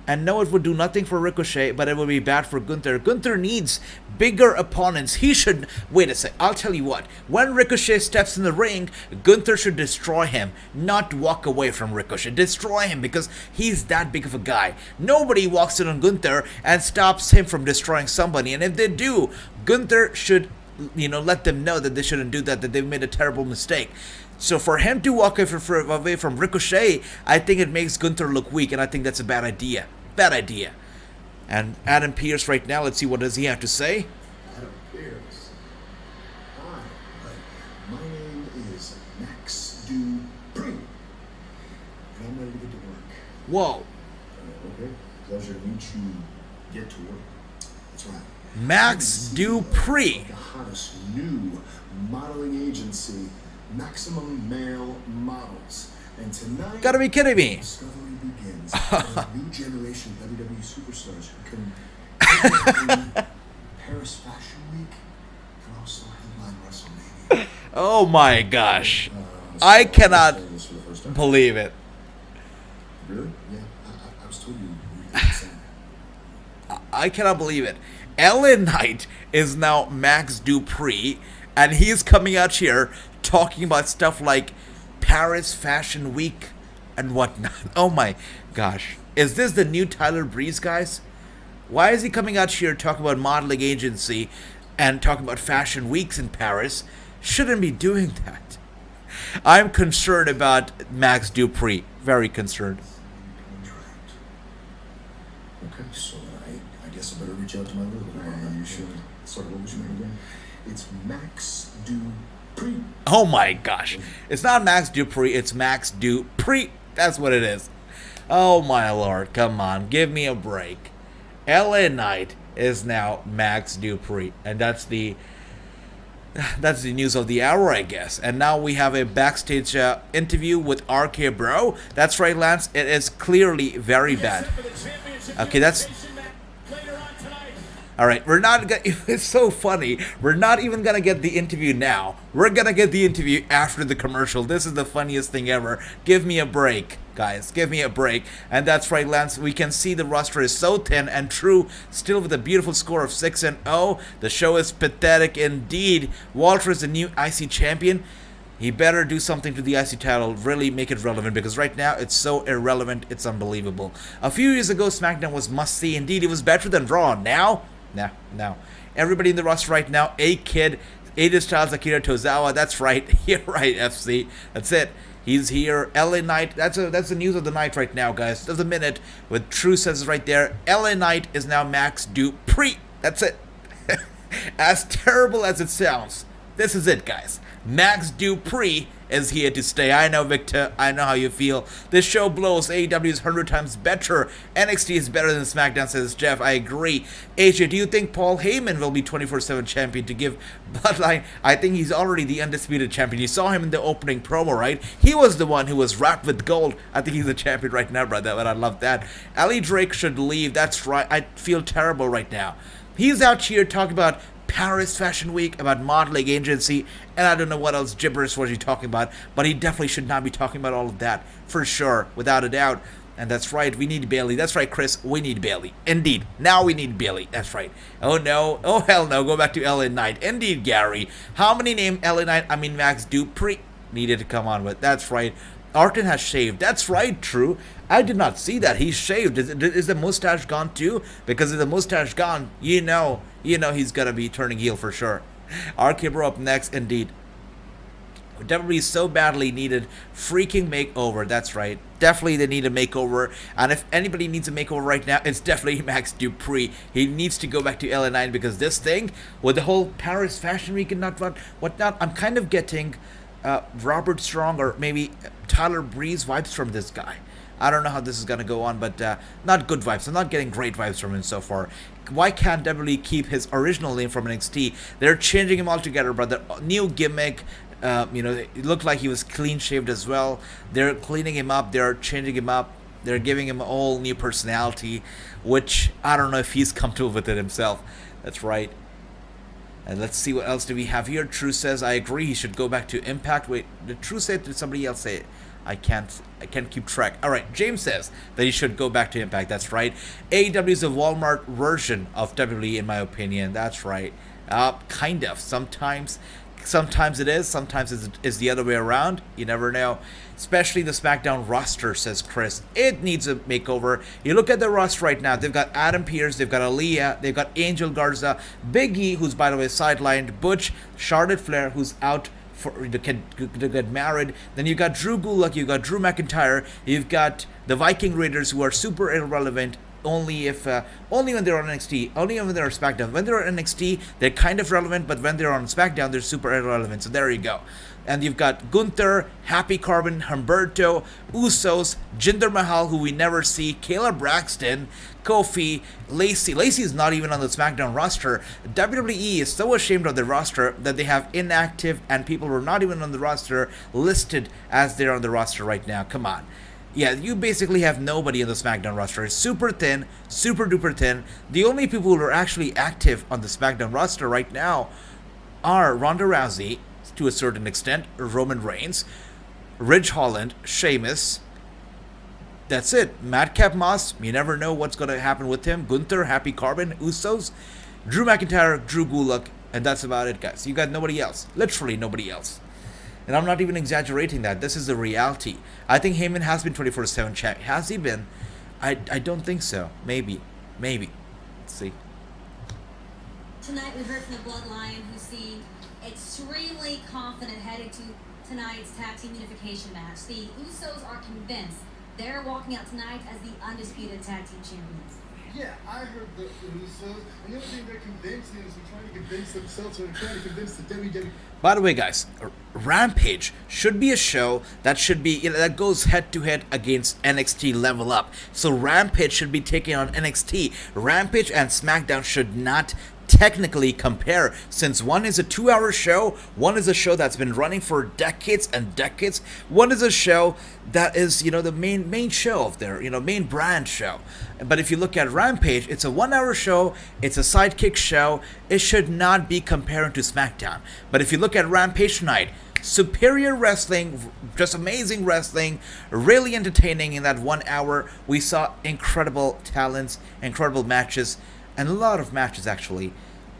And no, it would do nothing for Ricochet, but it would be bad for Gunther. Gunther needs bigger opponents. He should... Wait a sec. I'll tell you what. When Ricochet steps in the ring, Gunther should destroy him, not walk away from Ricochet. Destroy him because he's that big of a guy. Nobody walks in on Gunther and stops him from destroying somebody. And if they do, Gunther should, let them know that they shouldn't do that they've made a terrible mistake. So for him to walk away from Ricochet, I think it makes Gunther look weak, and I think that's a bad idea. Bad idea. And Adam Pearce right now, let's see what does he have to say. Adam Pearce. Hi, my name is Max Dupree, and I'm ready to get to work. Whoa. Okay, pleasure to meet you. Get to work. That's right. Max Dupree. The hottest new modeling agency, Maximum Male Models. And tonight, Gotta be kidding me. discovery begins. A new generation of WWE superstars who can Paris Fashion Week and also headline WrestleMania. Oh my gosh. I cannot This for the first time. believe it. Really? Yeah, I was told you were saying that. I cannot believe it. LA Knight is now Max Dupree, and he's coming out here talking about stuff like Paris Fashion Week and whatnot. Oh my gosh. Is this the new Tyler Breeze, guys? Why is he coming out here talking about modeling agency and talking about fashion weeks in Paris? Shouldn't be doing that. I'm concerned about Max Dupree. Very concerned. Contract. Okay, so I guess I better reach out to my little one. You should. Sorry, what was your name again? It's Max Dupree. Oh my gosh. It's not Max Dupree, it's Max Dupree. That's what it is. Oh my lord, come on, give me a break. LA Knight is now Max Dupree, and that's the news of the hour, I guess. And now we have a backstage interview with RK Bro. That's right, Lance, it is clearly very bad. Okay, that's... Alright, we're not gonna... It's so funny. We're not even gonna get the interview now. We're gonna get the interview after the commercial. This is the funniest thing ever. Give me a break, guys. Give me a break. And that's right, Lance. We can see the roster is so thin and true, still with a beautiful score of 6-0. The show is pathetic indeed. Walter is the new IC champion. He better do something to the IC title, really make it relevant, because right now it's so irrelevant, it's unbelievable. A few years ago, SmackDown was must-see. Indeed, it was better than Raw. Now... Now. Everybody in the roster right now, A-Kid, AJ Styles, Akira Tozawa, that's right. You're right, FC. That's it. He's here. LA Knight, that's the news of the night right now, guys. Of the minute, with true senses right there. LA Knight is now Max Dupree. That's it. As terrible as it sounds, this is it, guys. Max Dupree is here to stay. I know, Victor. I know how you feel. This show blows. AEW is 100 times better. NXT is better than SmackDown, says Jeff. I agree. AJ, do you think Paul Heyman will be 24/7 champion to give Bloodline? I think he's already the undisputed champion. You saw him in the opening promo, right? He was the one who was wrapped with gold. I think he's the champion right now, brother, but I love that. Ali Drake should leave. That's right. I feel terrible right now. He's out here talking about Paris Fashion Week, about modeling agency, and I don't know what else gibberish was he talking about, but he definitely should not be talking about all of that, for sure, without a doubt. And that's right, we need Bailey. That's right, Chris, we need Bailey. Indeed, now we need Bailey. That's right. Oh no, oh hell no, go back to LA Knight. Indeed, Gary. How many name LA Knight, Max Dupree needed to come on with? That's right. Orton has shaved. That's right, true. I did not see that. He's shaved. Is the mustache gone too? Because if the mustache gone, you know he's gonna be turning heel for sure. RK Bro up next, indeed. WWE so badly needed freaking makeover. That's right. Definitely they need a makeover. And if anybody needs a makeover right now, it's definitely Max Dupree. He needs to go back to LA9 because this thing, with the whole Paris Fashion Week and whatnot, I'm kind of getting Robert Strong or maybe Tyler Breeze vibes from this guy. I don't know how this is going to go on, but not good vibes. I'm not getting great vibes from him so far. Why can't WWE keep his original name from NXT? They're changing him altogether, but the new gimmick, it looked like he was clean-shaved as well. They're cleaning him up. They're changing him up. They're giving him a whole new personality, which I don't know if he's comfortable with it himself. That's right. And let's see what else do we have here. True says, I agree, he should go back to Impact. Wait, did True say it? Did somebody else say it? I can't keep track. All right, James says that he should go back to Impact. That's right. AEW is a Walmart version of WWE, in my opinion. That's right. Kind of. Sometimes it is. Sometimes it's the other way around. You never know. Especially the SmackDown roster, says Chris. It needs a makeover. You look at the roster right now. They've got Adam Pearce. They've got Aaliyah. They've got Angel Garza. Big E, who's, by the way, sidelined. Butch. Charlotte Flair, who's out to get married. Then you got Drew Gulak, you got Drew McIntyre, you've got the Viking Raiders, who are super irrelevant only when they're on NXT, only when they're on SmackDown. When they're on NXT, they're kind of relevant, but when they're on SmackDown, they're super irrelevant. So there you go. And you've got Gunther, Happy Corbin, Humberto, Usos, Jinder Mahal, who we never see, Kayla Braxton, Kofi, Lacey. Lacey is not even on the SmackDown roster. WWE is so ashamed of their roster that they have inactive and people who are not even on the roster listed as they're on the roster right now. Come on. Yeah, you basically have nobody on the SmackDown roster. It's super thin, super duper thin. The only people who are actually active on the SmackDown roster right now are Ronda Rousey, to a certain extent, Roman Reigns, Ridge Holland, Sheamus. That's it. Madcap Moss, you never know what's going to happen with him. Gunther, Happy Corbin, Usos, Drew McIntyre, Drew Gulak, and that's about it, guys. You got nobody else. Literally nobody else. And I'm not even exaggerating that. This is the reality. I think Heyman has been 24/7 champ. Has he been? I don't think so. Maybe. Let's see. Tonight we heard from the Bloodline, who seemed extremely confident heading to tonight's tag team unification match. The Usos are convinced they're walking out tonight as the undisputed tag team champions. Yeah, I heard the Usos, and the only thing they're convincing is they're trying to convince themselves, or they're trying to convince the WWE. By the way, guys, Rampage should be a show that should be that goes head to head against NXT Level Up. So Rampage should be taking on NXT. Rampage and SmackDown should not technically compare, since one is a 2-hour show, one is a show that's been running for decades and decades, one is a show that is, the main show of their, main brand show. But if you look at Rampage, it's a 1-hour show, it's a sidekick show, it should not be compared to SmackDown. But if you look at Rampage tonight, superior wrestling, just amazing wrestling, really entertaining in that 1 hour. We saw incredible talents, incredible matches, and a lot of matches actually.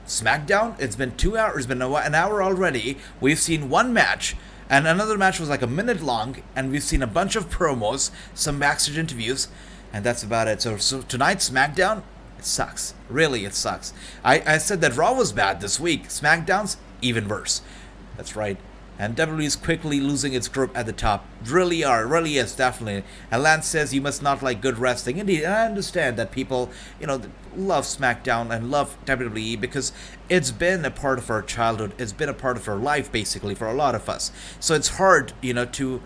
SmackDown, it's been 2 hours, it's been an hour already. We've seen one match, and another match was like a minute long, and we've seen a bunch of promos, some backstage interviews, and that's about it. So tonight, SmackDown, it sucks. Really, it sucks. I said that Raw was bad this week. SmackDown's even worse. That's right. And WWE is quickly losing its grip at the top. Really is, definitely. And Lance says you must not like good wrestling. Indeed, and I understand that people, love SmackDown and love WWE because it's been a part of our childhood. It's been a part of our life, basically, for a lot of us. So it's hard, to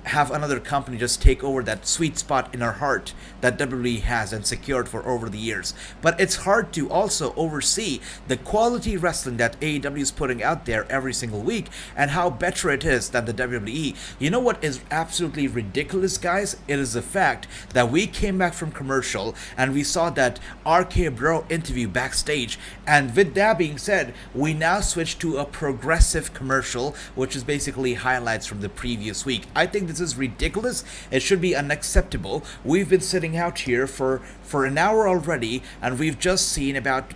have another company just take over that sweet spot in our heart that WWE has and secured for over the years. But it's hard to also oversee the quality wrestling that AEW is putting out there every single week and how better it is than the WWE. You know what is absolutely ridiculous, guys? It is the fact that we came back from commercial and we saw that RK Bro interview backstage, and with that being said, we now switch to a progressive commercial, which is basically highlights from the previous week. I think this is ridiculous. It should be unacceptable. We've been sitting out here for an hour already, and we've just seen about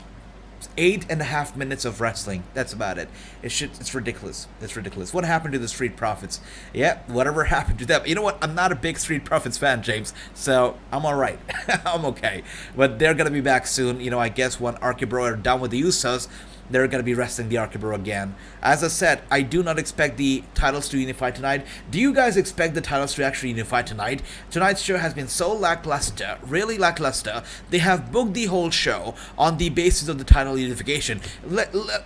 8.5 minutes of wrestling. That's about it. It's ridiculous. It's ridiculous. What happened to the Street Profits? Yeah, whatever happened to them. You know what? I'm not a big Street Profits fan, James, so I'm alright. I'm okay. But they're gonna be back soon. I guess when RK Bro are done with the Usos, they're going to be wrestling the RK-Bro again. As I said, I do not expect the titles to unify tonight. Do you guys expect the titles to actually unify tonight? Tonight's show has been so lackluster, really lackluster. They have booked the whole show on the basis of the title unification.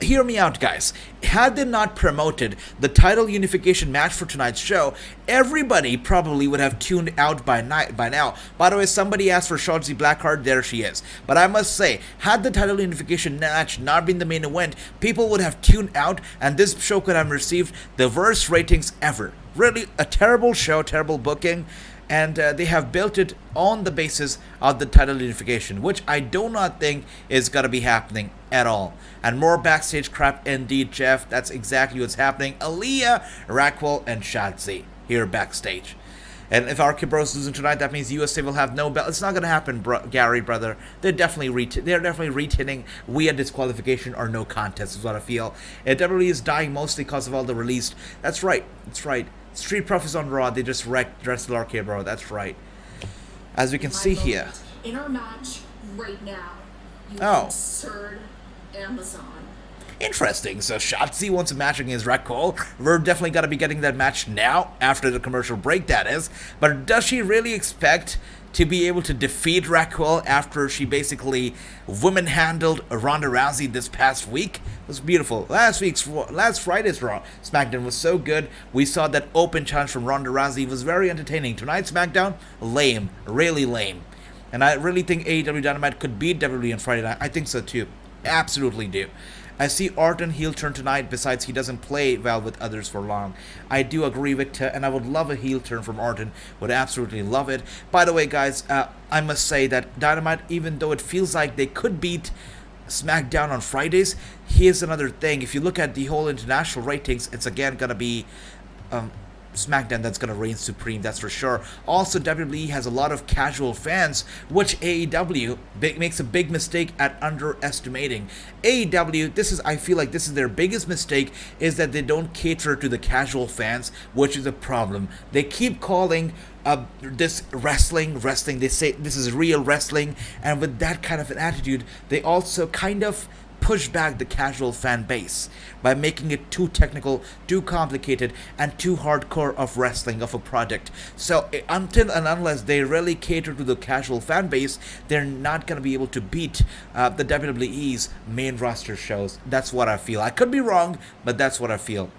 Hear me out, guys. Had they not promoted the title unification match for tonight's show, everybody probably would have tuned out by now. By the way, somebody asked for Shotzi Blackheart. There she is. But I must say, had the title unification match not been the main event, people would have tuned out, and this show could have received the worst ratings ever. Really, a terrible show, terrible booking, and they have built it on the basis of the title unification, which I do not think is going to be happening at all. And more backstage crap indeed, Jeff. That's exactly what's happening. Aaliyah, Raquel, and Shotzi here backstage. And if RK-Bro is losing tonight, that means USA will have no belt. It's not going to happen, Gary, brother. They're definitely retaining via disqualification or no contest is what I feel. And WWE is dying mostly because of all the released. That's right. That's right. Street Profits on Raw, they just wrecked Wrestle RK-Bro. That's right. As we can see here. In our match right now, you Oh. absurd Amazon. Interesting. So Shotzi wants a match against Raquel. We're definitely going to be getting that match now, after the commercial break, that is. But does she really expect to be able to defeat Raquel after she basically women-handled Ronda Rousey this past week? It was beautiful. Last Friday's Raw SmackDown was so good. We saw that open challenge from Ronda Rousey. It was very entertaining. Tonight's SmackDown, lame. Really lame. And I really think AEW Dynamite could beat WWE on Friday night. I think so too. Absolutely do. I see Orton heel turn tonight, besides he doesn't play well with others for long. I do agree, Victor, and I would love a heel turn from Orton. Would absolutely love it. By the way, guys, I must say that Dynamite, even though it feels like they could beat SmackDown on Fridays, here's another thing. If you look at the whole international ratings, it's again going to be SmackDown that's going to reign supreme, that's for sure. Also, WWE has a lot of casual fans, which AEW makes a big mistake at underestimating. AEW, I feel like this is their biggest mistake, is that they don't cater to the casual fans, which is a problem. They keep calling this wrestling. They say this is real wrestling, and with that kind of an attitude, they also kind of push back the casual fan base by making it too technical, too complicated, and too hardcore of wrestling of a product. So until and unless they really cater to the casual fan base, they're not going to be able to beat the WWE's main roster shows. That's what I feel. I could be wrong, but that's what I feel.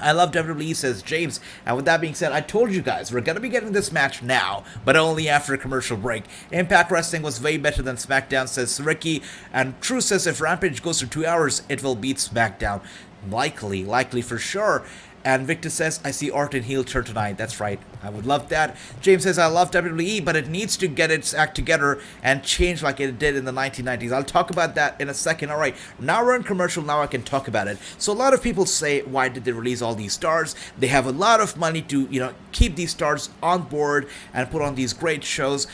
I love WWE, says James. And with that being said, I told you guys, we're going to be getting this match now, but only after a commercial break. Impact Wrestling was way better than SmackDown, says Ricky. And True says if Rampage goes for 2 hours, it will beat SmackDown. Likely for sure. And Victor says, I see Orton heel turn tonight. That's right. I would love that. James says, I love WWE, but it needs to get its act together and change like it did in the 1990s. I'll talk about that in a second. All right. Now we're in commercial. Now I can talk about it. So a lot of people say, why did they release all these stars? They have a lot of money to, keep these stars on board and put on these great shows.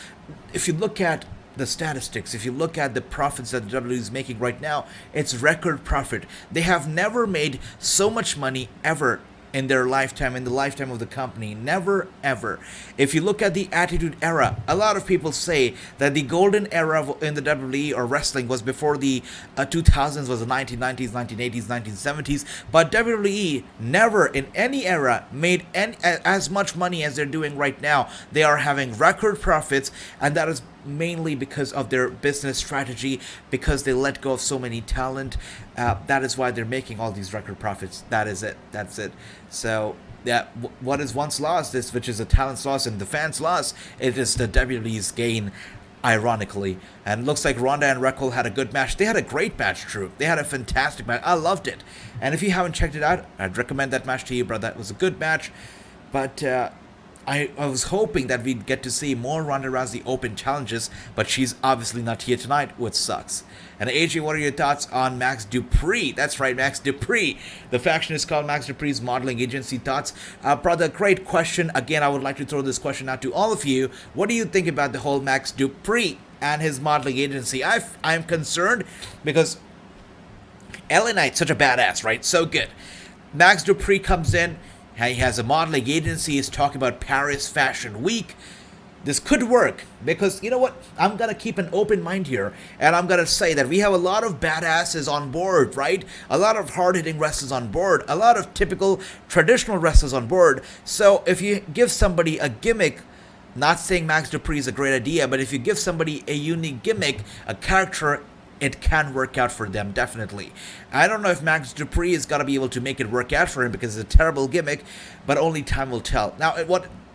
If you look at the statistics, if you look at the profits that WWE is making right now, it's record profit. They have never made so much money ever in their lifetime, in the lifetime of the company. Never, ever. If you look at the Attitude Era, a lot of people say that the golden era in the WWE or wrestling was before the 2000s, was the 1990s, 1980s, 1970s, but WWE never in any era made as much money as they're doing right now. They are having record profits, and that is mainly because of their business strategy, because they let go of so many talent. That is why they're making all these record profits. That is it. That's it. So yeah, what is once lost, which is the talent's loss and the fans' loss, it is the WWE's gain, ironically. And it looks like Ronda and Raquel had a good match. They had a great match, Drew. They had a fantastic match. I loved it. And if you haven't checked it out, I'd recommend that match to you, brother. It was a good match. But I was hoping that we'd get to see more Ronda Rousey Open challenges, but she's obviously not here tonight, which sucks. And AJ, what are your thoughts on Max Dupree? That's right, Max Dupree. The faction is called Max Dupree's modeling agency. Thoughts? Brother, great question. Again, I would like to throw this question out to all of you. What do you think about the whole Max Dupree and his modeling agency? I'm concerned because LA Knight's such a badass, right? So good. Max Dupree comes in. He has a modeling agency. He's talking about Paris Fashion Week. this could work, because you know what, I'm gonna keep an open mind here, and I'm gonna say that we have a lot of badasses on board, right? A lot of hard-hitting wrestlers on board, a lot of typical traditional wrestlers on board. So if you give somebody a gimmick, not saying Max Dupree is a great idea, but if you give somebody a unique gimmick, a character, it can work out for them, definitely. I don't know if Max Dupree is gonna be able to make it work out for him, because it's a terrible gimmick, but only time will tell. Now,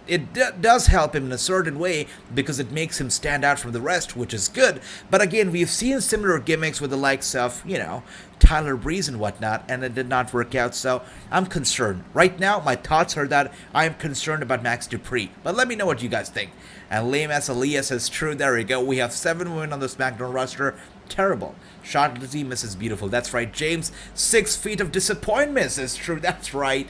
it does help him in a certain way, because it makes him stand out from the rest, which is good. But again, we've seen similar gimmicks with the likes of, you know, Tyler Breeze and whatnot, and it did not work out, so I'm concerned. Right now, my thoughts are that I am concerned about Max Dupree. But let me know what you guys think. And Lame as Elias says, true, there we go. We have 7 women on the SmackDown roster. Terrible. Shotzi Mrs. Beautiful. That's right, James. 6 feet of disappointment is true. That's right.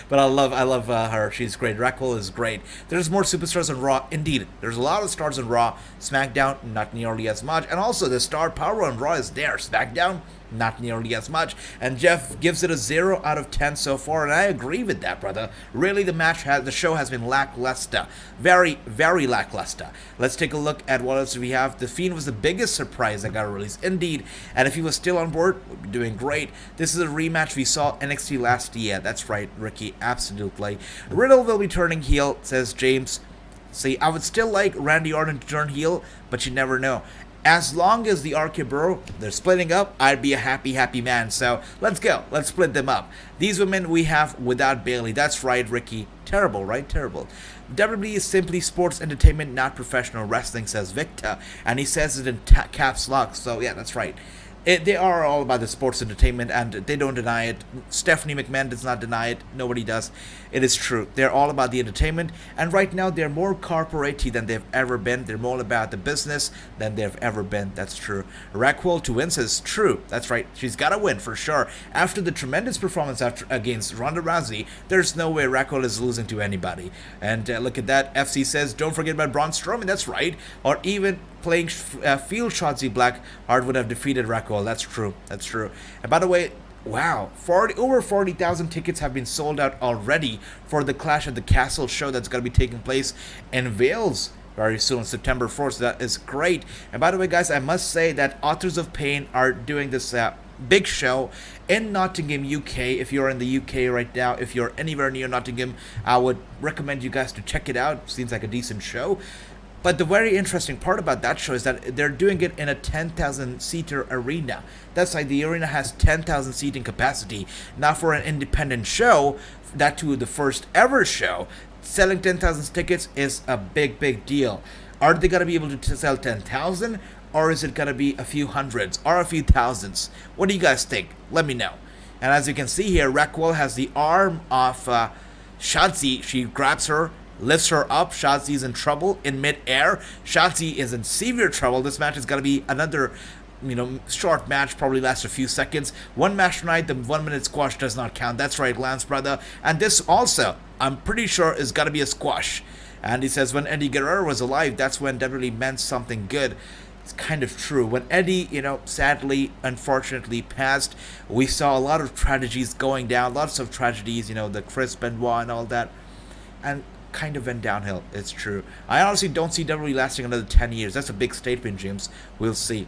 But I love her. She's great. Raquel is great. There's more superstars on Raw. Indeed, there's a lot of stars on Raw. SmackDown, not nearly as much. And also, the star power on Raw is there. SmackDown, not nearly as much. And Jeff gives it a 0 out of 10 so far, and I agree with that, brother. Really, the show has been lackluster. Very, very lackluster. Let's take a look at what else we have. The Fiend was the biggest surprise that got released, indeed. And if he was still on board, we'd be doing great. This is a rematch we saw NXT last year. That's right, Ricky, absolutely. Riddle will be turning heel, says James. See, I would still like Randy Orton to turn heel, but you never know. As long as the RK Bro, they're splitting up, I'd be a happy man. So let's go. Let's split them up. These women we have without Bayley. That's right, Ricky. Terrible, right? Terrible. WWE is simply sports entertainment, not professional wrestling, says Victor. And he says it in caps lock. So yeah, that's right. They are all about the sports entertainment, and they don't deny it. Stephanie McMahon does not deny it. Nobody does. It is true. They're all about the entertainment, and right now they're more corporate-y than they've ever been. They're more about the business than they've ever been. That's true. Raquel to win says true. That's right. She's got to win for sure. After the tremendous performance against Ronda Rousey, there's no way Raquel is losing to anybody. And look at that. FC says, don't forget about Braun Strowman. That's right. Or even playing field Shotzi Blackheart would have defeated Raquel. That's true. That's true. And by the way, wow, over 40,000 tickets have been sold out already for the Clash at the Castle show that's going to be taking place in Wales very soon, September 4th. So that is great. And by the way, guys, I must say that Authors of Pain are doing this big show in Nottingham, UK. If you're in the UK right now, if you're anywhere near Nottingham, I would recommend you guys to check it out. Seems like a decent show. But the very interesting part about that show is that they're doing it in a 10,000-seater arena. That's like the arena has 10,000 seating capacity. Now for an independent show, that too the first ever show, selling 10,000 tickets is a big deal. Are they going to be able to sell 10,000? Or is it going to be a few hundreds or a few thousands? What do you guys think? Let me know. And as you can see here, Raquel has the arm of Shotzi. She grabs her, lifts her up. Shotzi is in trouble in mid-air. Shotzi is in severe trouble. This match is going to be another, short match, probably lasts a few seconds. One match tonight, the 1 minute squash does not count. That's right, Lance, brother. And this also, I'm pretty sure, is going to be a squash. And he says, when Eddie Guerrero was alive, that's when WWE meant something good. It's kind of true. When Eddie, sadly, unfortunately passed, we saw a lot of tragedies going down, lots of tragedies, the Chris Benoit and all that. And kind of went downhill. It's true. I honestly don't see WWE lasting another 10 years. That's a big statement, James. We'll see.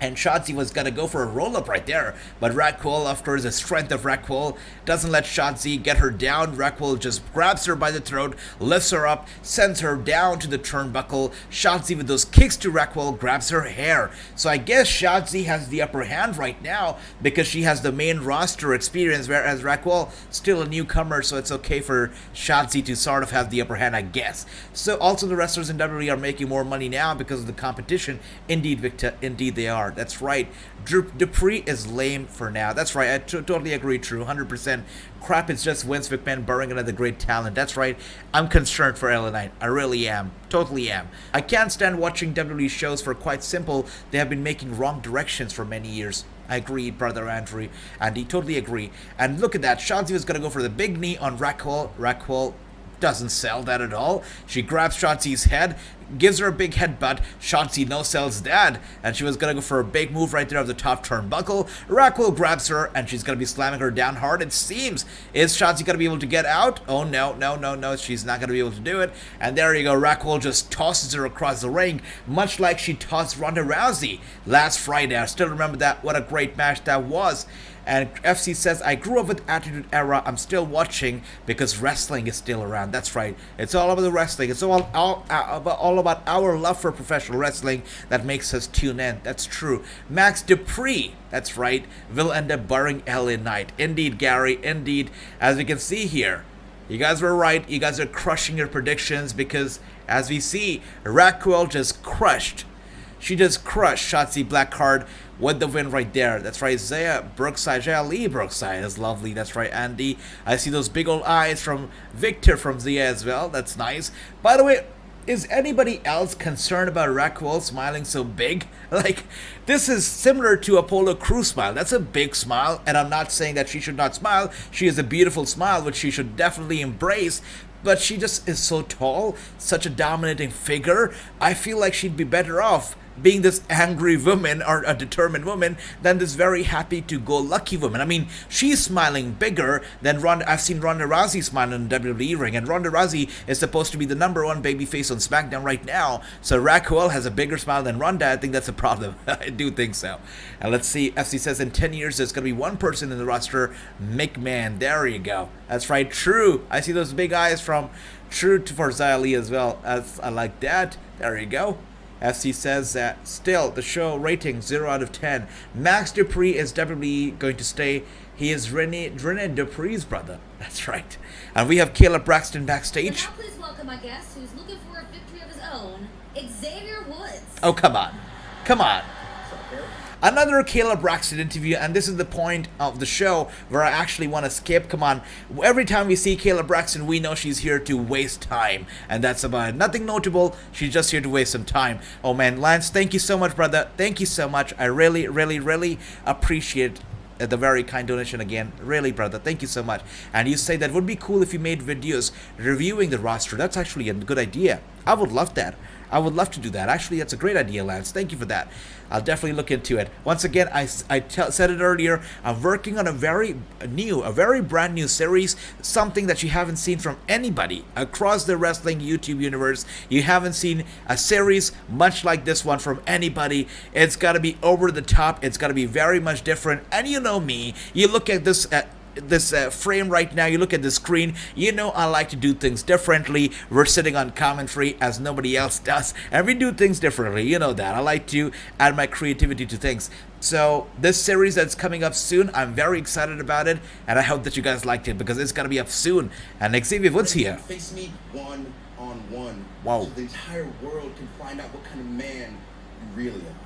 And Shotzi was going to go for a roll-up right there. But Raquel, of course, the strength of Raquel doesn't let Shotzi get her down. Raquel just grabs her by the throat, lifts her up, sends her down to the turnbuckle. Shotzi, with those kicks to Raquel, grabs her hair. So I guess Shotzi has the upper hand right now because she has the main roster experience, whereas Raquel, still a newcomer, so it's okay for Shotzi to sort of have the upper hand, I guess. So also the wrestlers in WWE are making more money now because of the competition. Indeed, Victor, indeed they are. That's right. Dupree is lame for now. That's right. I totally agree, True. 100%. Crap, it's just Vince McMahon burying another great talent. That's right. I'm concerned for LA Knight. I really am. Totally am. I can't stand watching WWE shows for quite simple. They have been making wrong directions for many years. I agree, brother Andrew. And he totally agree. And look at that. Shotzi was going to go for the big knee on Raquel. Raquel doesn't sell that at all. She grabs Shotzi's head, gives her a big headbutt. Shotzi no-sells that, and she was gonna go for a big move right there of the top turnbuckle. Raquel grabs her, and she's gonna be slamming her down hard. It seems. Is Shotzi gonna be able to get out? Oh, no. She's not gonna be able to do it. And there you go. Raquel just tosses her across the ring, much like she tossed Ronda Rousey last Friday. I still remember that. What a great match that was. And FC says, I grew up with Attitude Era. I'm still watching because wrestling is still around. That's right. It's all about the wrestling. It's all about our love for professional wrestling that makes us tune in. That's true. Max Dupree, that's right, will end up burying LA Knight. Indeed, Gary, indeed. As we can see here, you guys were right. You guys are crushing your predictions because, as we see, Raquel just crushed. She just crushed Shotzi Blackheart with the win right there. That's right, Zaya Lee Brookside is lovely. That's right, Andy. I see those big old eyes from Victor from Zaya as well. That's nice. By the way, is anybody else concerned about Raquel smiling so big? Like, this is similar to Apollo Crews smile. That's a big smile, and I'm not saying that she should not smile. She has a beautiful smile, which she should definitely embrace. But she just is so tall, such a dominating figure. I feel like she'd be better off being this angry woman or a determined woman than this very happy-to-go-lucky woman. I mean, she's smiling bigger than Ronda. I've seen Ronda Rousey smile in the WWE ring, and Ronda Rousey is supposed to be the #1 babyface on SmackDown right now. So Raquel has a bigger smile than Ronda. I think that's a problem. I do think so. And let's see. FC says in 10 years there's going to be one person in the roster, McMahon. There you go. That's right. True. I see those big eyes from True for Zia Lee as well. I like that. There you go. FC says that still the show rating 0 out of 10. Max Dupree is definitely going to stay. He is Rene Dupree's brother. That's right. And we have Caleb Braxton backstage. So now please welcome my guest who's looking for a victory of his own, Xavier Woods. Oh, come on. Come on. Another Caleb Braxton interview, and this is the point of the show where I actually want to skip. Come on. Every time we see Caleb Braxton, we know she's here to waste time. And that's about it. Nothing notable. She's just here to waste some time. Oh, man. Lance, thank you so much, brother. Thank you so much. I really, really, really appreciate the very kind donation again. Really, brother. Thank you so much. And you say that would be cool if you made videos reviewing the roster. That's actually a good idea. I would love that. I would love to do that. Actually, that's a great idea, Lance. Thank you for that. I'll definitely look into it. Once again, I said it earlier, I'm working on a very brand new series, something that you haven't seen from anybody across the wrestling YouTube universe. You haven't seen a series much like this one from anybody. It's got to be over the top. It's got to be very much different. And you know me, you look at this frame right now, you look at the screen, you know I like to do things differently. We're sitting on commentary as nobody else does, and we do things differently, you know that. I like to add my creativity to things. So this series that's coming up soon, I'm very excited about it, and I hope that you guys liked it because it's gonna be up soon. And Xavier Woods here. Face me one-on-one. Wow. So the entire world can find out what kind of man you really are.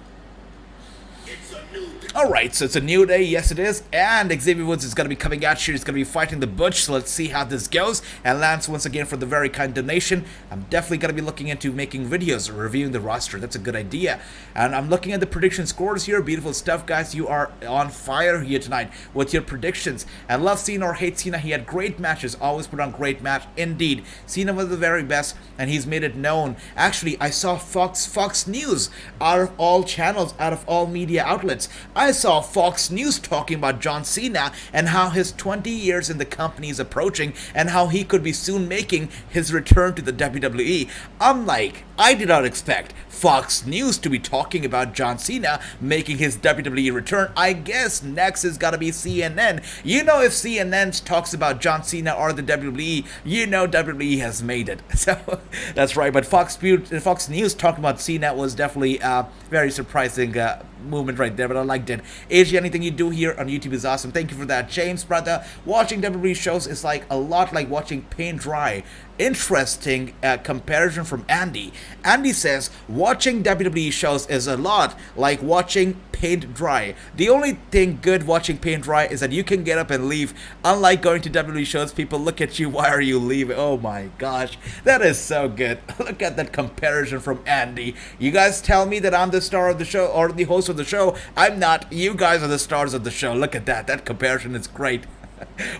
Alright, so it's a new day, yes it is, and Xavier Woods is going to be coming out here, he's going to be fighting the Butch, so let's see how this goes. And Lance, once again, for the very kind donation. I'm definitely going to be looking into making videos, reviewing the roster, that's a good idea. And I'm looking at the prediction scores here, beautiful stuff, guys. You are on fire here tonight with your predictions. And love Cena or hate Cena, he had great matches, always put on great match, indeed. Cena was the very best, and he's made it known. Actually, I saw Fox News, out of all channels, out of all media outlets, I saw Fox News talking about John Cena and how his 20 years in the company is approaching and how he could be soon making his return to the WWE. I'm like, I did not expect Fox News to be talking about John Cena making his WWE return. I guess next is gotta be CNN. You know, if CNN talks about John Cena or the WWE, you know WWE has made it. So that's right. But Fox News talking about Cena was definitely a very surprising movement right there, but I liked it. AJ, anything you do here on YouTube is awesome. Thank you for that. James, brother, watching WWE shows is like a lot like watching paint dry. Interesting comparison from Andy. Andy says watching WWE shows is a lot like watching paint dry. The only thing good watching paint dry is that you can get up and leave. Unlike going to WWE shows, people look at you, why are you leaving? Oh my gosh, that is so good. Look at that comparison from Andy. You guys tell me that I'm the star of the show or the host of the show. I'm not. You guys are the stars of the show. Look at that. That comparison is great.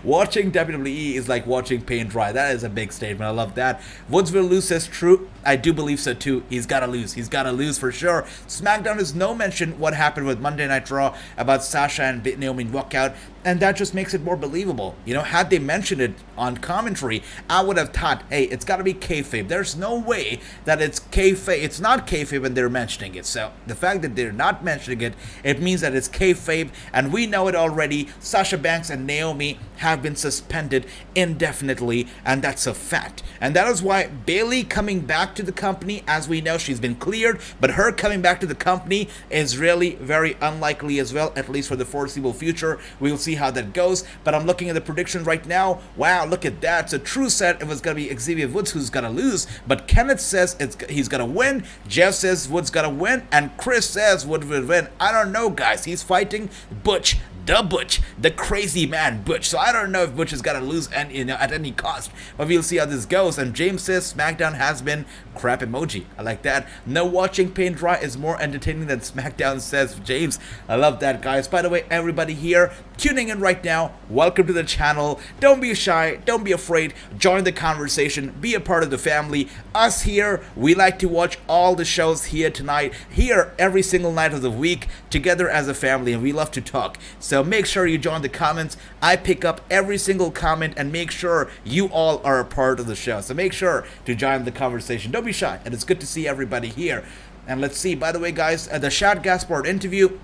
Watching WWE is like watching paint dry. That is a big statement. I love that. Woods will lose is true. I do believe so too. He's got to lose. He's got to lose for sure. SmackDown is no mention what happened with Monday Night Raw about Sasha and Naomi walkout, and that just makes it more believable. You know, had they mentioned it on commentary, I would have thought, hey, it's got to be kayfabe. There's no way that it's kayfabe. It's not kayfabe when they're mentioning it. So the fact that they're not mentioning it, it means that it's kayfabe, and we know it already. Sasha Banks and Naomi have been suspended indefinitely, and that's a fact. And that is why Bayley coming back to the company, as we know, she's been cleared, but her coming back to the company is really very unlikely as well, at least for the foreseeable future. We'll see how that goes, but I'm looking at the predictions right now. Wow, look at that. It's a true set. It was going to be Xavier Woods who's going to lose, but Kenneth says he's going to win. Jeff says Woods going to win, and Chris says Woods will win. I don't know, guys. He's fighting Butch, the crazy man Butch. So I don't know if Butch is gonna lose and at any cost, but we'll see how this goes. And James says SmackDown has been crap emoji. I like that. No watching paint dry is more entertaining than SmackDown, says James. I love that, guys. By the way, everybody here tuning in right now, welcome to the channel. Don't be shy, don't be afraid, join the conversation, be a part of the family. Us here, we like to watch all the shows here tonight, here every single night of the week, together as a family, and we love to talk. So make sure you join the comments. I pick up every single comment and make sure you all are a part of the show. So make sure to join the conversation. Don't be shy, and it's good to see everybody here. And let's see, by the way, guys, the Shad Gaspard interview,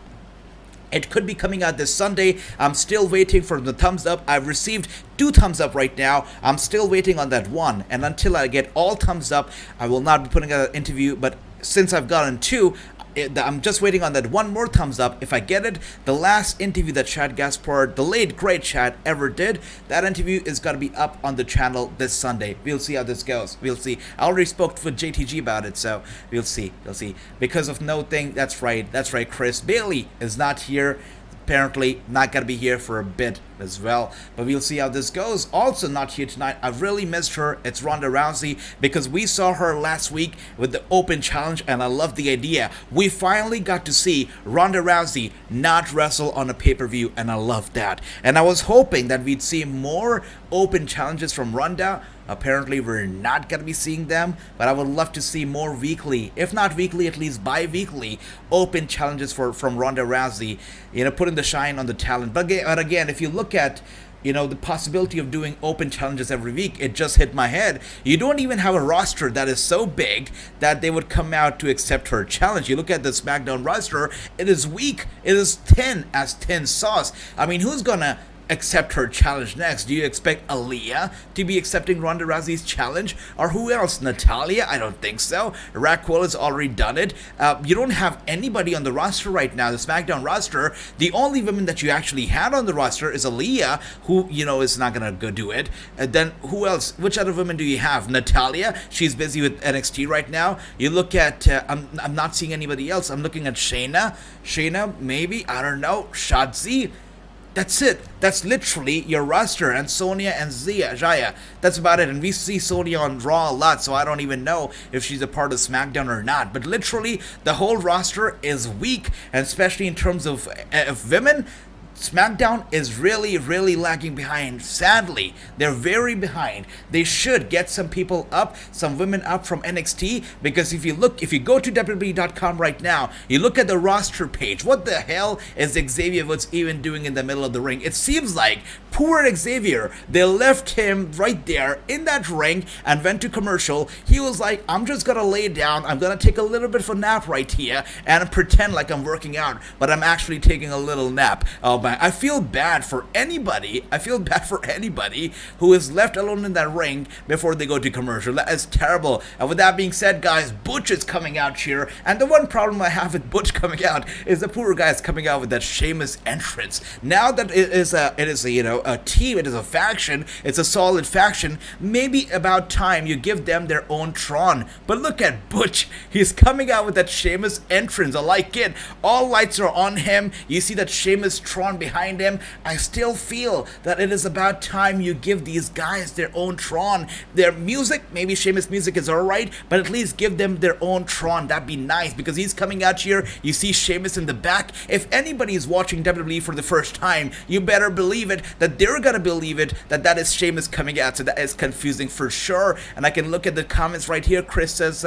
it could be coming out this Sunday. I'm still waiting for the thumbs up. I've received 2 thumbs up right now. I'm still waiting on that one. And until I get all thumbs up, I will not be putting out an interview. But since I've gotten 2, I'm just waiting on that one more thumbs up. If I get it, the last interview that Chad Gaspard, the late great Chad, ever did, that interview is going to be up on the channel this Sunday. We'll see how this goes. We'll see. I already spoke with JTG about it, so we'll see. We'll see. Because of no thing, that's right, Chris. Bayley is not here. Apparently not gonna be here for a bit as well, but we'll see how this goes. Also not here tonight, I've really missed her. It's Ronda Rousey, because we saw her last week with the open challenge, and I love the idea. We finally got to see Ronda Rousey not wrestle on a pay-per-view, and I love that. And I was hoping that we'd see more open challenges from Ronda. Apparently we're not going to be seeing them, but I would love to see more weekly, if not weekly, at least bi-weekly open challenges from Ronda Rousey, putting the shine on the talent. But again, if you look at the possibility of doing open challenges every week, it just hit my head. You don't even have a roster that is so big that they would come out to accept her challenge. You look at the SmackDown roster, it is weak. It is thin as thin sauce. I mean, who's gonna accept her challenge next? Do you expect Aaliyah to be accepting Ronda Rousey's challenge? Or who else? Natalya? I don't think so. Raquel has already done it. You don't have anybody on the roster right now, the SmackDown roster. The only woman that you actually had on the roster is Aaliyah, who, is not gonna go do it. And then who else? Which other women do you have? Natalya, she's busy with NXT right now. You look at, I'm not seeing anybody else. I'm looking at Shayna, maybe, I don't know, Shotzi. That's it. That's literally your roster, and Sonya and Jaya. That's about it. And we see Sonya on Raw a lot, so I don't even know if she's a part of SmackDown or not. But literally, the whole roster is weak, and especially in terms of women, SmackDown is really, really lagging behind. Sadly, they're very behind. They should get some people up, some women up from NXT, because if you go to WWE.com right now, you look at the roster page, what the hell is Xavier Woods even doing in the middle of the ring? It seems like poor Xavier, they left him right there in that ring and went to commercial. He was like, I'm just gonna lay down, I'm gonna take a little bit of a nap right here and pretend like I'm working out, but I'm actually taking a little nap. I feel bad for anybody. Who is left alone in that ring before they go to commercial. That is terrible. And with that being said, guys, Butch is coming out here, and the one problem I have with Butch coming out is the poor guy is coming out with that Sheamus entrance. Now that it is a team, it is a faction, it's a solid faction, maybe about time you give them their own Tron. But look at Butch. He's coming out with that Sheamus entrance. I like it. All lights are on him. You see that Sheamus Tron behind him. I still feel that it is about time you give these guys their own Tron. Their music, maybe Sheamus music is alright, but at least give them their own Tron. That'd be nice, because he's coming out here. You see Sheamus in the back. If anybody is watching WWE for the first time, you better believe it that but they're gonna believe it that is Sheamus coming out. So that is confusing for sure. And I can look at the comments right here. Chris says,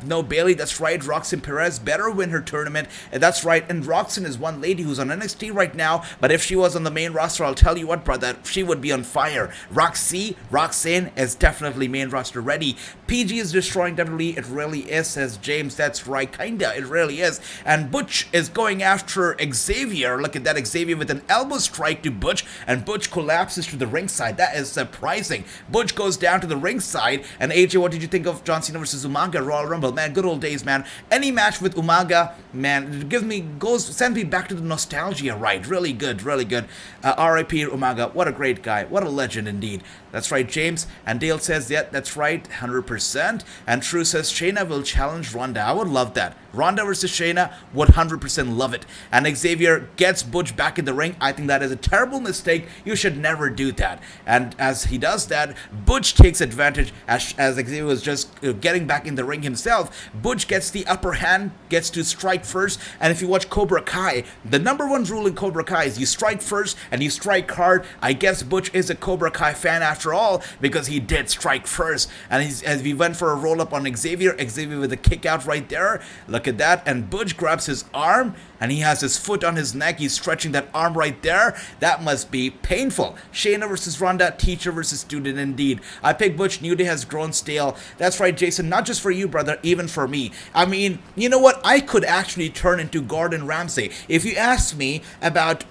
no, Bailey, that's right. Roxanne Perez better win her tournament. That's right. And Roxanne is one lady who's on NXT right now, but if she was on the main roster, I'll tell you what, brother, she would be on fire. Roxanne is definitely main roster ready. PG is destroying WWE. It really is, says James. That's right, kinda. It really is. And Butch is going after Xavier. Look at that, Xavier with an elbow strike to Butch, and Butch collapses to the ringside. That is surprising. Butch goes down to the ringside. And AJ, what did you think of John Cena versus Umaga Royal Rumble? Man, good old days, man. Any match with Umaga, man, send me back to the nostalgia ride. Really good, really good. R.I.P. Umaga. What a great guy. What a legend indeed. That's right, James. And Dale says, yeah, that's right, 100%. And True says, Shayna will challenge Ronda. I would love that. Ronda versus Shayna would 100% love it. And Xavier gets Butch back in the ring. I think that is a terrible mistake. You should never do that. And as he does that, Butch takes advantage as Xavier was just getting back in the ring himself. Butch gets the upper hand, gets to strike first. And if you watch Cobra Kai, the #1 rule in Cobra Kai is you strike first and you strike hard. I guess Butch is a Cobra Kai fan after all, because he did strike first. And as we went for a roll up on Xavier with a kick out right there. Look at that. And Butch grabs his arm and he has his foot on his neck. He's stretching that arm right there. That must be painful. Shayna versus Ronda, teacher versus student indeed. I pick Butch. New Day has grown stale. That's right, Jason. Not just for you, brother, even for me. I mean, you know what? I could actually turn into Gordon Ramsay. If you ask me about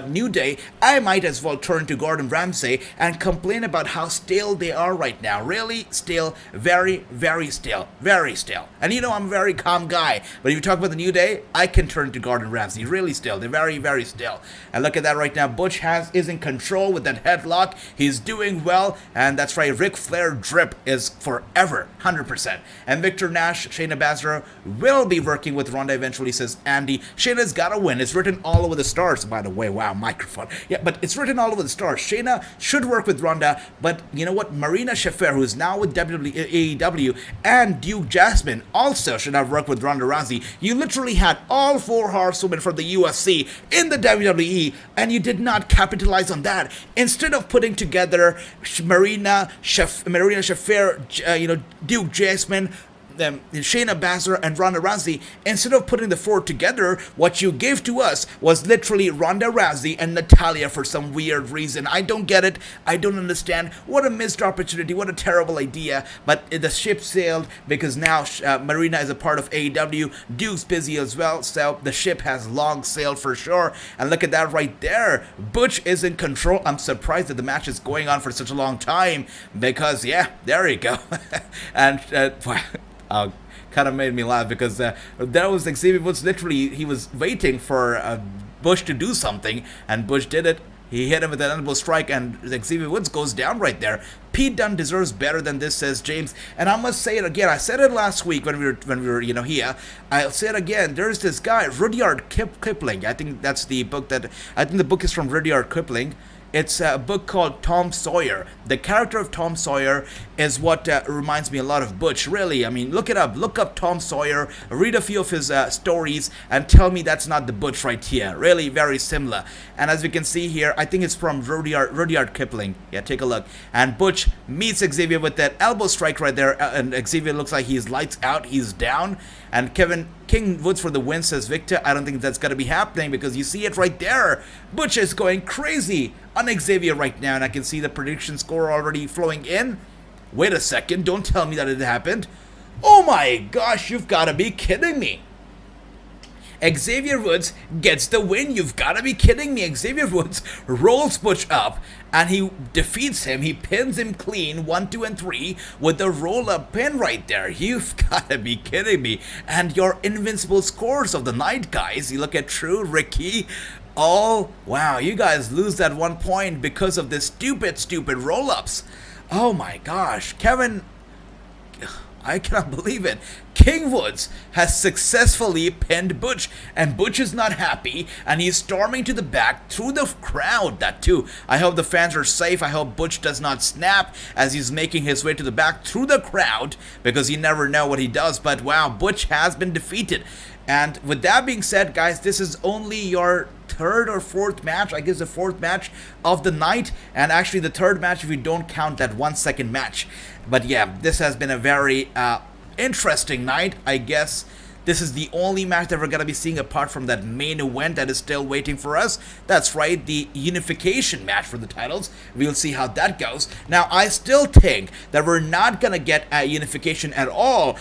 New Day, I might as well turn to Gordon Ramsay and complain about how stale they are right now. Really stale, very, very stale, very stale. And you know, I'm a very calm guy, but if you talk about the New Day, I can turn to Gordon Ramsay. Really stale. They're very, very stale. And look at that right now. Butch is in control with that headlock. He's doing well, and that's right. Ric Flair drip is forever, 100%. And Victor Nash, Shayna Baszler will be working with Ronda eventually, says Andy. Shayna's gotta win. It's written all over the stars, by the way. Wow, microphone. Yeah, but it's written all over the stars. Shayna should work with Ronda, but you know what? Marina Shafir, who is now with WWE AEW, and Duke Jasmine also should have worked with Ronda Rousey. You literally had all 4 horsewomen from the UFC in the WWE, and you did not capitalize on that. Instead of putting together Marina Shafir, Duke Jasmine, Shayna Baszler and Ronda Rousey, instead of putting the 4 together, what you gave to us was literally Ronda Rousey and Natalya for some weird reason. I don't get it. I don't understand. What a missed opportunity. What a terrible idea. But the ship sailed because now Marina is a part of AEW. Duke's busy as well, so the ship has long sailed for sure. And look at that right there. Butch is in control. I'm surprised that the match is going on for such a long time because, yeah, there you go. And kind of made me laugh because that was Xavier Woods. Literally, he was waiting for Bush to do something, and Bush did it. He hit him with an elbow strike, and Xavier Woods goes down right there. Pete Dunne deserves better than this, says James. And I must say it again. I said it last week when we were here. I'll say it again. There's this guy, Rudyard Kipling. I think that's the book the book is from Rudyard Kipling. It's a book called Tom Sawyer. The character of Tom Sawyer is what reminds me a lot of Butch, really. I mean, look it up. Look up Tom Sawyer, read a few of his stories, and tell me that's not the Butch right here. Really very similar. And as we can see here, I think it's from Rudyard Kipling. Yeah, take a look. And Butch meets Xavier with that elbow strike right there, and Xavier looks like he's lights out, he's down. And King Woods for the win, says Victor. I don't think that's going to be happening because you see it right there. Butch is going crazy on Xavier right now, and I can see the prediction score already flowing in. Wait a second, don't tell me that it happened. Oh my gosh, you've got to be kidding me. Xavier Woods gets the win. You've got to be kidding me. Xavier Woods rolls Butch up and he defeats him. He pins him clean, 1, 2, and 3 with the roll-up pin right there. You've got to be kidding me. And your invincible scores of the night, guys. You look at True, Ricky. Oh, wow, you guys lose that 1 point because of this stupid roll-ups. Oh my gosh, Kevin, I cannot believe it. King Woods has successfully pinned Butch, and Butch is not happy, and he's storming to the back through the crowd, that too. I hope the fans are safe. I hope Butch does not snap as he's making his way to the back through the crowd, because you never know what he does. But wow, Butch has been defeated. And with that being said, guys, this is only your third or fourth match, I guess the fourth match of the night, and actually the third match if you don't count that 1 second match. But yeah, this has been a very interesting night. I guess this is the only match that we're going to be seeing apart from that main event that is still waiting for us. That's right, the unification match for the titles. We'll see how that goes. Now, I still think that we're not going to get a unification at all.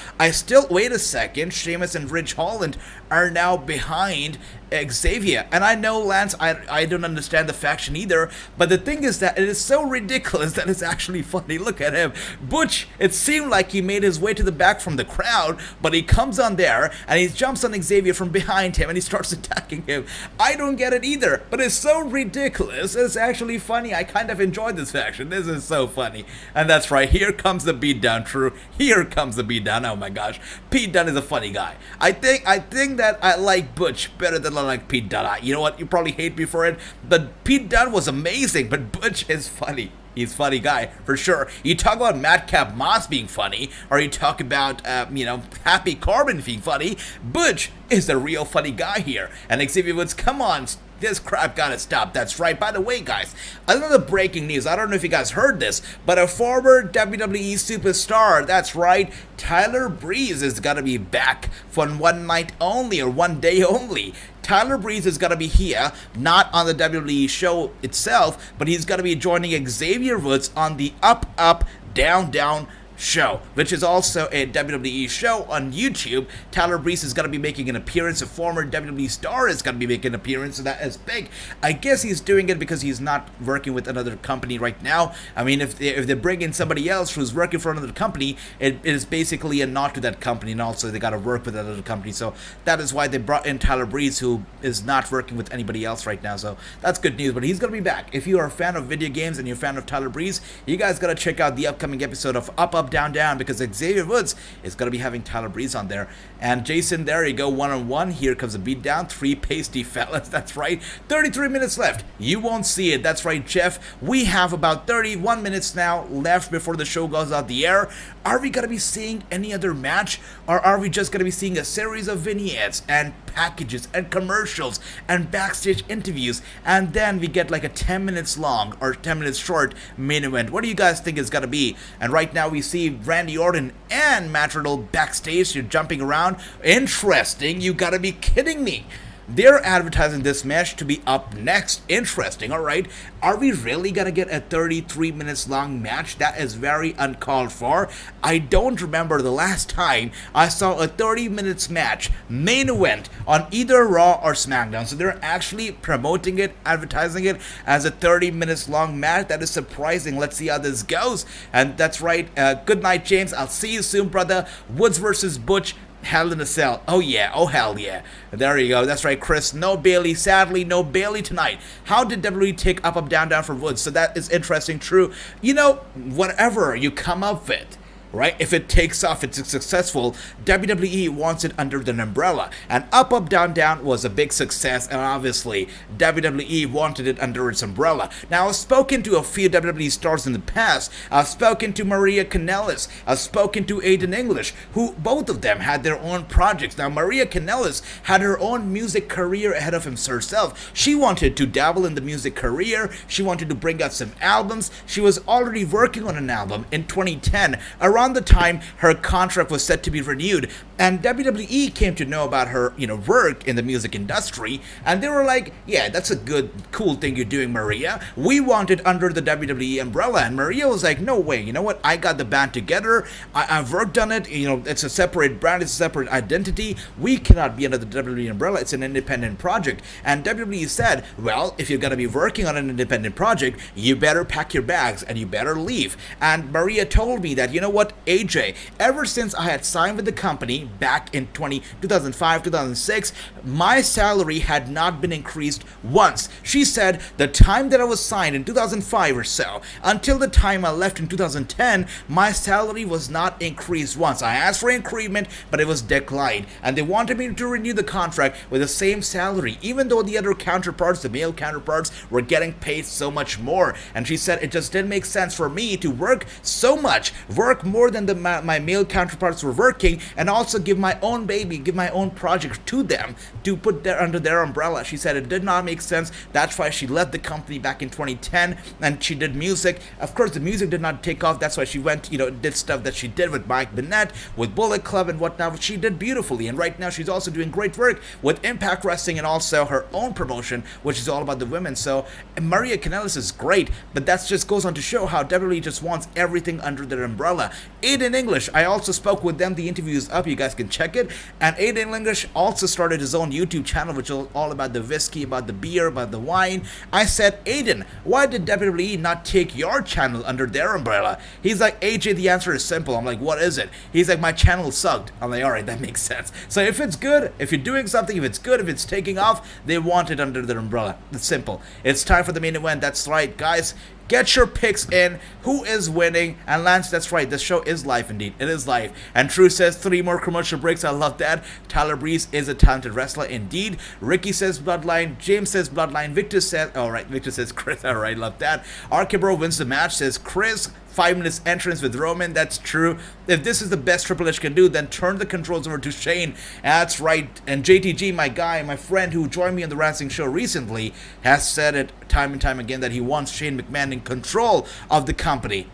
Wait a second, Sheamus and Ridge Holland are now behind Xavier. And I know, Lance, I don't understand the faction either, but the thing is that it is so ridiculous that it's actually funny. Look at him. Butch, it seemed like he made his way to the back from the crowd, but he comes on there and he jumps on Xavier from behind him and he starts attacking him. I don't get it either, but it's so ridiculous. It's actually funny. I kind of enjoyed this faction. This is so funny. And that's right, here comes the beatdown, True. Here comes the beatdown. Oh my gosh. Pete Dunne is a funny guy. I think that I like Butch better than I like Pete Dunne. You know what? You probably hate me for it, but Pete Dunne was amazing, but Butch is funny. He's a funny guy, for sure. You talk about Madcap Moss being funny, or you talk about, Happy Corbin being funny, Butch is the real funny guy here. And Xavier Woods, come on, this crap gotta stop. That's right. By the way, guys, another breaking news. I don't know if you guys heard this, but a former WWE superstar, that's right, Tyler Breeze is gonna be back for one night only, or one day only. Tyler Breeze is going to be here, not on the WWE show itself, but he's going to be joining Xavier Woods on the Up, Up, Down, Down show, which is also a WWE show on YouTube. Tyler Breeze is going to be making an appearance. A former WWE star is going to be making an appearance, so that is big. I guess he's doing it because he's not working with another company right now. I mean, if they bring in somebody else who's working for another company, it is basically a nod to that company, and also they got to work with another company. So that is why they brought in Tyler Breeze, who is not working with anybody else right now. So that's good news, but he's going to be back. If you are a fan of video games and you're a fan of Tyler Breeze, you guys got to check out the upcoming episode of Up, Up, Down, Down, because Xavier Woods is going to be having Tyler Breeze on there. And Jason, there you go, one-on-one. Here comes a beatdown. 3 pasty fellas. That's right. 33 minutes left. You won't see it. That's right, Jeff. We have about 31 minutes now left before the show goes out the air. Are we going to be seeing any other match? Or are we just going to be seeing a series of vignettes and packages and commercials and backstage interviews, and then we get like a 10 minutes long or 10 minutes short main event? What do you guys think it's going to be? And right now we see Randy Orton and Matt Riddle backstage. You're jumping around. Interesting. You got to be kidding me. They're advertising this match to be up next. Interesting, alright. Are we really gonna get a 33 minutes long match? That is very uncalled for. I don't remember the last time I saw a 30 minutes match main event on either Raw or SmackDown. So they're actually promoting it, advertising it as a 30 minutes long match. That is surprising. Let's see how this goes. And that's right. Good night, James. I'll see you soon, brother. Woods versus Butch. Hell in a Cell. Oh yeah, oh hell yeah. There you go. That's right, Chris. No Bailey. Sadly, no Bailey tonight. How did WWE take Up, Up, Down, Down for Woods? So that is interesting, true. You know, whatever you come up with, right? If it takes off, it's successful. WWE wants it under an umbrella. And Up, Up, Down, Down was a big success, and obviously WWE wanted it under its umbrella. Now, I've spoken to a few WWE stars in the past. I've spoken to Maria Kanellis. I've spoken to Aiden English, who both of them had their own projects. Now, Maria Kanellis had her own music career ahead of herself. She wanted to dabble in the music career. She wanted to bring out some albums. She was already working on an album in 2010. Around the time her contract was set to be renewed, and WWE came to know about her, work in the music industry, and they were like, yeah, that's a good, cool thing you're doing, Maria. We want it under the WWE umbrella. And Maria was like, no way, you know what? I got the band together. I've worked on it. It's a separate brand. It's a separate identity. We cannot be under the WWE umbrella. It's an independent project. And WWE said, well, if you're going to be working on an independent project, you better pack your bags and you better leave. And Maria told me that, you know what, AJ, ever since I had signed with the company back in 2005, 2006, my salary had not been increased once. She said the time that I was signed in 2005 or so, until the time I left in 2010, my salary was not increased once. I asked for increment, but it was declined. And they wanted me to renew the contract with the same salary, even though the other counterparts, the male counterparts, were getting paid so much more. And she said it just didn't make sense for me to work so much, work more more than my male counterparts were working, and also give my own baby, give my own project to them to put under their umbrella. She said it did not make sense. That's why she left the company back in 2010, and she did music. Of course, the music did not take off. That's why she went, did stuff that she did with Mike Bennett, with Bullet Club and whatnot, which she did beautifully. And right now, she's also doing great work with Impact Wrestling and also her own promotion, which is all about the women. So Maria Kanellis is great, but that just goes on to show how WWE just wants everything under their umbrella. Aiden English, I also spoke with them. The interview is up. You guys can check it. And Aiden English also started his own YouTube channel, which is all about the whiskey, about the beer, about the wine. I said, Aiden, why did WWE not take your channel under their umbrella? He's like, AJ, the answer is simple. I'm like, what is it? He's like, my channel sucked. I'm like, all right, that makes sense. So if it's good, if you're doing something, if it's good, if it's taking off, they want it under their umbrella. It's simple. It's time for the main event. That's right, guys. Get your picks in. Who is winning? And Lance, that's right. This show is live indeed. It is live. And True says 3 more commercial breaks. I love that. Tyler Breeze is a talented wrestler indeed. Ricky says Bloodline. James says Bloodline. Victor says, all right. Victor says Chris. All right, love that. RK-Bro wins the match. Says Chris. 5 minutes entrance with Roman. That's true. If this is the best Triple H can do, then turn the controls over to Shane. That's right. And JTG, my guy, my friend who joined me on the Wrassing show recently, has said it time and time again that he wants Shane McMahon in control of the company.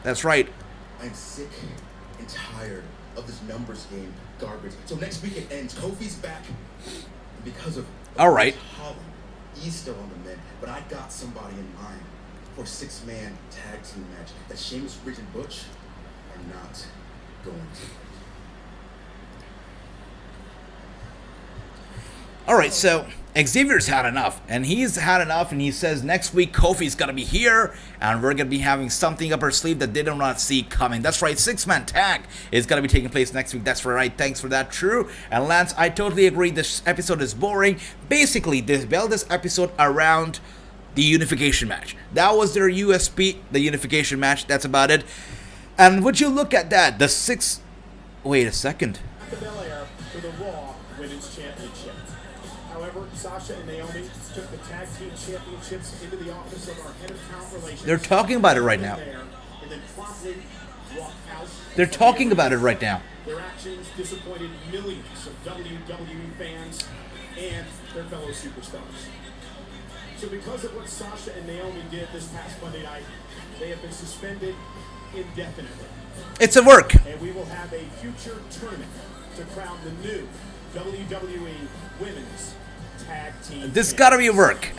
That's right. I'm sick and tired of this numbers game garbage. So next week it ends. Kofi's back because of all right. Holland. He's still on the men, but I got somebody in mind for a 6-man tag team match that Sheamus, Bridge, and Butch are not going to. All right, so Xavier's had enough, and he's had enough, and he says next week Kofi's gonna be here, and we're gonna be having something up our sleeve that they do not see coming. That's right, 6-man tag is gonna be taking place next week. That's right. Thanks for that, True. And Lance, I totally agree. This episode is boring. Basically, they built this episode around the unification match. That was their USP, the unification match. That's about it. And would you look at that? Wait a second. Belair for the Raw Women's Championship. However, Sasha and Naomi took the tag team championships into the office of our head of talent relations. They're talking about it right now. And then promptly walked out. They're talking about it right now. Their actions disappointed millions of WWE fans and their fellow superstars. So because of what Sasha and Naomi did this past Monday night, they have been suspended indefinitely. It's a work. And we will have a future tournament to crown the new WWE Women's Tag Team. This gotta be a work.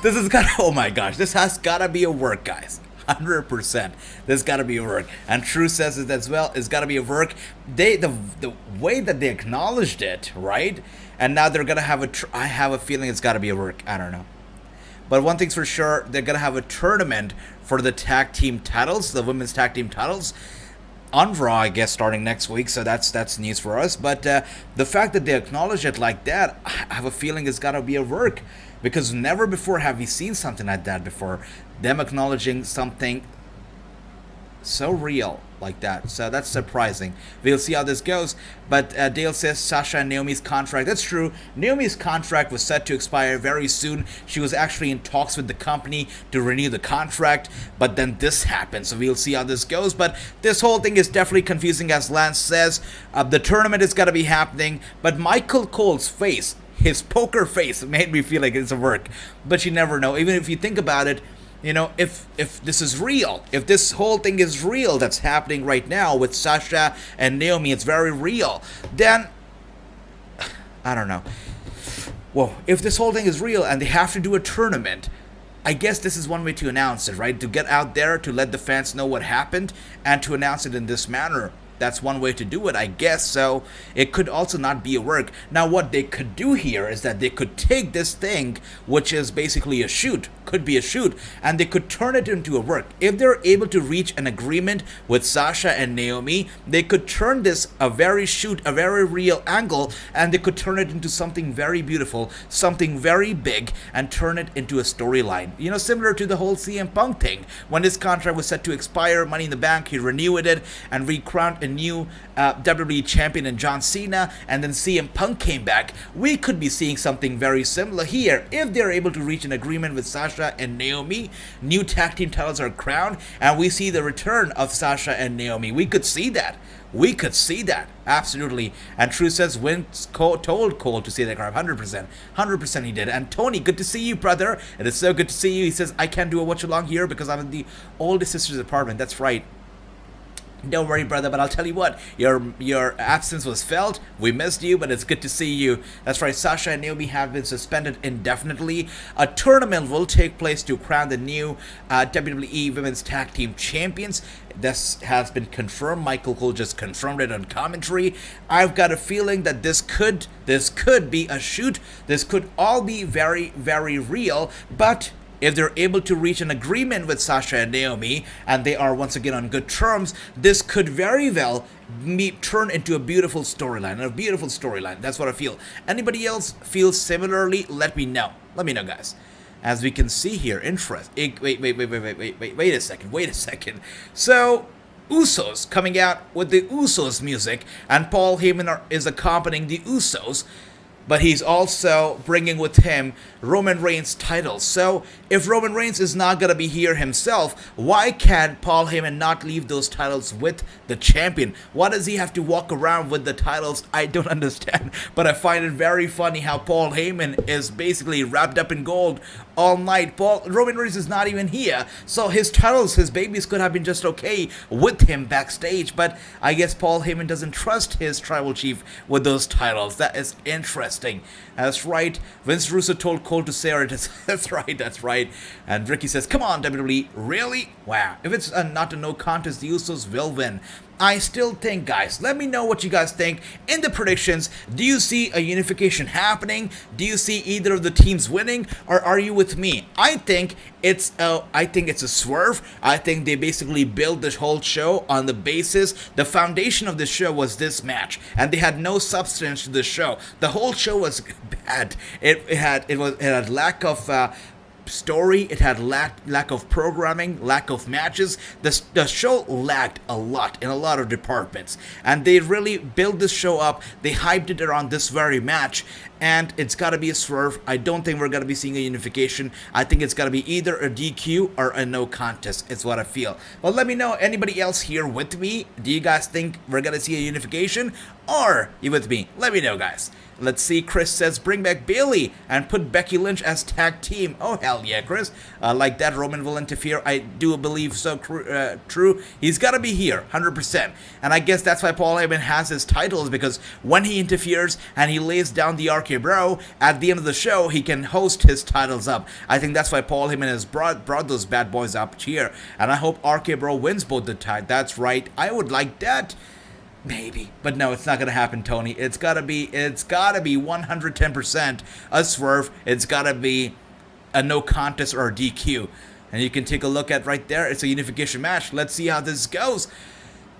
This has gotta, oh my gosh, this has gotta be a work, guys. 100%. This gotta be a work. And True says it as well. It's gotta be a work. The way that they acknowledged it, right? And now they're gonna have I have a feeling it's gotta be a work. I don't know. But one thing's for sure, they're gonna have a tournament for the tag team titles, the women's tag team titles, on Raw, I guess, starting next week. So that's news for us. But the fact that they acknowledge it like that, I have a feeling it's gotta be a work, because never before have we seen something like that before. Them acknowledging something so real like that. So that's surprising. We'll see how this goes. But Dale says Sasha and Naomi's contract. That's true. Naomi's contract was set to expire very soon. She was actually in talks with the company to renew the contract, but then this happened. So we'll see how this goes. But this whole thing is definitely confusing, as Lance says. The tournament is going to be happening, but Michael Cole's face, his poker face, made me feel like it's a work. But you never know. Even if you think about it, you know, if this is real, if this whole thing is real that's happening right now with Sasha and Naomi, it's very real, then, I don't know. Well, if this whole thing is real and they have to do a tournament, I guess this is one way to announce it, right? To get out there, to let the fans know what happened, and to announce it in this manner. That's one way to do it, I guess. So it could also not be a work. Now, what they could do here is that they could take this thing, which is basically a shoot, could be a shoot, and they could turn it into a work. If they're able to reach an agreement with Sasha and Naomi, they could turn this a very shoot, a very real angle, and they could turn it into something very beautiful, something very big, and turn it into a storyline. You know, similar to the whole CM Punk thing. When his contract was set to expire, Money in the Bank, he renewed it and recrowned a new WWE champion in John Cena, and then CM Punk came back, we could be seeing something very similar here. If they're able to reach an agreement with Sasha and Naomi, new tag team titles are crowned, and we see the return of Sasha and Naomi. We could see that. We could see that, absolutely. And True says Vince told Cole to say that crap. 100%. 100% he did. And Tony, good to see you, brother. It is so good to see you. He says, I can't do a watch along here because I'm in the oldest sister's apartment. That's right. Don't worry, brother, but I'll tell you what, your absence was felt. We missed you, but it's good to see you. That's right, Sasha and Naomi have been suspended indefinitely. A tournament will take place to crown the new WWE Women's Tag Team Champions. This has been confirmed. Michael Cole just confirmed it on commentary. I've got a feeling that this could be a shoot. This could all be very, very real, but if they're able to reach an agreement with Sasha and Naomi, and they are once again on good terms, this could very well turn into a beautiful storyline. That's what I feel. Anybody else feel similarly? Let me know. Let me know, guys. As we can see here, wait a second. So, Usos coming out with the Usos music, and Paul Heyman is accompanying the Usos. But he's also bringing with him Roman Reigns' titles. So if Roman Reigns is not going to be here himself, why can't Paul Heyman not leave those titles with the champion? Why does he have to walk around with the titles? I don't understand. But I find it very funny how Paul Heyman is basically wrapped up in gold all night. Roman Reigns is not even here. So his titles, his babies could have been just okay with him backstage. But I guess Paul Heyman doesn't trust his tribal chief with those titles. That is interesting. That's right. Vince Russo told Cole to say it. That's right. And Ricky says, come on, WWE, really? Wow. If it's not a no contest, the Usos will win. I still think, guys, let me know what you guys think in the predictions. Do you see a unification happening? Do you see either of the teams winning? Or are you with me? I think it's a swerve. I think they basically built this whole show on the basis, the foundation of this show was this match, and they had no substance to the show. The whole show was bad. It had lack of story, it had lack of programming, lack of matches. The show lacked a lot in a lot of departments, and they really built this show up. They hyped it around this very match, and it's got to be a swerve. I don't think we're going to be seeing a unification. I think it's got to be either a DQ or a no contest. It's what I feel. Well, let me know, anybody else here with me? Do you guys think we're going to see a unification, or you with me? Let me know, guys. Let's see, Chris says, bring back Bayley and put Becky Lynch as tag team. Oh, hell yeah, Chris. Like that, Roman will interfere. I do believe so true. He's got to be here, 100%. And I guess that's why Paul Heyman has his titles, because when he interferes and he lays down the RK Bro, at the end of the show, he can host his titles up. I think that's why Paul Heyman has brought those bad boys up here. And I hope RK Bro wins both the titles. That's right. I would like that. Maybe, but no, it's not gonna happen, Tony. It's gotta be 110% a swerve. It's gotta be a no contest or a DQ. And you can take a look at right there. It's a unification match. Let's see how this goes.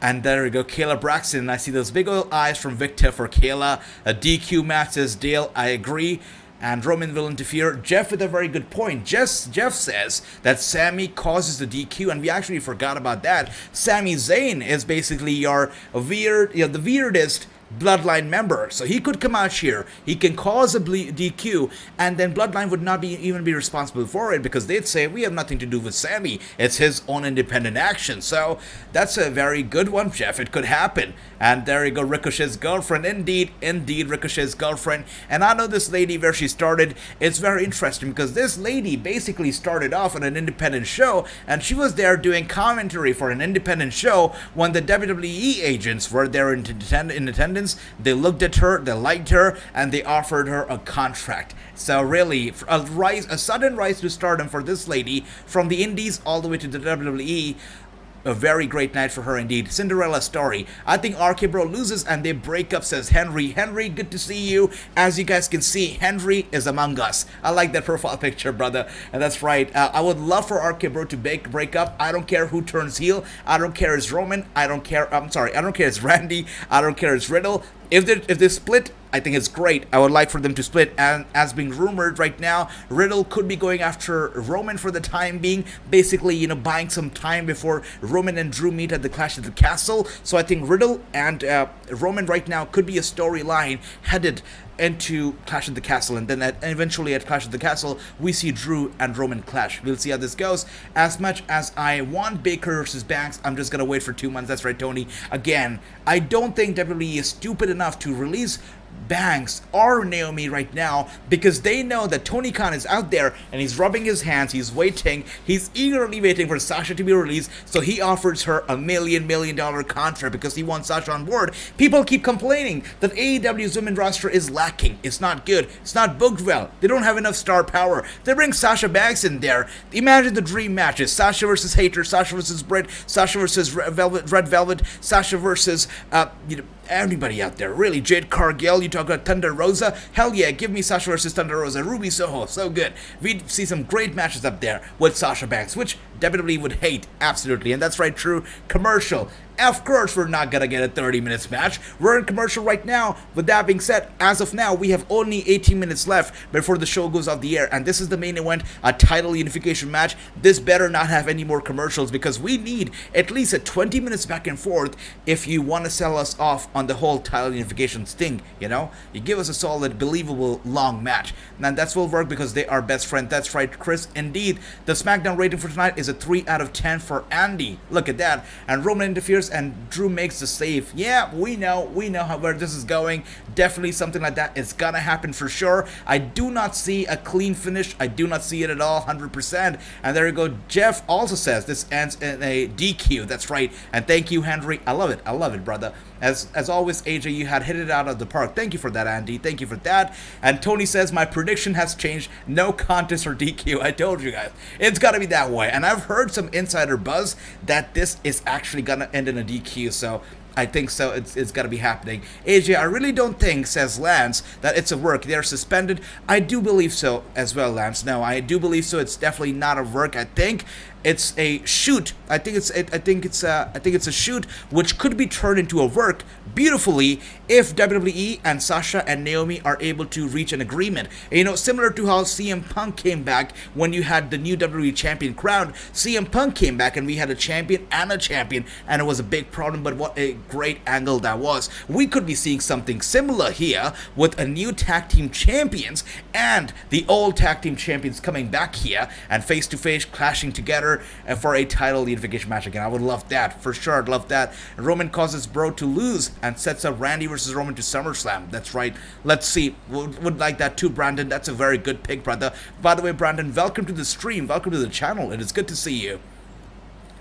And there we go, Kayla Braxton. I see those big old eyes from Victor for Kayla. A DQ match, says Dale. I agree. And Roman will interfere. Jeff with a very good point. Jeff says that Sami causes the DQ, and we actually forgot about that. Sami Zayn is basically the weirdest Bloodline member, so he could come out here, he can cause a DQ, and then Bloodline would not even be responsible for it, because they'd say, we have nothing to do with Sami, it's his own independent action. So that's a very good one, Jeff. It could happen. And there you go, Ricochet's girlfriend. Indeed, Ricochet's girlfriend. And I know this lady, where she started. It's very interesting, because this lady basically started off on an independent show, and she was there doing commentary for an independent show when the WWE agents were there in attendance. They looked at her, they liked her, and they offered her a contract. So really, a sudden rise to stardom for this lady, from the indies all the way to the WWE. A very great night for her indeed. Cinderella story. I think RK Bro loses and they break up, says Henry. Henry, good to see you. As you guys can see, Henry is among us. I like that profile picture, brother. And that's right. I would love for RK Bro to break up. I don't care who turns heel. I don't care it's Roman. I don't care it's Randy. I don't care it's Riddle. if they split, I think it's great. I would like for them to split, and as being rumored right now, Riddle could be going after Roman for the time being, basically, you know, buying some time before Roman and Drew meet at the Clash at the Castle. So I think Riddle and Roman right now could be a storyline headed into Clash at the Castle, and then eventually at Clash at the Castle we see Drew and Roman clash. We'll see how this goes. As much as I want Baker versus Banks, I'm just gonna wait for 2 months. That's right, Tony. Again, I don't think WWE is stupid enough to release Banks or Naomi right now, because they know that Tony Khan is out there and he's rubbing his hands, he's waiting, he's eagerly waiting for Sasha to be released, so he offers her $1 million contract because he wants Sasha on board. People keep complaining that AEW's women roster is lacking, it's not good, it's not booked well, they don't have enough star power. They bring Sasha Banks in there. Imagine the dream matches: Sasha versus Hayter, Sasha versus Britt, Sasha versus Red Velvet, Sasha versus anybody out there, really. Jade Cargill, you talk about Thunder Rosa, hell yeah, give me Sasha versus Thunder Rosa. Ruby Soho, so good. We'd see some great matches up there with Sasha Banks, which WWE would hate, absolutely. And that's right, true. Commercial. Of course we're not gonna get a 30 minutes match. We're in commercial right now. With that being said, as of now, we have only 18 minutes left before the show goes off the air, and this is the main event, a title unification match. This better not have any more commercials, because we need at least a 20 minutes back and forth if you want to sell us off on the whole title unification thing, you know? You give us a solid, believable, long match. And that's will work because they are best friends. That's right, Chris. Indeed, the SmackDown rating for tonight is a 3 out of 10 for Andy. Look at that. And Roman interferes and Drew makes the save. Yeah, we know where this is going. Definitely something like that is gonna happen for sure. I do not see a clean finish. I do not see it at all, 100%. And there you go. Jeff also says this ends in a DQ. That's right. And thank you, Henry. I love it, brother. As always, AJ, you had hit it out of the park. Thank you for that, Andy. Thank you for that. And Tony says, my prediction has changed. No contest or DQ. I told you guys. It's got to be that way. And I've heard some insider buzz that this is actually going to end in a DQ. So I think so. It's got to be happening. AJ, I really don't think, says Lance, that it's a work. They're suspended. I do believe so as well, Lance. No, I do believe so. It's definitely not a work. I think it's a shoot. I think it's a shoot which could be turned into a work beautifully if WWE and Sasha and Naomi are able to reach an agreement. You know, similar to how CM Punk came back when you had the new WWE champion crowned. CM Punk came back and we had a champion, and it was a big problem, but what a great angle that was. We could be seeing something similar here with a new tag team champions and the old tag team champions coming back here and face to face clashing together for a title unification match again. I would love that, for sure. I'd love that. Roman causes Bro to lose and sets up Randy versus Roman to SummerSlam. That's right. Let's see. Would like that too, Brandon. That's a very good pick, brother. By the way, Brandon, welcome to the stream. Welcome to the channel. It is good to see you.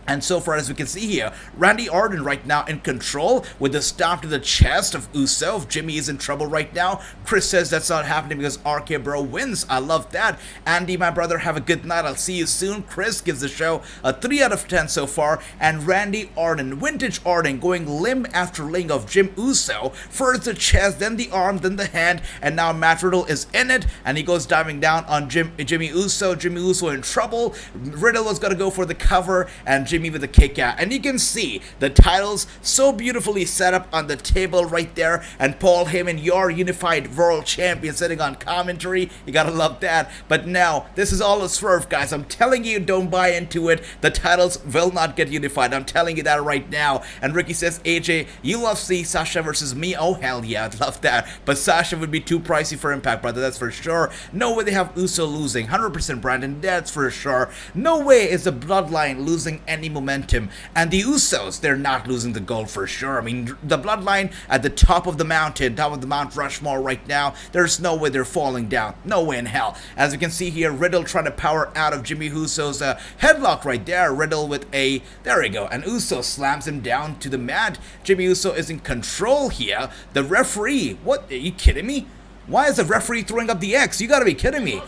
And so far as we can see here, Randy Orton right now in control with the stomp to the chest of Uso. If Jimmy is in trouble right now, Chris says that's not happening because RK Bro wins. I love that. Andy, my brother, have a good night. I'll see you soon. Chris gives the show a 3 out of 10 so far. And Randy Orton, vintage Orton, going limb after limb of Jim Uso. First the chest, then the arm, then the hand, and now Matt Riddle is in it, and he goes diving down on Jimmy Uso. Jimmy Uso in trouble. Riddle was going to go for the cover, and Jimmy with a kick out. And you can see the titles so beautifully set up on the table right there, and Paul Heyman, your unified world champion, sitting on commentary. You gotta love that. But now this is all a swerve, guys. I'm telling you, don't buy into it. The titles will not get unified. I'm telling you that right now. And Ricky says, AJ, you love see Sasha versus me. Oh hell yeah, I'd love that. But Sasha would be too pricey for Impact, brother. That's for sure. No way they have Uso losing. 100% Brandon. That's for sure. No way is the Bloodline losing any momentum. And the Usos, they're not losing the gold for sure. I mean, the Bloodline at the top of the mountain, top of the Mount Rushmore right now, there's no way they're falling down. No way in hell. As you can see here, Riddle trying to power out of Jimmy Uso's headlock right there. Riddle with a, there we go, and Uso slams him down to the mat. Jimmy Uso is in control here. The referee, what, are you kidding me? Why is the referee throwing up the X? You gotta be kidding me.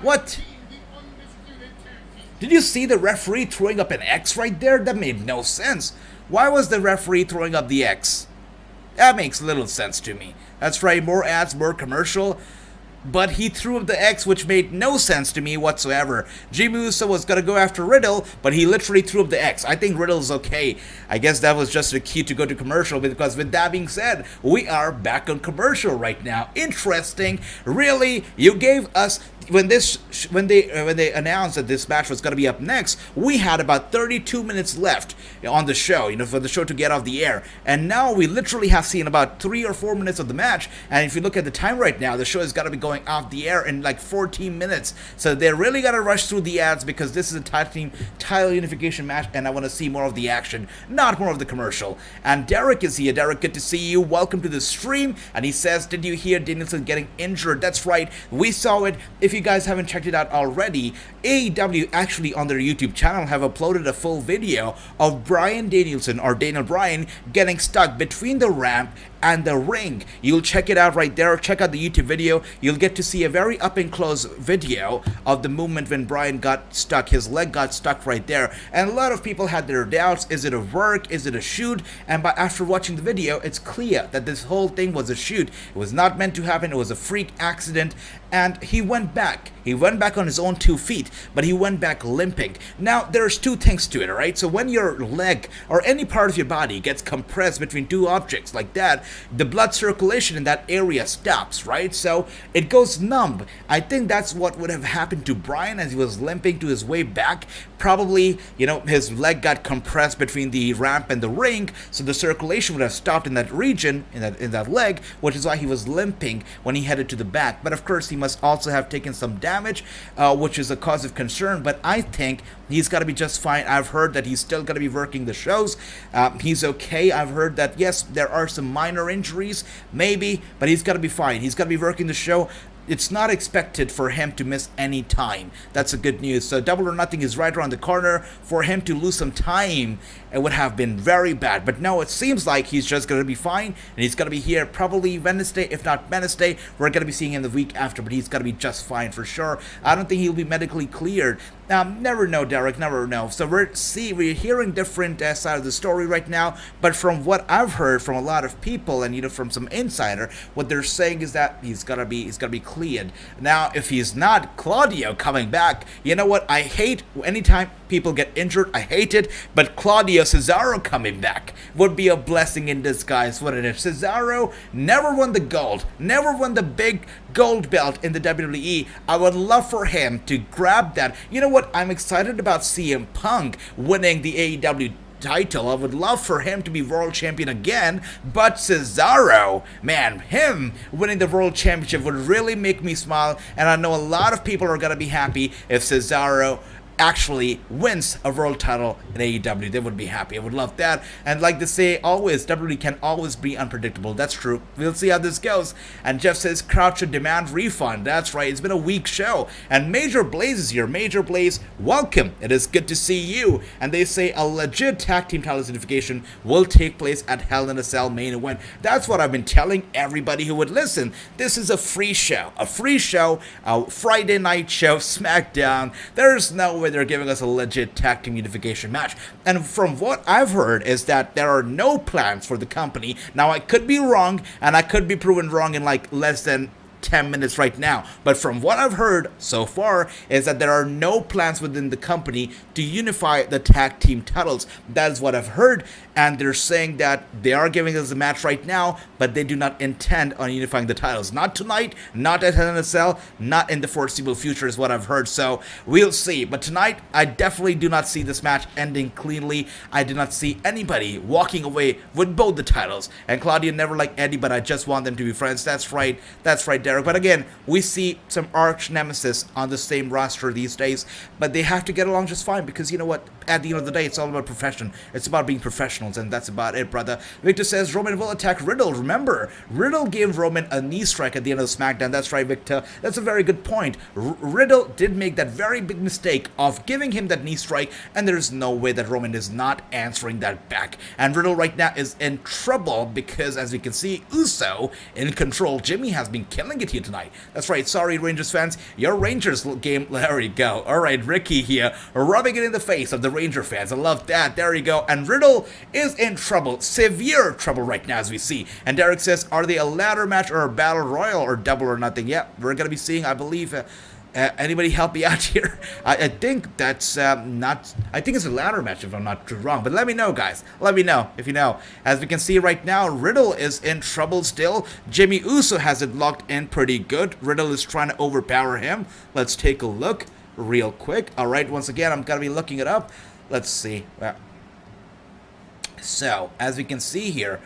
What? Did you see the referee throwing up an X right there? That made no sense. Why was the referee throwing up the X? That makes little sense to me. That's right, more ads, more commercial. but he threw up the X, which made no sense to me whatsoever. Jimmy Uso was gonna go after Riddle, but he literally threw up the X. I think Riddle's okay. I guess that was just a key to go to commercial, because with that being said, we are back on commercial right now. Interesting. Really, you gave us when they announced that this match was going to be up next, we had about 32 minutes left on the show, for the show to get off the air. And now we literally have seen about 3 or 4 minutes of the match. And if you look at the time right now, the show is going to be going off the air in like 14 minutes. So they really got to rush through the ads, because this is a tag team title unification match, and I want to see more of the action, not more of the commercial. And Derek is here. Derek, good to see you. Welcome to the stream. And he says, did you hear Danielson getting injured? That's right. We saw it. If you guys haven't checked it out already, AEW actually on their YouTube channel have uploaded a full video of Bryan Danielson, or Daniel Bryan, getting stuck between the ramp and the ring. You'll check it out right there. Check out the YouTube video. You'll get to see a very up and close video of the movement when Bryan got stuck. His leg got stuck right there. And a lot of people had their doubts. Is it a work? Is it a shoot? And after watching the video, it's clear that this whole thing was a shoot. It was not meant to happen. It was a freak accident. And he went back. He went back on his own 2 feet, but he went back limping. Now, there's 2 things to it, alright? So when your leg or any part of your body gets compressed between 2 objects like that, the blood circulation in that area stops, right? So it goes numb. I think that's what would have happened to Bryan as he was limping to his way back. Probably, his leg got compressed between the ramp and the ring, so the circulation would have stopped in that region, in that leg, which is why he was limping when he headed to the back. But of course, he must also have taken some damage, which is a cause of concern. But I think he's got to be just fine. I've heard that he's still going to be working the shows. He's okay. I've heard that, yes, there are some minor injuries, maybe, but he's got to be fine. He's got to be working the show. It's not expected for him to miss any time. That's a good news. So Double or Nothing is right around the corner. For him to lose some time, it would have been very bad. But no, it seems like he's just going to be fine. And he's going to be here probably Wednesday, if not Wednesday. We're going to be seeing him the week after, but he's going to be just fine for sure. I don't think he'll be medically cleared. Never know, Derek, never know. So we're hearing different side of the story right now. But from what I've heard from a lot of people and from some insider, what they're saying is that he's gonna be cleared. Now, if he's not, Claudio coming back. You know what? I hate anytime people get injured. I hate it. But Claudio Cesaro coming back would be a blessing in disguise, wouldn't it? Cesaro never won the gold, never won the big gold belt in the WWE. I would love for him to grab that. You know what? I'm excited about CM Punk winning the AEW title. I would love for him to be world champion again, but Cesaro, man, him winning the world championship would really make me smile, and I know a lot of people are gonna be happy if Cesaro actually wins a world title in AEW. They would be happy. I would love that. And like they say always, WWE can always be unpredictable. That's true. We'll see how this goes. And Jeff says crowd should demand refund. That's right. It's been a weak show. And Major Blaze is here. Major Blaze, welcome. It is good to see you. And they say a legit tag team title unification will take place at Hell in a Cell main event. That's what I've been telling everybody who would listen. This is a free show. A free show. A Friday night show. SmackDown. There's no way they're giving us a legit tag team unification match. And from what I've heard is that there are no plans for the company. Now, I could be wrong, and I could be proven wrong in like less than 10 minutes right now, but from what I've heard so far is that there are no plans within the company to unify the tag team titles. That is what I've heard, and they're saying that they are giving us a match right now, but they do not intend on unifying the titles. Not tonight, not at Hell in a Cell, not in the foreseeable future is what I've heard, so we'll see. But tonight, I definitely do not see this match ending cleanly. I do not see anybody walking away with both the titles, and Claudia never liked Eddie, but I just want them to be friends. That's right, Derek. But again, we see some arch nemesis on the same roster these days, but they have to get along just fine, because you know what? At the end of the day, it's all about profession. It's about being professionals, and that's about it, brother. Victor says Roman will attack Riddle. Remember, Riddle gave Roman a knee strike at the end of SmackDown. That's right, Victor. That's a very good point. Riddle did make that very big mistake of giving him that knee strike, and there's no way that Roman is not answering that back. And Riddle right now is in trouble because, as we can see, Uso in control. Jimmy has been killing it here tonight. That's right. Sorry, Rangers fans. Your Rangers game. There you go. All right, Ricky here, rubbing it in the face of the Ranger fans. I love that. There you go. And Riddle is in trouble, severe trouble right now, as we see. And Derek says, are they a ladder match or a battle royal or double or nothing? Yeah, we're going to be seeing, I believe, anybody help me out here? I think that's not... I think it's a ladder match if I'm not too wrong. But let me know, guys. Let me know if you know. As we can see right now, Riddle is in trouble still. Jimmy Uso has it locked in pretty good. Riddle is trying to overpower him. Let's take a look real quick. All right, once again, I'm going to be looking it up. Let's see. So, as we can see here,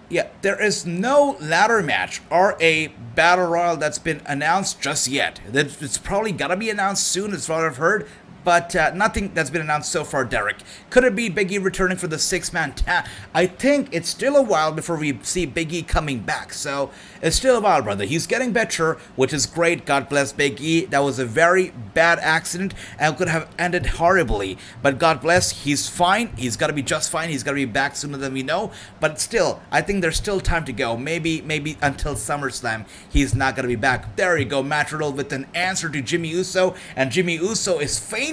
yeah, there is no ladder match or a battle royal that's been announced just yet. It's probably gonna be announced soon, as far as I've heard, but nothing that's been announced so far, Derek. Could it be Big E returning for the 6-man tag? I think it's still a while before we see Big E coming back, so it's still a while, brother. He's getting better, which is great. God bless Big E. That was a very bad accident and could have ended horribly, but God bless, he's fine. He's got to be just fine. He's got to be back sooner than we know, but still, I think there's still time to go. Maybe until SummerSlam, he's not going to be back. There you go, Matt Riddle with an answer to Jimmy Uso, and Jimmy Uso is fainting.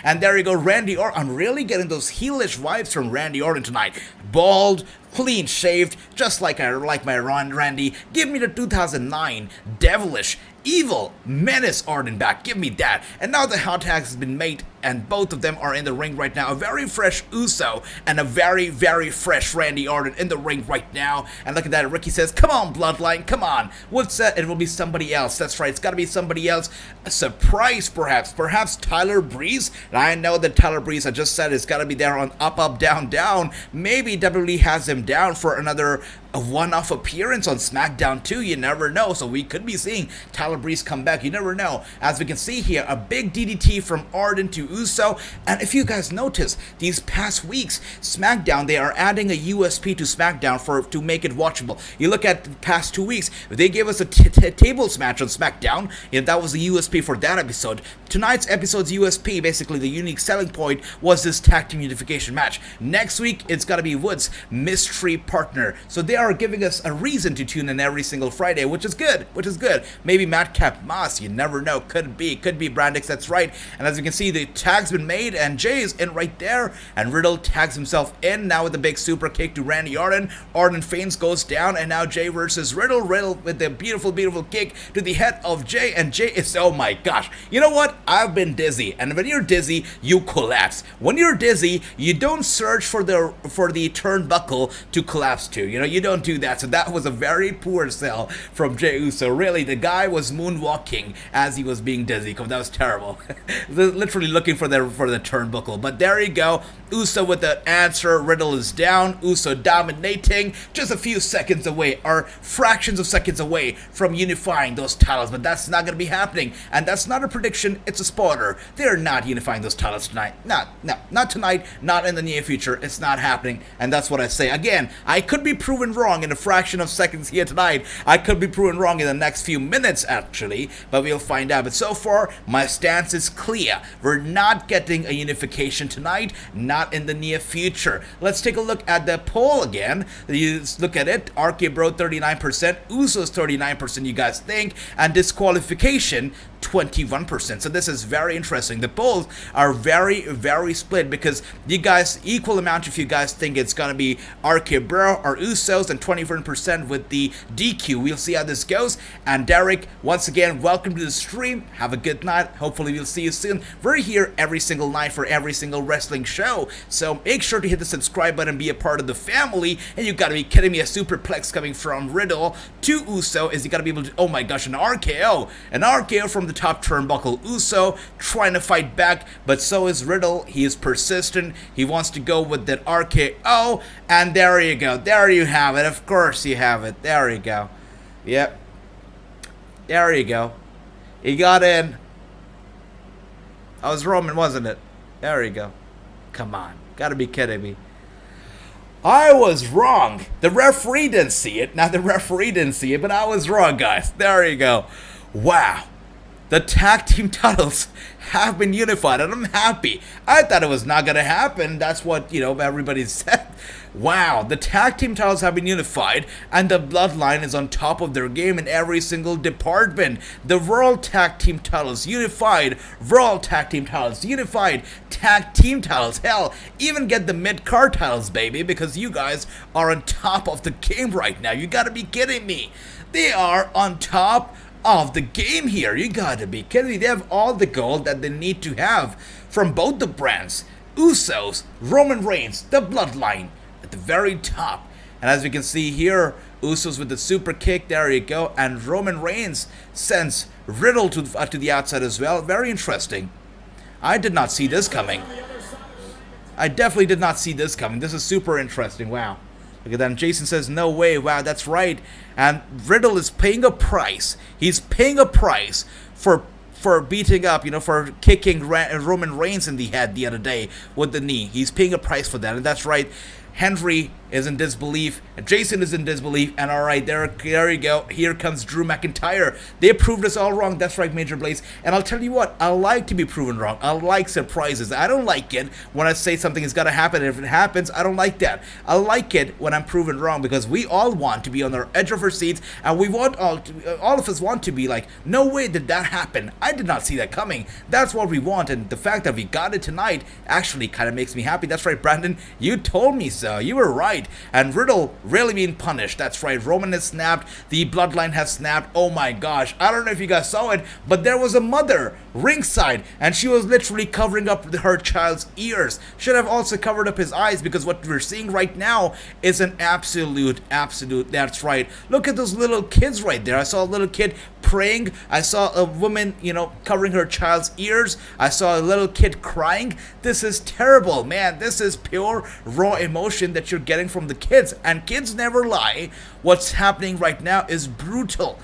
And there you go, Randy Orton. I'm really getting those heelish vibes from Randy Orton tonight. Bald, clean shaved, just like I like my Randy. Give me the 2009 devilish, evil menace Orton back. Give me that. And now the hot tag has been made, and both of them are in the ring right now. A very fresh Uso and a very, very fresh Randy Orton in the ring right now. And look at that. Ricky says, come on, Bloodline, come on. What's that? It will be somebody else. That's right. It's got to be somebody else. A surprise, perhaps. Perhaps Tyler Breeze. And I know that Tyler Breeze, I just said, it's got to be there on Up, Up, Down, Down. Maybe WWE has him down for another one-off appearance on SmackDown 2. You never know. So we could be seeing Tyler Breeze come back. You never know. As we can see here, a big DDT from Orton to Uso. And if you guys notice, these past weeks, SmackDown, they are adding a USP to SmackDown to make it watchable. You look at the past 2 weeks, they gave us a tables match on SmackDown, and that was the USP for that episode. Tonight's episode's USP, basically the unique selling point, was this tag team unification match. Next week, it's got to be Woods' mystery partner. So they are giving us a reason to tune in every single Friday, which is good, Maybe Madcap Moss, you never know. Could be Brandix, that's right. And as you can see, the tag's been made, and Jay is in right there, and Riddle tags himself in now with the big super kick to Randy Orton. Orton feigns, goes down, and now Jay versus Riddle. Riddle with the beautiful, beautiful kick to the head of Jay, and Jay is, oh my gosh. You know what? I've been dizzy, and when you're dizzy, you collapse. When you're dizzy, you don't search for the turnbuckle to collapse to. You know, you don't do that. So that was a very poor sell from Jey Uso. Really, the guy was moonwalking as he was being dizzy. That was terrible. Literally looking for the turnbuckle. But there you go. Uso with the answer. Riddle is down. Uso dominating. Just a few seconds away, or fractions of seconds away from unifying those titles. But that's not going to be happening. And that's not a prediction. It's a spoiler. They're not unifying those titles tonight. Not tonight. Not in the near future. It's not happening. And that's what I say. Again, I could be proven wrong in a fraction of seconds here tonight. I could be proven wrong in the next few minutes, actually. But we'll find out. But so far, my stance is clear. We're not getting a unification tonight. Not in the near future. Let's take a look at the poll again. You look at it. RK Bro 39%. Usos 39%, you guys think. And disqualification 21%. So this is very interesting. The polls are very, very split, because you guys, equal amount if you guys think it's gonna be RK Bro or Usos, and 21% with the DQ. We'll see how this goes. And Derek, once again, welcome to the stream. Have a good night. Hopefully we'll see you soon. We're here every single night for every single wrestling show. So make sure to hit the subscribe button and be a part of the family. And you gotta be kidding me, a superplex coming from Riddle to Uso. Is he gotta be able to, oh my gosh, an RKO. An RKO from the top turnbuckle. Uso trying to fight back, but so is Riddle. He is persistent. He wants to go with that RKO, and there you go. There you have it. Of course you have it. There you go. Yep. There you go. He got in. I was Roman, wasn't it? There you go. Come on. Gotta be kidding me. I was wrong. The referee didn't see it. Now the referee didn't see it, but I was wrong, guys. There you go. Wow. the tag team titles have been unified, and I'm happy. I thought it was not gonna happen. That's what, everybody said. Wow, the tag team titles have been unified, and the Bloodline is on top of their game in every single department. The World Tag Team titles unified, World Tag Team titles unified, Tag Team titles, hell, even get the mid-card titles, baby, because you guys are on top of the game right now. You gotta be kidding me. They are on top of the game here. You gotta be kidding me. They have all the gold that they need to have from both the brands. Usos, Roman Reigns, the Bloodline at the very top. And as we can see here, Usos with the super kick, there you go. And Roman Reigns sends Riddle to the outside as well. Very interesting. I did not see this coming. I definitely did not see this coming. This is super interesting. Wow. Look at that. And Jason says, no way. Wow, that's right. And Riddle is paying a price. He's paying a price for beating up, for kicking Roman Reigns in the head the other day with the knee. He's paying a price for that. And that's right. Henry is in disbelief, Jason is in disbelief, and alright, there you go, here comes Drew McIntyre. They proved us all wrong, that's right, Major Blaze, and I'll tell you what, I like to be proven wrong, I like surprises. I don't like it when I say something is gonna happen, and if it happens, I don't like that. I like it when I'm proven wrong, because we all want to be on the edge of our seats, and we want all of us want to be like, no way did that happen, I did not see that coming. That's what we want, and the fact that we got it tonight actually kind of makes me happy. That's right, Brandon, you told me so, you were right. And Riddle really being punished. That's right, Roman has snapped, the Bloodline has snapped. Oh my gosh, I don't know if you guys saw it, but there was a mother ringside, and she was literally covering up her child's ears. Should have also covered up his eyes, because what we're seeing right now is an absolute, that's right. Look at those little kids right there. I saw a little kid praying. I saw a woman, covering her child's ears. I saw a little kid crying. This is terrible, man. This is pure raw emotion that you're getting from the kids, and kids never lie. What's happening right now is brutal.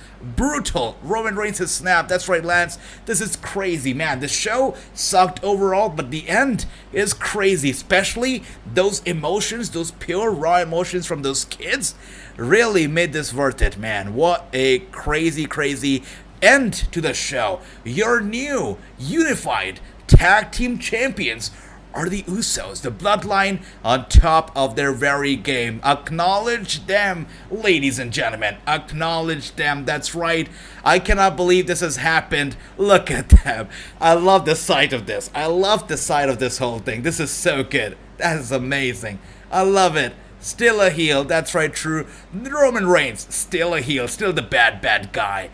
Roman Reigns has snapped. That's right, Lance. This is crazy, man. The show sucked overall, but the end is crazy, especially those emotions, those pure raw emotions from those kids really made this worth it, man. What a crazy end to the show. Your new unified tag team champions are the Usos, the Bloodline, on top of their very game. Acknowledge them, ladies and gentlemen. Acknowledge them. That's right. I cannot believe this has happened. Look at them. I love the sight of this. I love the sight of this whole thing. This is so good. That is amazing. I love it. Still a heel. That's right, true. Roman Reigns, still a heel. Still the bad guy.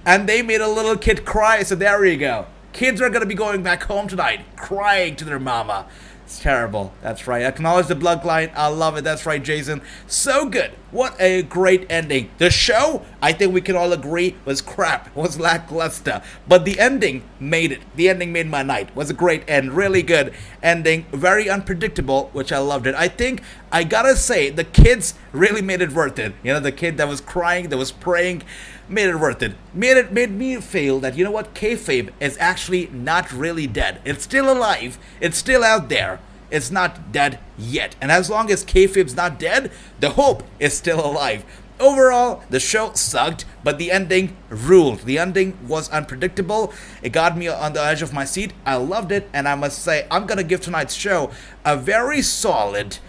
And they made a little kid cry, so there you go. Kids are going to be going back home tonight, crying to their mama. It's terrible. That's right. Acknowledge the Bloodline. I love it. That's right, Jason. So good. What a great ending. The show, I think we can all agree, was crap. Was lackluster. But the ending made it. The ending made my night. Was a great end. Really good ending. Very unpredictable, which I loved it. I think, I gotta say, the kids really made it worth it. The kid that was crying, that was praying, made it worth it. Made me feel that, kayfabe is actually not really dead. It's still alive. It's still out there. It's not dead yet. And as long as kayfabe's not dead, the hope is still alive. Overall, the show sucked, but the ending ruled. The ending was unpredictable. It got me on the edge of my seat. I loved it, and I must say, I'm gonna give tonight's show a very solid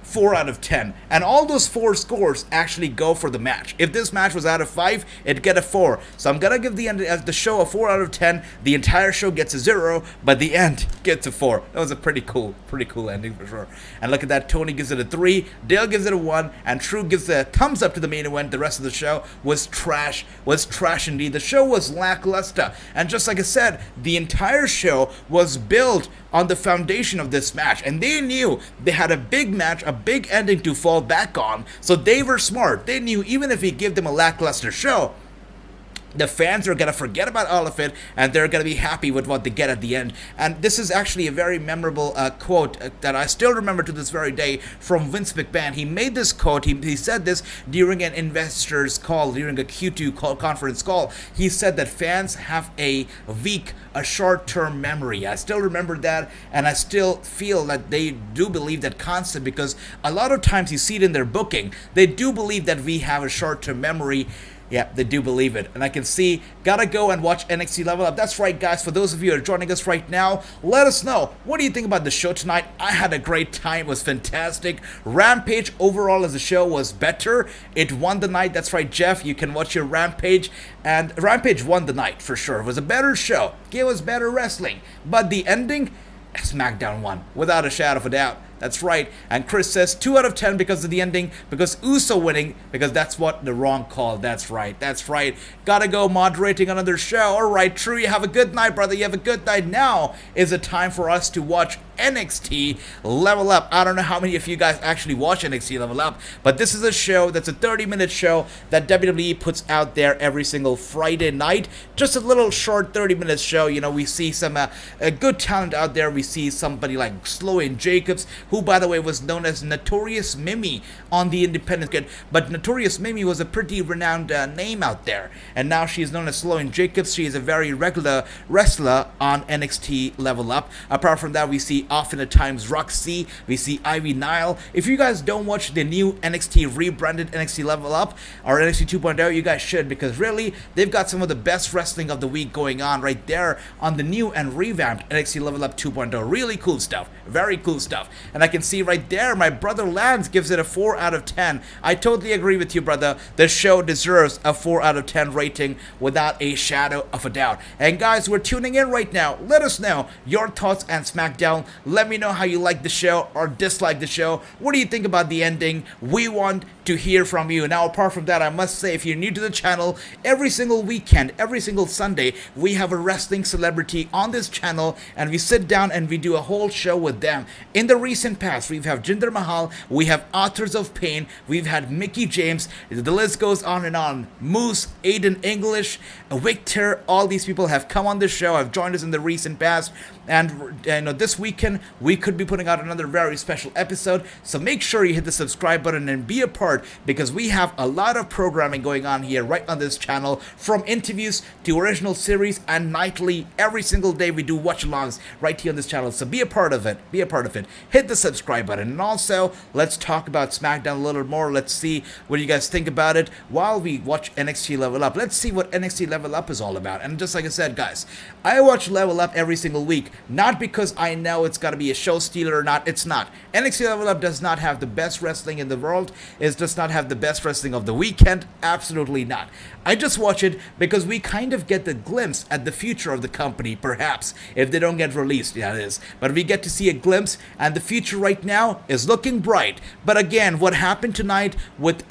4 out of 10, and all those 4 scores actually go for the match. If this match was out of 5, it'd get a 4. So I'm gonna give the show a 4 out of 10. The entire show gets a 0, but the end gets a 4. That was a pretty cool ending for sure. And look at that, Tony gives it a 3, Dale gives it a 1, and True gives a thumbs up to the main event. The rest of the show was trash indeed. The show was lackluster, and just like I said, the entire show was built on the foundation of this match, and they knew they had a big match, a big ending to fall back on, so they were smart. They knew even if we give them a lackluster show, the fans are going to forget about all of it, and they're going to be happy with what they get at the end. And this is actually a very memorable quote that I still remember to this very day from Vince McMahon. He made this quote, he said this during an investors call, during a Q2 conference call. He said that fans have a short-term memory. I still remember that, and I still feel that they do believe that concept, because a lot of times you see it in their booking. They do believe that we have a short-term memory. Yeah, they do believe it. And I can see, gotta go and watch NXT Level Up. That's right, guys. For those of you who are joining us right now, let us know. What do you think about the show tonight? I had a great time. It was fantastic. Rampage overall as a show was better. It won the night. That's right, Jeff. You can watch your Rampage. And Rampage won the night for sure. It was a better show. Gave us better wrestling. But the ending, SmackDown won, without a shadow of a doubt. That's right. And Chris says 2 out of 10 because of the ending, because Uso winning, because that's what the wrong call. That's right. That's right. Gotta go moderating another show. All right, True. You have a good night, brother. You have a good night. Now is the time for us to watch NXT Level Up. I don't know how many of you guys actually watch NXT Level Up, but this is a show that's a 30-minute show that WWE puts out there every single Friday night. Just a little short 30-minute show. You know, we see some good talent out there. We see somebody like Sloan Jacobs, who, by the way, was known as Notorious Mimi on the independent circuit, but Notorious Mimi was a pretty renowned name out there, and now she is known as Sloan Jacobs. She is a very regular wrestler on NXT Level Up. Apart from that, we see often at times Roxy, we see Ivy Nile. If you guys don't watch the new NXT rebranded NXT Level Up or NXT 2.0, you guys should, because really, they've got some of the best wrestling of the week going on right there on the new and revamped NXT Level Up 2.0. Really cool stuff. Very cool stuff. And I can see right there, my brother Lance gives it a 4 out of 10. I totally agree with you, brother. The show deserves a 4 out of 10 rating without a shadow of a doubt. And guys, we're tuning in right now. Let us know your thoughts on SmackDown. Let me know how you like the show or dislike the show. What do you think about the ending? We want to hear from you. Now, apart from that, I must say, if you're new to the channel, every single weekend, every single Sunday, we have a wrestling celebrity on this channel, and we sit down and we do a whole show with them. In the recent past, we've had Jinder Mahal, we have Authors of Pain, we've had Mickey James, the list goes on and on. Moose, Aiden English, Victor, all these people have come on the show, have joined us in the recent past, and you know, this weekend we could be putting out another very special episode, so make sure you hit the subscribe button and be a part, because we have a lot of programming going on here right on this channel, from interviews to original series and nightly. Every single day we do watch-alongs right here on this channel, so be a part of it. Be a part of it. Hit the subscribe button, and also let's talk about SmackDown a little more. Let's see what you guys think about it while we watch NXT Level Up. Let's see what NXT Level Up is all about. And just like I said, guys, I watch Level Up every single week, not because I know it's got to be a show stealer or not. It's not. NXT Level Up does not have the best wrestling in the world. It does not have the best wrestling of the weekend. Absolutely not. I just watch it because we kind of get the glimpse at the future of the company, perhaps, if they don't get released, yeah, it is. But we get to see a glimpse, and the future right now is looking bright. But again, what happened tonight with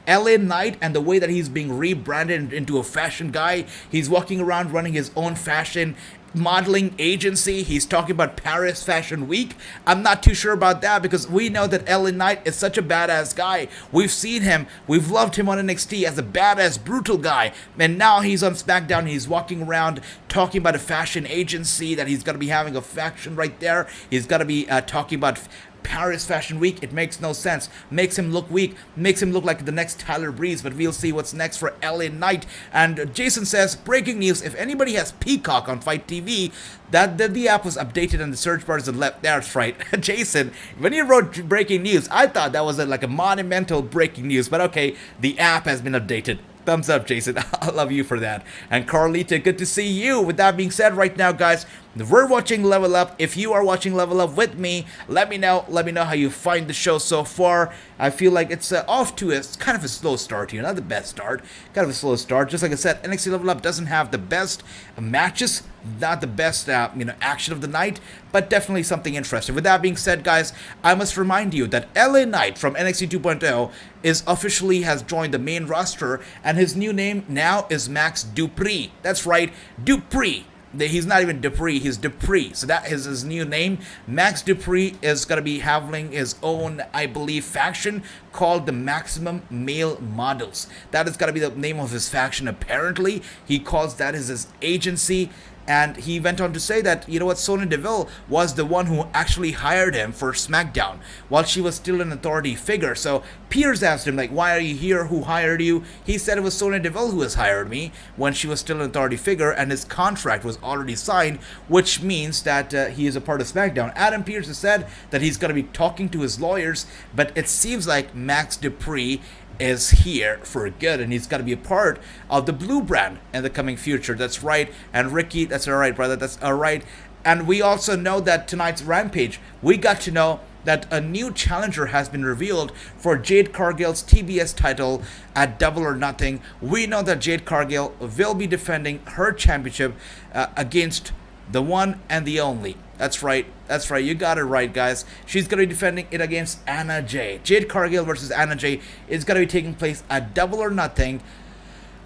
LA Knight and the way that he's being rebranded into a fashion guy, he's walking around running his own fashion modeling agency. He's talking about Paris Fashion Week. I'm not too sure about that, because we know that LA Knight is such a badass guy. We've seen him, we've loved him on NXT as a badass, brutal guy, and now he's on SmackDown. He's walking around talking about a fashion agency, that he's going to be having a faction right there. He's going to be talking about Paris Fashion Week. It makes no sense. Makes him look weak. Makes him look like the next Tyler Breeze. But we'll see what's next for LA Knight. And Jason says, breaking news, if anybody has Peacock on Fight TV, that the app was updated and the search bar is left. That's right. Jason, when you wrote breaking news, I thought that was like a monumental breaking news. But okay, the app has been updated. Thumbs up, Jason. I love you for that. And Carlita, good to see you. With that being said, right now, guys, we're watching Level Up. If you are watching Level Up with me, let me know. Let me know how you find the show so far. I feel like it's off to a kind of a slow start here. Not the best start. Kind of a slow start. Just like I said, NXT Level Up doesn't have the best matches. Not the best, action of the night, but definitely something interesting. With that being said, guys, I must remind you that LA Knight from NXT 2.0 is officially has joined the main roster, and his new name now is Max Dupree. That's right, Dupree. He's not even Dupree, he's Dupree. So that is his new name. Max Dupree is going to be having his own, I believe, faction called the Maximum Male Models. That is going to be the name of his faction, apparently. He calls that his agency. And he went on to say that, you know what, Sonya Deville was the one who actually hired him for SmackDown while she was still an authority figure. So Pierce asked him, like, why are you here? Who hired you? He said it was Sonya Deville who has hired me when she was still an authority figure, and his contract was already signed, which means that he is a part of SmackDown. Adam Pearce has said that he's going to be talking to his lawyers, but it seems like Max Dupree is here for good, and he's going to be a part of the Blue brand in the coming future. That's right. And Ricky, that's all right, brother. That's all right. And we also know that tonight's Rampage, we got to know that a new challenger has been revealed for Jade Cargill's TBS title at Double or Nothing. We know that Jade Cargill will be defending her championship against the one and the only. That's right. That's right. You got it right, guys. She's going to be defending it against Anna Jay. Jade Cargill versus Anna Jay is going to be taking place at Double or Nothing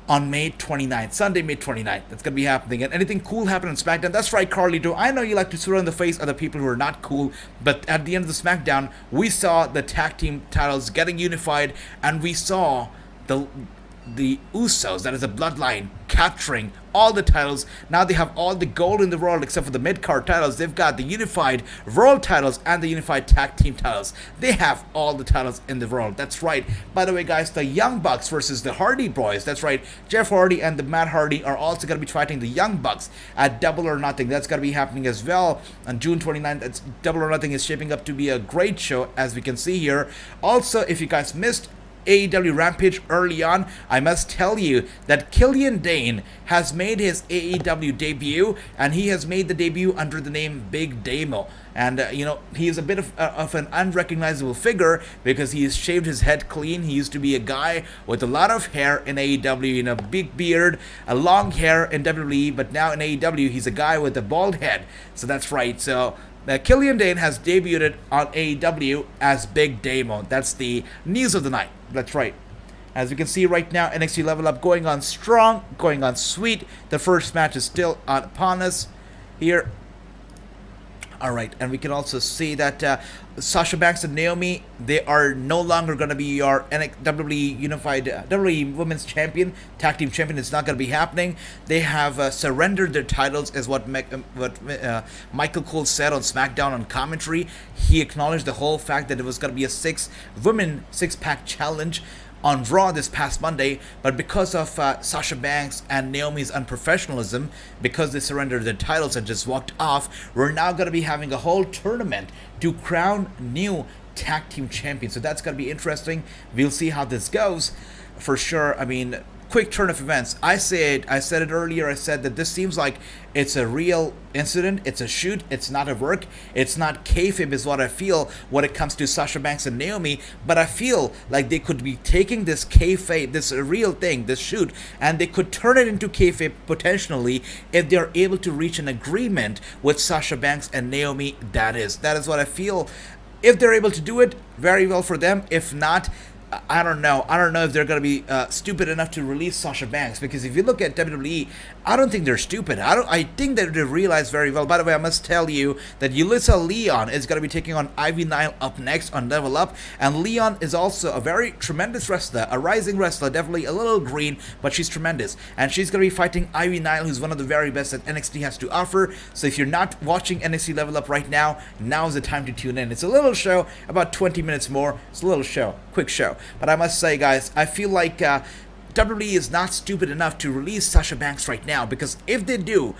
on May 29th, Sunday, May 29th. That's going to be happening. And anything cool happen on SmackDown? That's right, Carlito. I know you like to throw in the face of the people who are not cool, but at the end of the SmackDown, we saw the tag team titles getting unified, and we saw the Usos, that is a bloodline, capturing all the titles. Now they have all the gold in the world except for the mid-card titles. They've got the unified world titles and the unified tag team titles. They have all the titles in the world. That's right. By the way, guys, the Young Bucks versus the Hardy Boys. That's right. Jeff Hardy and the Matt Hardy are also going to be fighting the Young Bucks at Double or Nothing. That's going to be happening as well on June 29th. It's Double or Nothing is shaping up to be a great show, as we can see here. Also, if you guys missed AEW Rampage early on, I must tell you that Killian Dane has made his AEW debut, and he has made the debut under the name Big Damo. And, he is a bit of an unrecognizable figure because he has shaved his head clean. He used to be a guy with a lot of hair in AEW, a big beard, a long hair in WWE, but now in AEW, he's a guy with a bald head. So that's right. So Killian Dane has debuted on AEW as Big Damo. That's the news of the night. That's right. As we can see right now, NXT Level Up going on strong, going on sweet. The first match is still upon us here. All right, and we can also see that Sasha Banks and Naomi, they are no longer going to be your WWE Unified WWE Women's Champion, Tag Team Champion. It's not going to be happening. They have surrendered their titles, is what Michael Cole said on SmackDown on commentary. He acknowledged the whole fact that it was going to be a six-women six-pack challenge on Raw this past Monday, but because of Sasha Banks and Naomi's unprofessionalism, because they surrendered their titles and just walked off, we're now going to be having a whole tournament to crown new tag team champions. So that's going to be interesting. We'll see how this goes for sure. I mean, quick turn of events. I said it earlier. I said that this seems like it's a real incident. It's a shoot. It's not a work. It's not kayfabe is what I feel when it comes to Sasha Banks and Naomi. But I feel like they could be taking this kayfabe, this real thing, this shoot, and they could turn it into kayfabe potentially if they're able to reach an agreement with Sasha Banks and Naomi. That is what I feel. If they're able to do it, very well for them. If not, I don't know. I don't know if they're going to be stupid enough to release Sasha Banks, because if you look at WWE, I don't think they're stupid. I think that they realize very well. By the way, I must tell you that Yulisa Leon is going to be taking on Ivy Nile up next on Level Up, and Leon is also a very tremendous wrestler, a rising wrestler, definitely a little green, but she's tremendous. And she's going to be fighting Ivy Nile, who's one of the very best that NXT has to offer. So if you're not watching NXT Level Up right now, now's the time to tune in. It's a little show, about 20 minutes more. It's a little show, quick show. But I must say, guys, I feel like WWE is not stupid enough to release Sasha Banks right now, because if they do,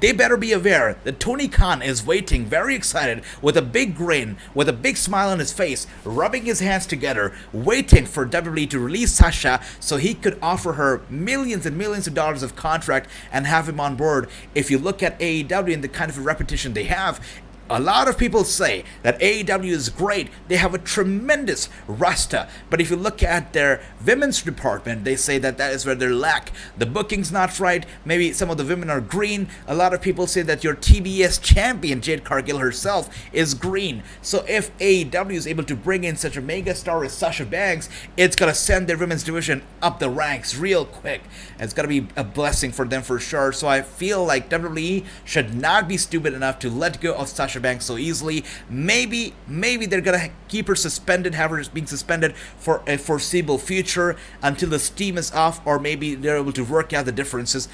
they better be aware that Tony Khan is waiting, very excited, with a big grin, with a big smile on his face, rubbing his hands together, waiting for WWE to release Sasha so he could offer her millions and millions of dollars of contract and have him on board. If you look at AEW and the kind of a reputation they have, a lot of people say that AEW is great. They have a tremendous roster. But if you look at their women's department, they say that is where they lack. The booking's not right. Maybe some of the women are green. A lot of people say that your TBS champion, Jade Cargill herself, is green. So if AEW is able to bring in such a mega star as Sasha Banks, it's going to send their women's division up the ranks real quick. It's going to be a blessing for them for sure. So I feel like WWE should not be stupid enough to let go of Sasha Banks so easily. Maybe they're gonna keep her suspended, have her being suspended for a foreseeable future until the steam is off, or maybe they're able to work out the differences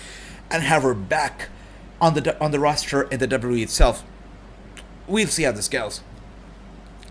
and have her back on the roster in the WWE itself. We'll see how this goes.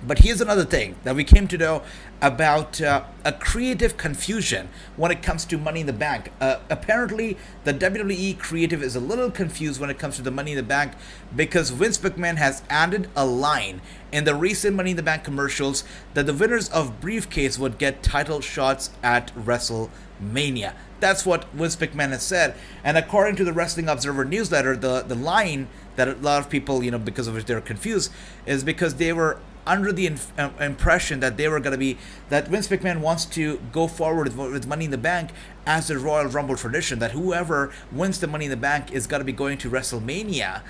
But here's another thing that we came to know about a creative confusion when it comes to Money in the Bank. Apparently, the WWE creative is a little confused when it comes to the Money in the Bank because Vince McMahon has added a line in the recent Money in the Bank commercials that the winners of briefcase would get title shots at WrestleMania. That's what Vince McMahon has said. And according to the Wrestling Observer newsletter, the line that a lot of people, because of which they're confused, is because they were under the impression that they were going to be, that Vince McMahon wants to go forward with Money in the Bank as the Royal Rumble tradition, that whoever wins the Money in the Bank is going to be going to WrestleMania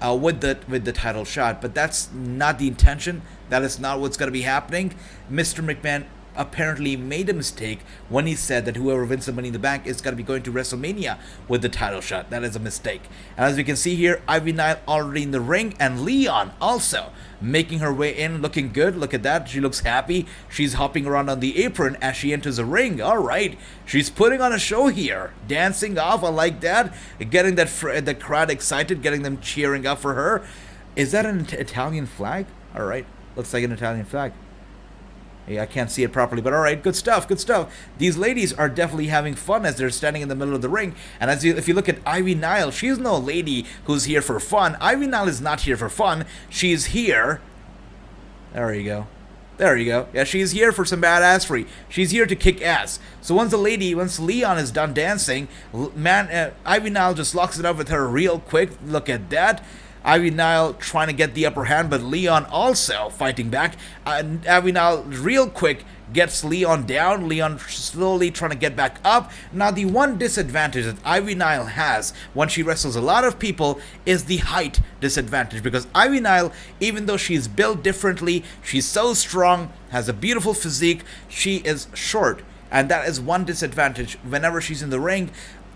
with the title shot. But that's not the intention. That is not what's going to be happening. Mr. McMahon apparently made a mistake when he said that whoever wins the Money in the Bank is going to be going to WrestleMania with the title shot. That is a mistake. And as we can see here, Ivy Nile already in the ring, and Leon also making her way in, looking good. Look at that. She looks happy. She's hopping around on the apron as she enters the ring. All right. She's putting on a show here. Dancing off. I like that. Getting the crowd excited, getting them cheering up for her. Is that an Italian flag? All right. Looks like an Italian flag. Yeah, I can't see it properly, but all right, good stuff, good stuff. These ladies are definitely having fun as they're standing in the middle of the ring. And if you look at Ivy Nile, she's no lady who's here for fun. Ivy Nile is not here for fun. She's here. There you go. There you go. Yeah, she's here for some badassery. She's here to kick ass. So once Leon is done dancing, Ivy Nile just locks it up with her real quick. Look at that. Ivy Nile trying to get the upper hand, but Leon also fighting back. Ivy Nile real quick gets Leon down. Leon slowly trying to get back up. Now the one disadvantage that Ivy Nile has when she wrestles a lot of people is the height disadvantage, because Ivy Nile, even though she's built differently, she's so strong, has a beautiful physique, she is short. And that is one disadvantage whenever she's in the ring.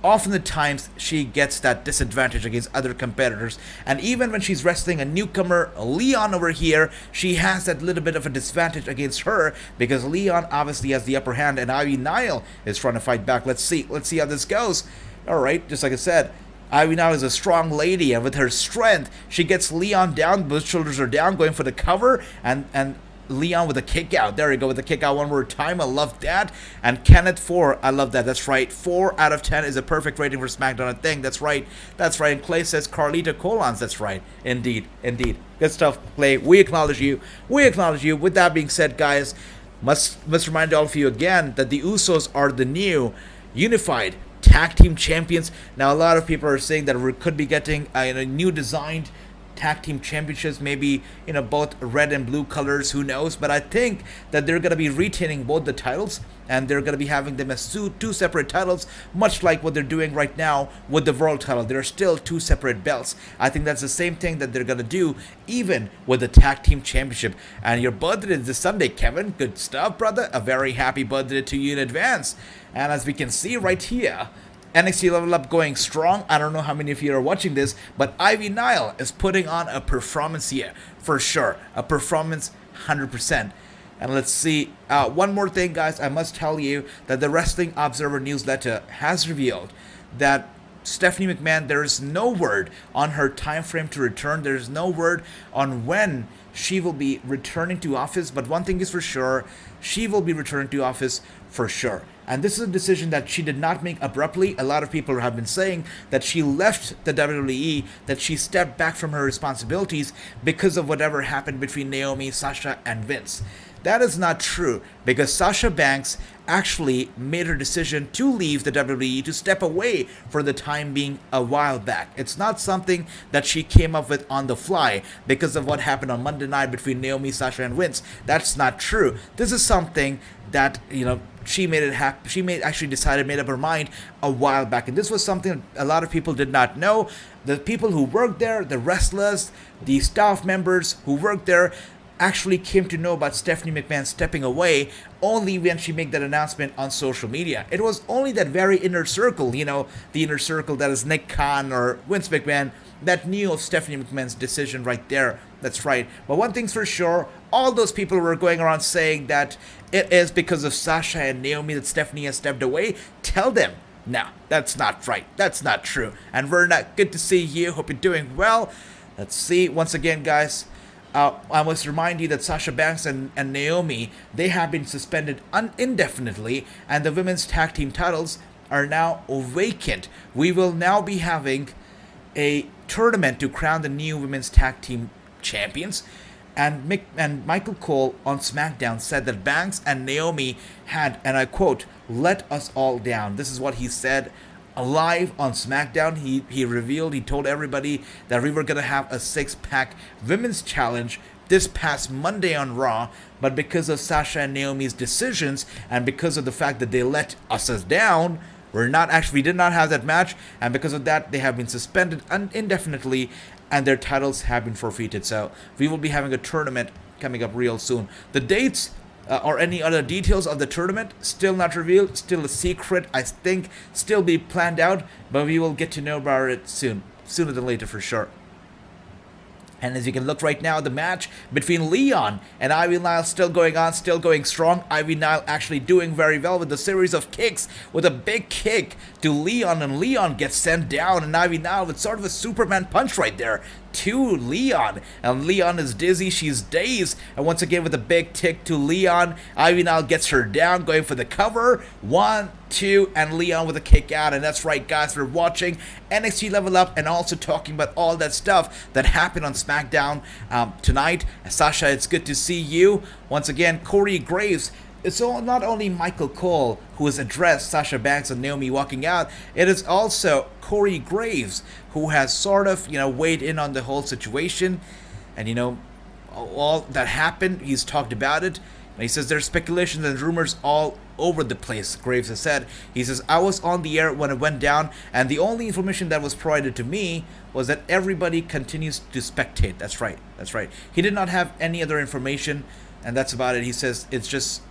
Often the times she gets that disadvantage against other competitors. And even when she's wrestling a newcomer, Leon over here, she has that little bit of a disadvantage against her because Leon obviously has the upper hand and Ivy Nile is trying to fight back. Let's see how this goes. All right, just like I said, Ivy Nile is a strong lady, and with her strength, she gets Leon down. Both shoulders are down, going for the cover, and Leon with a kick out. There you go, with the kick out one more time. I love that. And Kenneth 4, I love that. That's right. 4 out of 10 is a perfect rating for SmackDown, I think. That's right. That's right. And Clay says Carlita Colons. That's right. Indeed. Indeed. Good stuff, Clay. We acknowledge you. We acknowledge you. With that being said, guys, must remind all of you again that the Usos are the new unified tag team champions. Now, a lot of people are saying that we could be getting a new designed tag team championships, maybe both red and blue colors, who knows. But I think that they're going to be retaining both the titles, and they're going to be having them as two separate titles, much like what they're doing right now with the world title. They're still 2 separate belts. I think that's the same thing that they're going to do even with the tag team championship. And your birthday is this Sunday, Kevin. Good stuff, brother. A very happy birthday to you in advance. And as we can see right here, NXT Level Up going strong. I don't know how many of you are watching this, but Ivy Nile is putting on a performance here for sure. A performance 100%. And let's see. One more thing, guys. I must tell you that the Wrestling Observer newsletter has revealed that Stephanie McMahon, there is no word on her time frame to return. There is no word on when she will be returning to office. But one thing is for sure, she will be returning to office for sure. And this is a decision that she did not make abruptly. A lot of people have been saying that she left the WWE, that she stepped back from her responsibilities because of whatever happened between Naomi, Sasha, and Vince. That is not true, because Sasha Banks actually made her decision to leave the WWE, to step away for the time being a while back. It's not something that she came up with on the fly because of what happened on Monday night between Naomi, Sasha, and Vince. That's not true. This is something that, she made it happen. She made up her mind a while back. And this was something that a lot of people did not know. The people who worked there, the wrestlers, the staff members who worked there, actually came to know about Stephanie McMahon stepping away only when she made that announcement on social media. It was only that very inner circle, the inner circle that is Nick Khan or Vince McMahon, that knew of Stephanie McMahon's decision right there. That's right. But one thing's for sure, all those people were going around saying that it is because of Sasha and Naomi that Stephanie has stepped away. Tell them, no, that's not right. That's not true. And Verna, good to see you. Hope you're doing well. Let's see. Once again, guys, I must remind you that Sasha Banks and Naomi, they have been suspended indefinitely, and the women's tag team titles are now vacant. We will now be having a tournament to crown the new women's tag team champions. And Michael Cole on SmackDown said that Banks and Naomi had, and I quote, let us all down. This is what he said live on SmackDown. He told everybody that we were going to have a 6-pack women's challenge this past Monday on Raw, but because of Sasha and Naomi's decisions and because of the fact that they let us down, we did not have that match, and because of that, they have been suspended indefinitely, and their titles have been forfeited. So we will be having a tournament coming up real soon. The dates or any other details of the tournament still not revealed, still a secret. I think still be planned out, but we will get to know about it soon, sooner than later for sure. And as you can look right now, the match between Leon and Ivy Nile still going on, still going strong. Ivy Nile actually doing very well with the series of kicks, with a big kick to Leon, and Leon gets sent down, and Ivy Nile with sort of a Superman punch right there to Leon, and Leon is dizzy, she's dazed, and once again with a big tick to Leon, Ivy Nile gets her down, going for the cover, 1, 2, and Leon with a kick out. And that's right, guys, we're watching NXT Level Up and also talking about all that stuff that happened on SmackDown tonight. Sasha, it's good to see you once again. Corey Graves. It's not only Michael Cole who has addressed Sasha Banks and Naomi walking out, it is also Corey Graves who has sort of, weighed in on the whole situation. And, all that happened, he's talked about it. And he says there's speculations and rumors all over the place, Graves has said. He says, I was on the air when it went down, and the only information that was provided to me was that everybody continues to spectate. That's right. He did not have any other information, and that's about it. He says it's just...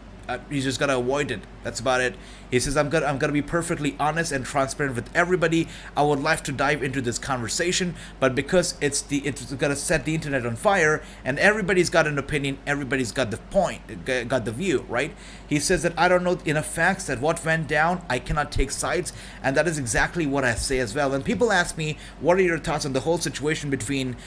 you just gotta avoid it. That's about it. He says, I'm gonna be perfectly honest and transparent with everybody. I would like to dive into this conversation, but because it's gonna set the internet on fire, and everybody's got an opinion, everybody's got the point, got the view, right? He says that I don't know enough facts that what went down, I cannot take sides, and that is exactly what I say as well. When people ask me, what are your thoughts on the whole situation between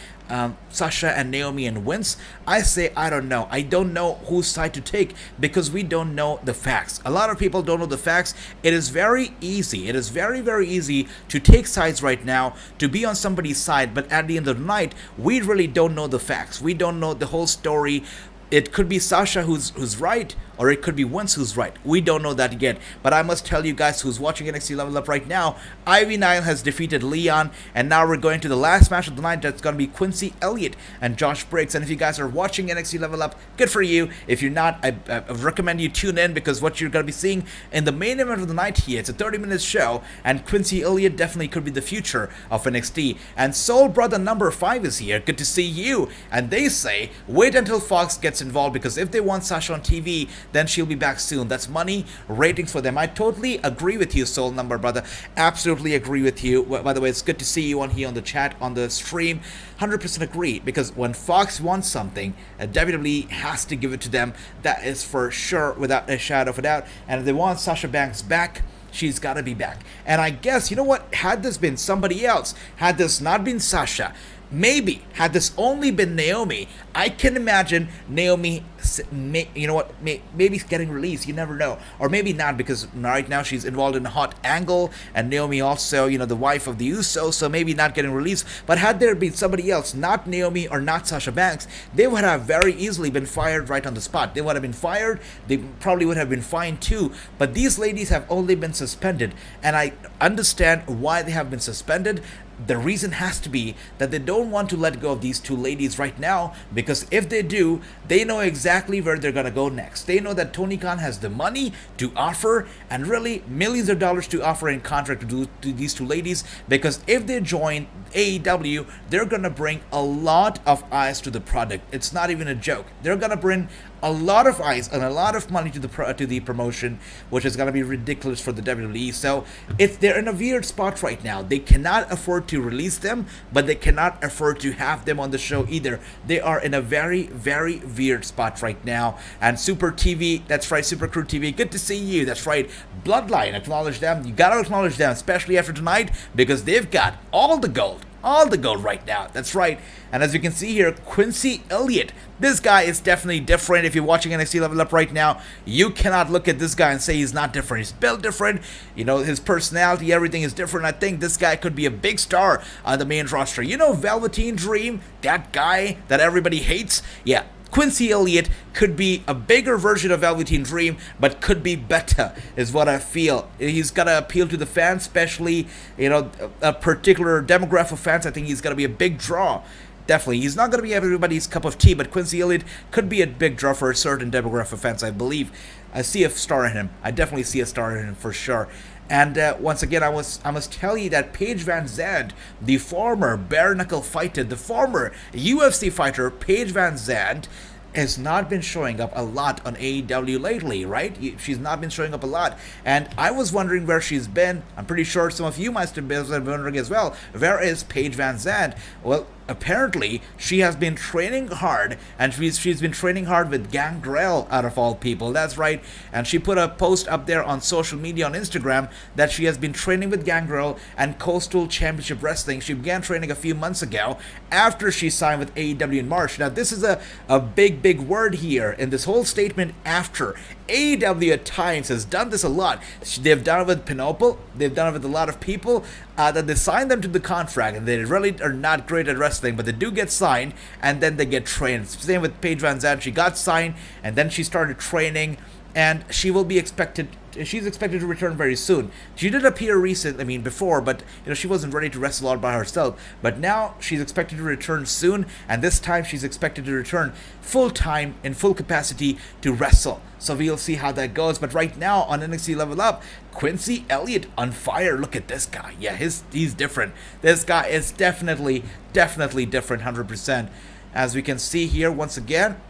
Sasha and Naomi and Vince, I say I don't know. I don't know whose side to take because we don't know the facts. A lot of people don't know the facts. It is very easy. It is very, very easy to take sides right now, to be on somebody's side, but at the end of the night, we really don't know the facts. We don't know the whole story. It could be Sasha who's right, or it could be Vince who's right. We don't know that yet. But I must tell you guys who's watching NXT Level Up right now, Ivy Nile has defeated Leon, and now we're going to the last match of the night. That's going to be Quincy Elliott and Josh Briggs. And if you guys are watching NXT Level Up, good for you. If you're not, I recommend you tune in, because what you're going to be seeing in the main event of the night here, it's a 30-minute show, and Quincy Elliott definitely could be the future of NXT. And Soul Brother number 5 is here. Good to see you. And they say, wait until Fox gets involved, because if they want Sasha on TV, then she'll be back soon. That's money, ratings for them. I totally agree with you, Soul Number Brother. Absolutely agree with you. By the way, it's good to see you on here on the chat, on the stream. 100% agree, because when Fox wants something, WWE has to give it to them. That is for sure, without a shadow of a doubt. And if they want Sasha Banks back, she's got to be back. And I guess, you know what? Had this been somebody else, had this not been Sasha, maybe, had this only been Naomi, I can imagine Naomi, maybe getting released. You never know. Or maybe not, because right now she's involved in a hot angle, and Naomi also, the wife of the USOS, so maybe not getting released. But had there been somebody else, not Naomi or not Sasha Banks, they would have very easily been fired right on the spot. They would have been fired. They probably would have been fined too. But these ladies have only been suspended, and I understand why they have been suspended. The reason has to be that they don't want to let go of these two ladies right now, because if they do, they know exactly where they're going to go next. They know that Tony Khan has the money to offer, and really millions of dollars to offer in contract to these two ladies, because if they join AEW, they're going to bring a lot of eyes to the product. It's not even a joke. They're going to bring a lot of eyes and a lot of money to the promotion, which is going to be ridiculous for the WWE. So they're in a weird spot right now. They cannot afford to release them, but they cannot afford to have them on the show either. They are in a very, very weird spot right now. And Super TV, that's right, Super Crew TV, good to see you. That's right, Bloodline, acknowledge them. You got to acknowledge them, especially after tonight, because they've got all the gold. all the gold right now. That's right. And as you can see here, Quincy Elliott. This guy is definitely different. If you're watching NXT Level Up right now, you cannot look at this guy and say he's not different. He's built different. You know, his personality, everything is different. I think this guy could be a big star on the main roster. You know Velveteen Dream? That guy that everybody hates? Yeah. Quincy Elliott could be a bigger version of Velveteen Dream, but could be better, is what I feel. He's got to appeal to the fans, especially, you know, a particular demographic of fans. I think he's going to be a big draw. Definitely. He's not going to be everybody's cup of tea, but Quincy Elliott could be a big draw for a certain demographic of fans, I believe. I see a star in him. I definitely see a star in him for sure. And once again, I must tell you that Paige Van Zandt, the former bare knuckle fighter, the former UFC fighter, Paige Van Zandt, has not been showing up a lot on AEW lately, right? She's not been showing up a lot. And I was wondering where she's been. I'm pretty sure some of you must have been wondering as well. Where is Paige Van Zandt? Well, apparently she has been training hard, and she's been training hard with Gangrel, out of all people. That's right. And she put a post up there on social media on Instagram that she has been training with Gangrel and Coastal Championship Wrestling. She began training a few months ago after she signed with AEW in March. Now this is a big word here in this whole statement. After AEW at times has done this a lot. They've done it with Pinnacle. They've done it with a lot of people that they sign them to the contract, and they really are not great at wrestling, but they do get signed, and then they get trained. Same with Paige Van Zandt. She got signed, and then she started training, and she will be expected. She's expected to return very soon. She did appear recently, before, but you know she wasn't ready to wrestle all by herself. But now she's expected to return soon, and this time she's expected to return full time in full capacity to wrestle. So we'll see how that goes. But right now on NXT Level Up, Quincy Elliott on fire. Look at this guy. Yeah, he's different. This guy is definitely different, 100%. As we can see here once again,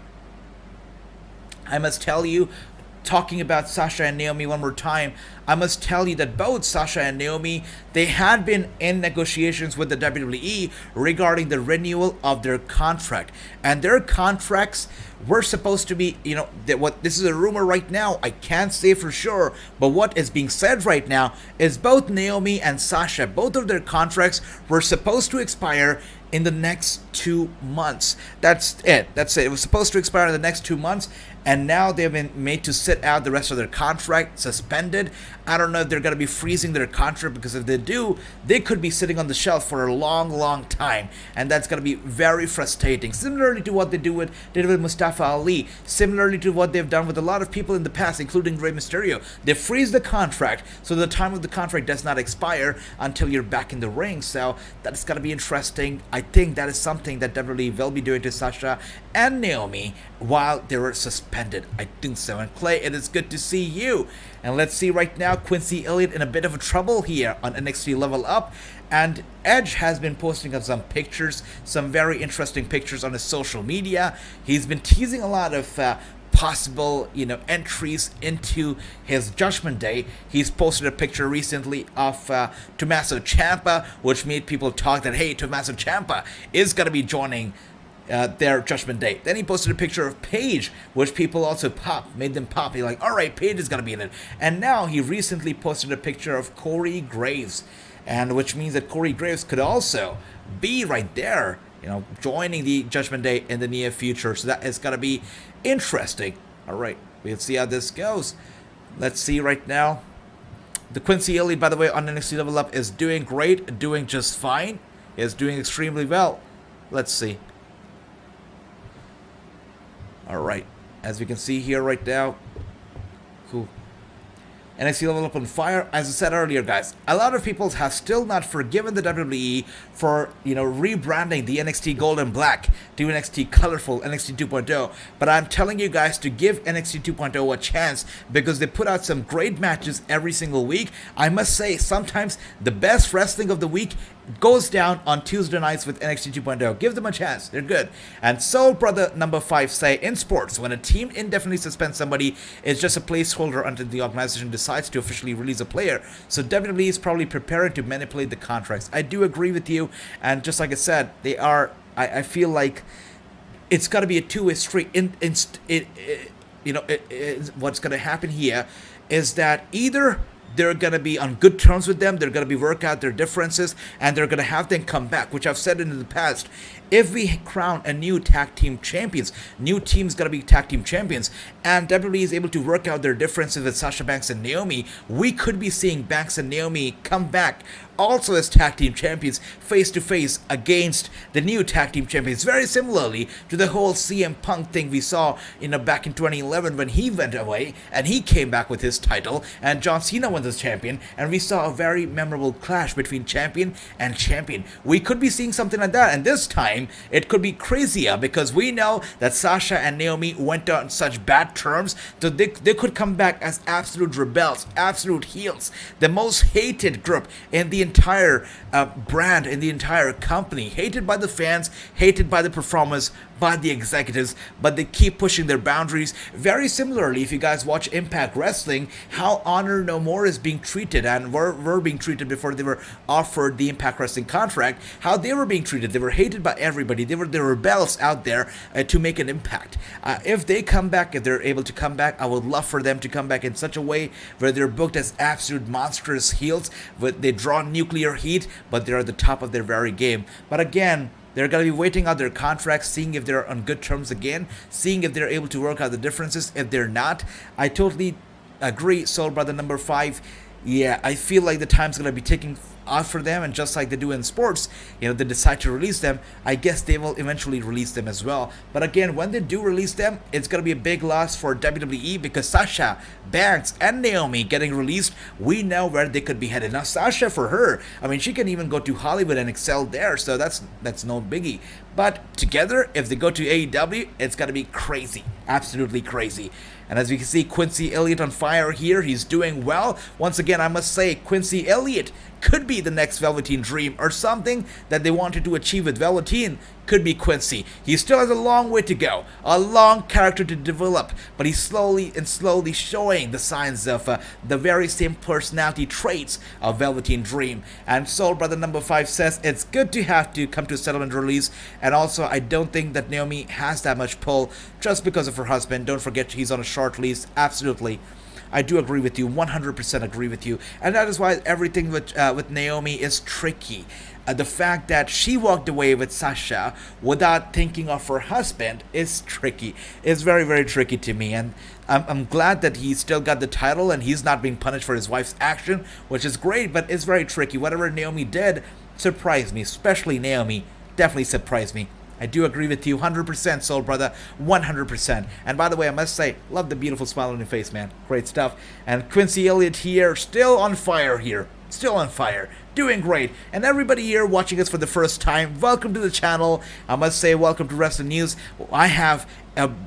I must tell you, talking about Sasha and Naomi one more time, I must tell you that both Sasha and Naomi, they had been in negotiations with the WWE regarding the renewal of their contract. And their contracts were supposed to be, you know, this is a rumor right now. I can't say for sure, but what is being said right now is both Naomi and Sasha, both of their contracts were supposed to expire in the next 2 months. That's it. It was supposed to expire in the next 2 months, and now they've been made to sit out the rest of their contract, suspended. I don't know if they're going to be freezing their contract, because if they do, they could be sitting on the shelf for a long time, and that's going to be very frustrating. Similarly to what they did with Mustafa Ali, similarly to what they've done with a lot of people in the past, including Rey Mysterio. They freeze the contract, so the time of the contract does not expire until you're back in the ring. So that's going to be interesting. I think that is something that WWE will be doing to Sasha and Naomi while they were suspended. I think so. And Clay, it is good to see you. And let's see right now, Quincy Elliott in a bit of trouble here on NXT Level Up. And Edge has been posting up some pictures, some very interesting pictures on his social media. He's been teasing a lot of possible, entries into his Judgment Day. He's posted a picture recently of Tommaso Ciampa, which made people talk that, hey, Tommaso Ciampa is going to be joining their Judgment Day. Then he posted a picture of Paige, which people also made them pop. He's like, all right, Paige is going to be in it. And now he recently posted a picture of Corey Graves, and which means that Corey Graves could also be right there, joining the Judgment Day in the near future. So that is going to be interesting. All right, we'll see how this goes. Let's see right now. The Quincy Elliott, by the way, on NXT Level Up is doing great, doing just fine. Is doing extremely well. Let's see. All right, as we can see here right now, cool. NXT Level Up on fire. As I said earlier, guys, a lot of people have still not forgiven the WWE for, rebranding the NXT Gold and Black to NXT Colorful, NXT 2.0. But I'm telling you guys to give NXT 2.0 a chance, because they put out some great matches every single week. I must say, sometimes the best wrestling of the week goes down on Tuesday nights with NXT 2.0. Give them a chance. They're good. And Soul Brother number 5 say, in sports, when a team indefinitely suspends somebody, it's just a placeholder until the organization decides to officially release a player. So WWE is probably preparing to manipulate the contracts. I do agree with you. And just like I said, they are, I feel like it's got to be a two-way street. What's going to happen here is that either they're going to be on good terms with them. They're going to be work out their differences, and they're going to have them come back, which I've said in the past. If we crown a new tag team champions, new team's going to be tag team champions, and WWE is able to work out their differences with Sasha Banks and Naomi, we could be seeing Banks and Naomi come back also as tag team champions face to face against the new tag team champions, very similarly to the whole CM Punk thing we saw back in 2011 when he went away and he came back with his title and John Cena was his champion, and we saw a very memorable clash between champion and champion. We could be seeing something like that, and this time it could be crazier because we know that Sasha and Naomi went on such bad terms, so they could come back as absolute rebels, absolute heels, the most hated group in the entire brand, in the entire company, hated by the fans, hated by the performers, by the executives, but they keep pushing their boundaries. Very similarly, if you guys watch Impact Wrestling, how Honor No More is being treated and were being treated before they were offered the Impact Wrestling contract, how they were being treated. They were hated by everybody. They were the rebels out there to make an impact. If they come back, if they're able to come back, I would love for them to come back in such a way where they're booked as absolute monstrous heels, but they draw nuclear heat, but they're at the top of their very game. But again, they're going to be waiting out their contracts, seeing if they're on good terms again, seeing if they're able to work out the differences. If they're not, I totally agree, Soul Brother number 5. Yeah, I feel like the time's going to be ticking out for them, and just like they do in sports, they decide to release them, I guess they will eventually release them as well. But again, when they do release them, it's going to be a big loss for WWE because Sasha, Banks, and Naomi getting released, we know where they could be headed. Now, Sasha, for her, I mean, she can even go to Hollywood and excel there, so that's no biggie. But together, if they go to AEW, it's going to be crazy, absolutely crazy. And as we can see, Quincy Elliott on fire here. He's doing well. Once again, I must say, Quincy Elliott could be the next Velveteen Dream, or something that they wanted to achieve with Velveteen could be Quincy. He still has a long way to go, a long character to develop, but he's slowly showing the signs of the very same personality traits of Velveteen Dream. And Soul Brother number 5 says it's good to have to come to a settlement release, and also I don't think that Naomi has that much pull just because of her husband. Don't forget he's on a short lease. Absolutely, I do agree with you, 100% agree with you, and that is why everything with Naomi is tricky. The fact that she walked away with Sasha without thinking of her husband is tricky. It's very, very tricky to me, and I'm glad that he still got the title and he's not being punished for his wife's action, which is great, but it's very tricky. Whatever Naomi did surprised me, especially Naomi, definitely surprised me. I do agree with you 100%, Soul Brother, 100%. And by the way, I must say, love the beautiful smile on your face, man. Great stuff. And Quincy Elliott here, still on fire here. Still on fire. Doing great. And everybody here watching us for the first time, welcome to the channel. I must say, welcome to Wrestling News. I have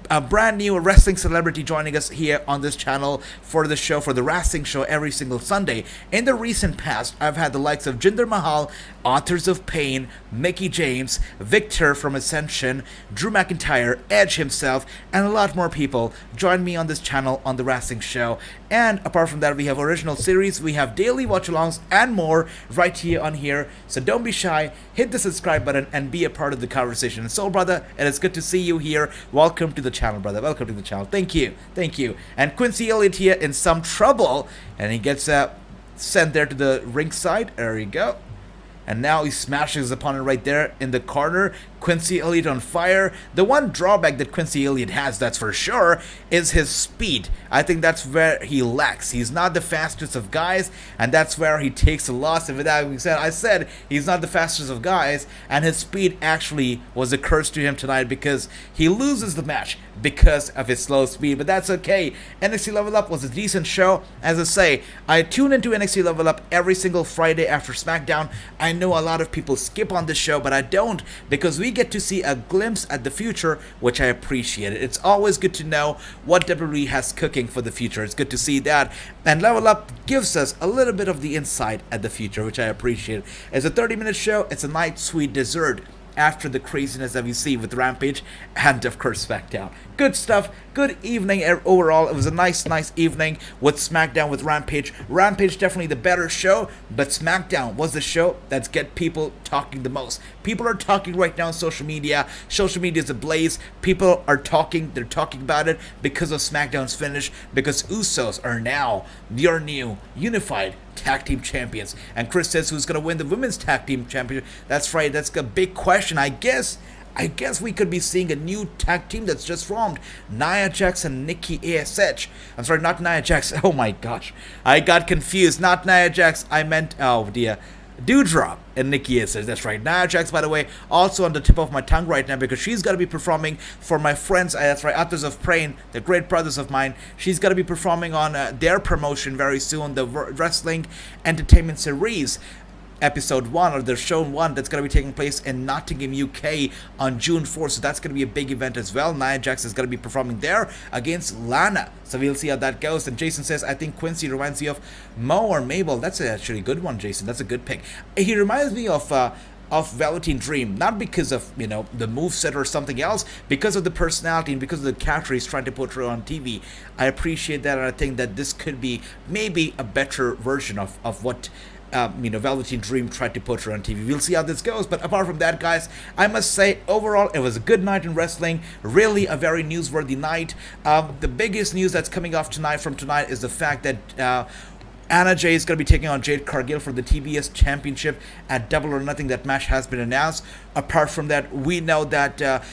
a brand new wrestling celebrity joining us here on this channel for the show, for the Wrassing show every single Sunday. In the recent past, I've had the likes of Jinder Mahal, Authors of Pain, Mickie James, Victor from Ascension, Drew McIntyre, Edge himself, and a lot more people join me on this channel on the Wrassing show. And apart from that, we have original series, we have daily watch-alongs, and more right here on here. So don't be shy, hit the subscribe button, and be a part of the conversation. And Soul Brother, it is good to see you here. Welcome to the channel, brother. Welcome to the channel. Thank you. Thank you. And Quincy Elliott here in some trouble, and he gets sent there to the ringside. There you go. And now he smashes his opponent right there in the corner. Quincy Elliott on fire. The one drawback that Quincy Elliott has, that's for sure, is his speed. I think that's where he lacks. He's not the fastest of guys, and that's where he takes a loss. And with that being said, I said he's not the fastest of guys, and his speed actually was a curse to him tonight because he loses the match because of his slow speed. But that's okay. NXT Level Up was a decent show. As I say, I tune into NXT Level Up every single Friday after SmackDown. I know a lot of people skip on this show, but I don't, because we get to see a glimpse at the future, which I appreciate. It's always good to know what WWE has cooking for the future. It's good to see that, and Level Up gives us a little bit of the insight at the future, which I appreciate. It's a 30-minute show. It's a nice sweet dessert after the craziness that we see with Rampage and, of course, SmackDown. Good stuff. Good evening overall. It was a nice evening with SmackDown, with Rampage. Rampage definitely the better show, but SmackDown was the show that's get people talking the most. People are talking right now on social media. Social media is ablaze. People are talking. They're talking about it because of SmackDown's finish, because USOS are now your new unified tag team champions. And Chris says, who's going to win the women's tag team championship? That's right. That's a big question. I guess we could be seeing a new tag team that's just formed. Nia Jax and Nikki ASH. I'm sorry, not Nia Jax. Oh my gosh. I got confused. Not Nia Jax. I meant, oh dear, Doudrop and Nikki ASH. That's right. Nia Jax, by the way, also on the tip of my tongue right now because she's going to be performing for my friends. That's right, Authors of Pain, the great brothers of mine. She's going to be performing on their promotion very soon, the Wrestling Entertainment Series. Episode 1, or the show 1, that's going to be taking place in Nottingham, UK on June 4th. So that's going to be a big event as well. Nia Jax is going to be performing there against Lana. So we'll see how that goes. And Jason says, I think Quincy reminds you of Mo or Mabel. That's actually a good one, Jason. That's a good pick. He reminds me of Velveteen Dream, not because of, the moveset or something else, because of the personality and because of the character he's trying to portray on TV. I appreciate that, and I think that this could be maybe a better version of what Velveteen Dream tried to portray on TV. We'll see how this goes. But apart from that, guys, I must say, overall, it was a good night in wrestling. Really a very newsworthy night. The biggest news that's coming off from tonight is the fact that Anna Jay is going to be taking on Jade Cargill for the TBS Championship at Double or Nothing. That match has been announced. Apart from that, we know that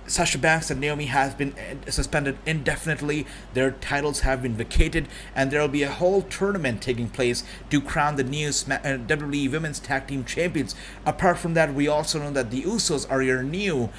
Sasha Banks and Naomi has been suspended indefinitely. Their titles have been vacated, and there will be a whole tournament taking place to crown the new WWE Women's Tag Team Champions. Apart from that, we also know that the Usos are your new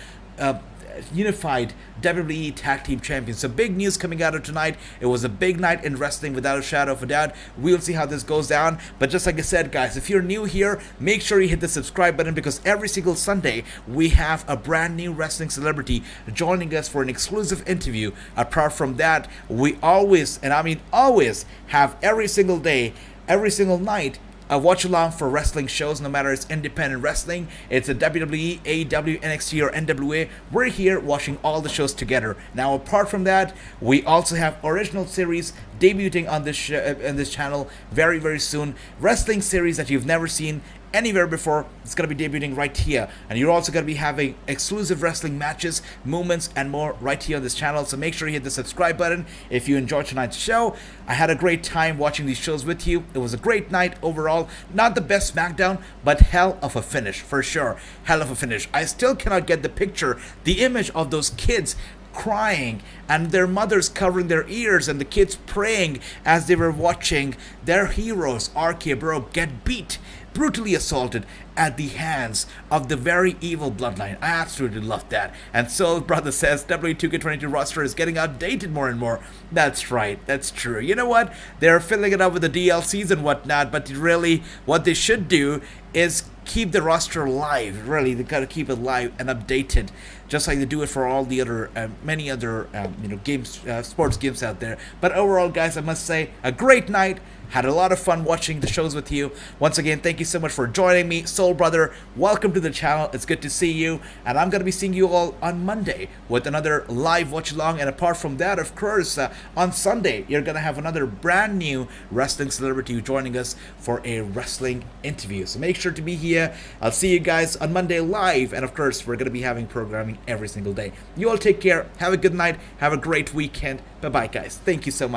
unified WWE Tag Team Champions. So big news coming out of tonight. It was a big night in wrestling without a shadow of a doubt. We'll see how this goes down. But just like I said, guys, if you're new here, make sure you hit the subscribe button, because every single Sunday we have a brand new wrestling celebrity joining us for an exclusive interview. Apart from that, we always, and I mean always, have every single day, every single night, a watch along for wrestling shows. No matter it's independent wrestling, it's a WWE, AEW, NXT, or NWA. We're here watching all the shows together. Now, apart from that, we also have original series debuting on this channel very, very soon. Wrestling series that you've never seen anywhere before. It's going to be debuting right here, and you're also going to be having exclusive wrestling matches, movements, and more right here on this channel. So make sure you hit the subscribe button if you enjoyed tonight's show. I had a great time watching these shows with you. It was a great night overall. Not the best SmackDown, but hell of a finish for sure. Hell of a finish. I still cannot get the picture, the image of those kids crying and their mothers covering their ears and the kids praying as they were watching their heroes, RK Bro, get beat, brutally assaulted at the hands of the very evil Bloodline. I absolutely love that. And Soul Brother says W2K22 roster is getting outdated more and more. That's right, that's true. You know what? They're filling it up with the DLCs and whatnot, but really what they should do is keep the roster live. Really, they gotta keep it live and updated, just like they do it for all the other many other games, sports games out there. But overall, guys, I must say, a great night. Had a lot of fun watching the shows with you. Once again, thank you so much for joining me. Soul Brother, welcome to the channel. It's good to see you. And I'm going to be seeing you all on Monday with another live watch along. And apart from that, of course, on Sunday, you're going to have another brand new wrestling celebrity joining us for a wrestling interview. So make sure to be here. I'll see you guys on Monday live. And of course, we're going to be having programming every single day. You all take care. Have a good night. Have a great weekend. Bye-bye, guys. Thank you so much.